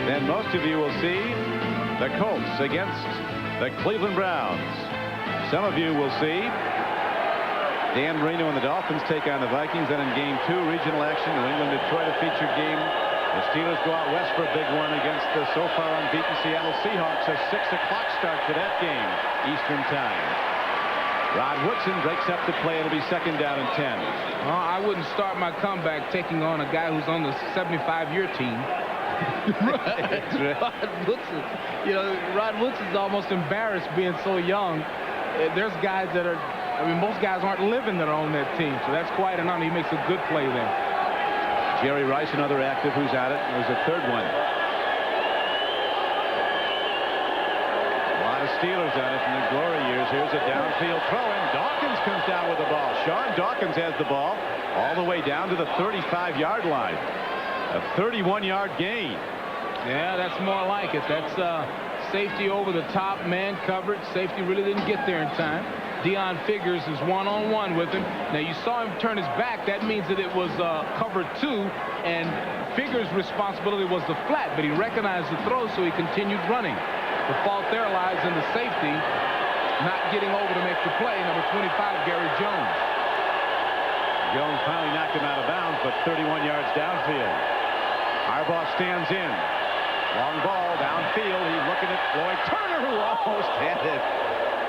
Then most of you will see the Colts against the Cleveland Browns. Some of you will see Dan Marino and the Dolphins take on the Vikings. Then in game 2, regional action, New England Detroit, a featured game. The Steelers go out west for a big one against the so far unbeaten Seattle Seahawks. A 6 o'clock start to that game, Eastern Time. Rod Woodson breaks up the play. It'll be 2nd down and 10. I wouldn't start my comeback taking on a guy who's on the 75-year team. That's right. Rod Woodson, you know, Rod Woodson's almost embarrassed being so young. There's guys that are, I mean, most guys aren't living that are on that team, so that's quite an honor. He makes a good play there. Jerry Rice, another active who's at it. There's a third one. A lot of Steelers at it from the glory years. Here's a downfield throw, and Dawkins comes down with the ball. Sean Dawkins has the ball all the way down to the 35-yard line. A 31-yard gain. Yeah, that's more like it. That's safety over the top, man coverage. Safety really didn't get there in time. Deion Figures is one-on-one with him. Now, you saw him turn his back. That means that it was cover 2, and Figures' responsibility was the flat, but he recognized the throw, so he continued running. The fault there lies in the safety not getting over to make the play. Number 25, Gary Jones. Jones finally knocked him out of bounds, but 31 yards downfield. Harbaugh stands in. Long ball downfield. He's looking at Floyd Turner, who almost had it.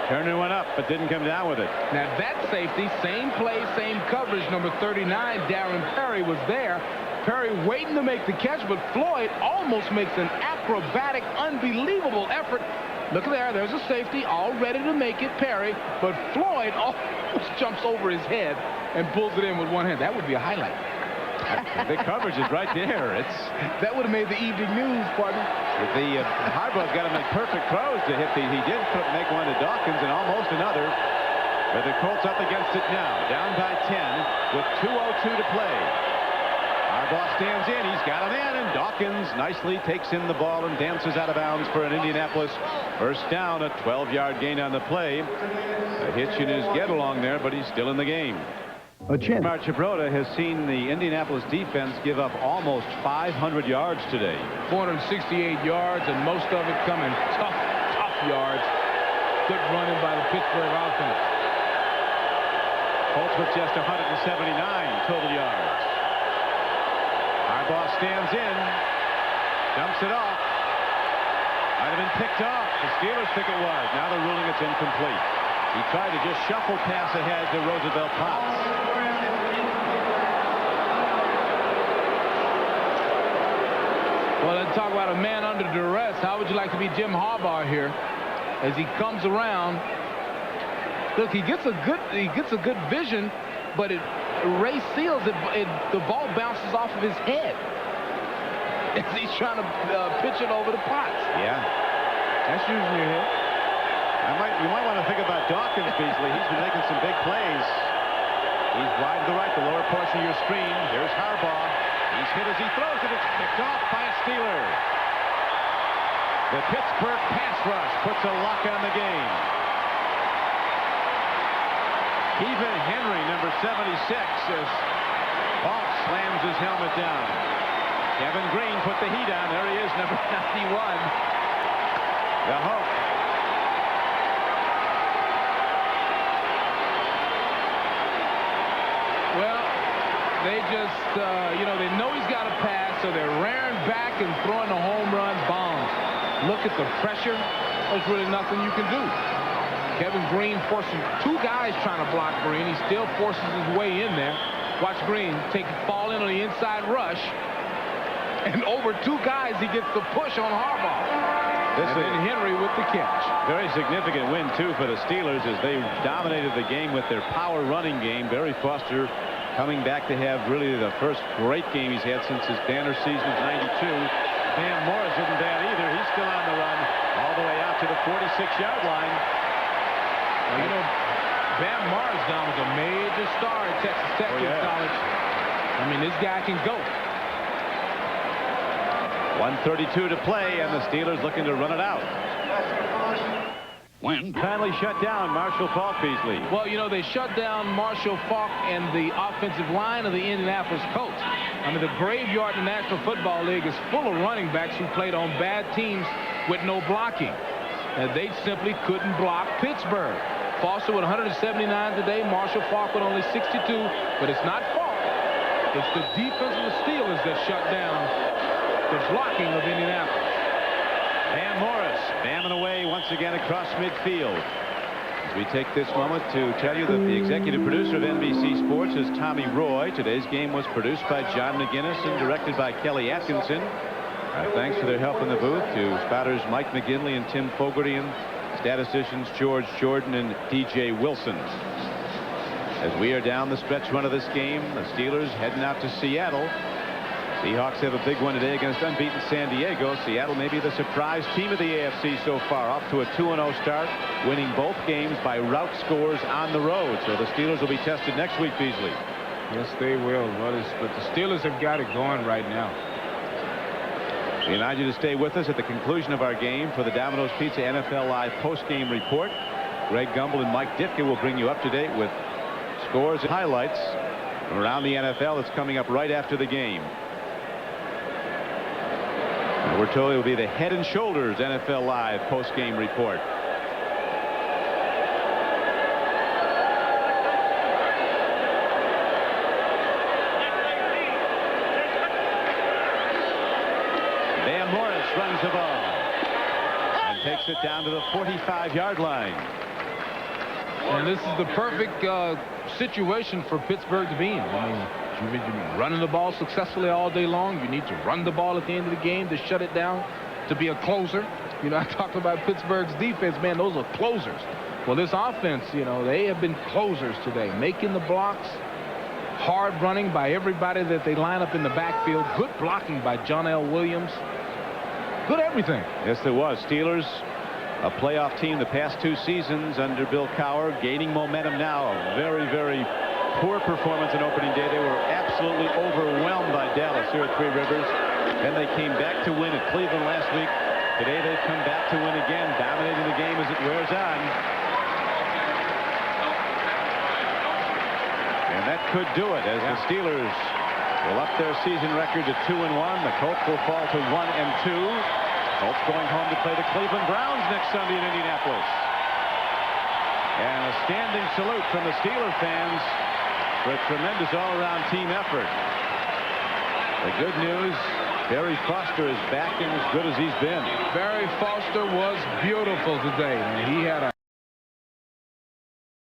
Turner went up, but didn't come down with it. Now, that safety, same play, same coverage. Number 39, Darren Perry, was there. Perry waiting to make the catch, but Floyd almost makes an acrobatic, unbelievable effort. Look there. There's a safety all ready to make it, Perry, but Floyd almost jumps over his head and pulls it in with one hand. That would be a highlight. The coverage is right there. That would have made the evening news, partner. Harbaugh's got to make perfect throws to hit the. He did make one to Dawkins and almost another. But the Colts up against it now, down by 10 with 2:02 to play. Harbaugh stands in. He's got a man, and Dawkins nicely takes in the ball and dances out of bounds for an Indianapolis first down. A 12-yard gain on the play. A hitch in his get along there, but he's still in the game. Mark Chabrota has seen the Indianapolis defense give up almost 500 yards today. 468 yards, and most of it coming tough yards. Good running by the Pittsburgh offense. Colts with just 179 total yards. Harbaugh stands in, dumps it off. Might have been picked off. The Steelers think it was. Now they're ruling it's incomplete. He tried to just shuffle pass ahead to Roosevelt Potts. Well, let's talk about a man under duress. How would you like to be Jim Harbaugh here as he comes around? Look, he gets a good vision, but Ray seals it. The ball bounces off of his head as he's trying to pitch it over the Potts. Yeah, that's usually your head. You might want to think about Dawkins, Beasley. He's been making some big plays. He's wide to the right, the lower portion of your screen. Here's Harbaugh. He's hit as he throws it. It's picked off by a Steeler. The Pittsburgh pass rush puts a lock on the game. Even Henry, number 76, as Falk slams his helmet down. Kevin Green put the heat on. There he is, number 91. The Hulk. Well, they just, they know he's got a pass, so they're rearing back and throwing the home run bombs. Look at the pressure. There's really nothing you can do. Kevin Green forcing two guys trying to block Green. He still forces his way in there. Watch Green fall in on the inside rush. And over two guys, he gets the push on Harbaugh. And Henry with the catch. Very significant win, too, for the Steelers as they dominated the game with their power running game. Barry Foster coming back to have really the first great game he's had since his banner season of '92. Van Morris isn't bad either. He's still on the run all the way out to the 46-yard line. Well, Van Morris now was a major star at Texas Tech college. I mean, this guy can go. 1:32 to play, and the Steelers looking to run it out. When finally shut down Marshall Faulk, Beasley. Well, they shut down Marshall Faulk and the offensive line of the Indianapolis Colts. I mean, the graveyard in the National Football League is full of running backs who played on bad teams with no blocking. And they simply couldn't block Pittsburgh. Foster with 179 today, Marshall Faulk with only 62, but it's not Faulk. It's the defense of the Steelers that shut down the blocking of Indianapolis. Van Morris bamming away once again across midfield. As we take this moment to tell you that the executive producer of NBC Sports is Tommy Roy. Today's game was produced by John McGinnis and directed by Kelly Atkinson. Thanks for their help in the booth to spotters Mike McGinley and Tim Fogarty and statisticians George Jordan and DJ Wilson. As we are down the stretch run of this game, the Steelers heading out to Seattle. Seahawks have a big one today against unbeaten San Diego. Seattle may be the surprise team of the AFC so far, off to a 2-0 start, winning both games by rout scores on the road. So the Steelers will be tested next week, Beasley. Yes, they will. But the Steelers have got it going right now. We invite you to stay with us at the conclusion of our game for the Domino's Pizza NFL Live post-game report. Greg Gumbel and Mike Ditka will bring you up to date with scores and highlights from around the NFL that's coming up right after the game. And we're told it will be the Head and Shoulders NFL Live post-game report. Runs the ball and takes it down to the 45-yard line. And this is the perfect situation for Pittsburgh to be in. I mean, you've been running the ball successfully all day long. You need to run the ball at the end of the game to shut it down, to be a closer. You know, I talked about Pittsburgh's defense, man. Those are closers. Well, this offense, you know, they have been closers today, making the blocks, hard running by everybody that they line up in the backfield. Good blocking by John L. Williams. Good everything. Yes, there was. Steelers, a playoff team the past 2 seasons under Bill Cowher, gaining momentum now. A very, very poor performance on opening day. They were absolutely overwhelmed by Dallas here at Three Rivers. Then they came back to win at Cleveland last week. Today they've come back to win again, dominating the game as it wears on. And that could do it as the Steelers will up their season record to 2-1. The Colts will fall to 1-2. Colts going home to play the Cleveland Browns next Sunday in Indianapolis. And a standing salute from the Steeler fans for a tremendous all-around team effort. The good news, Barry Foster is back and as good as he's been. Barry Foster was beautiful today. He had a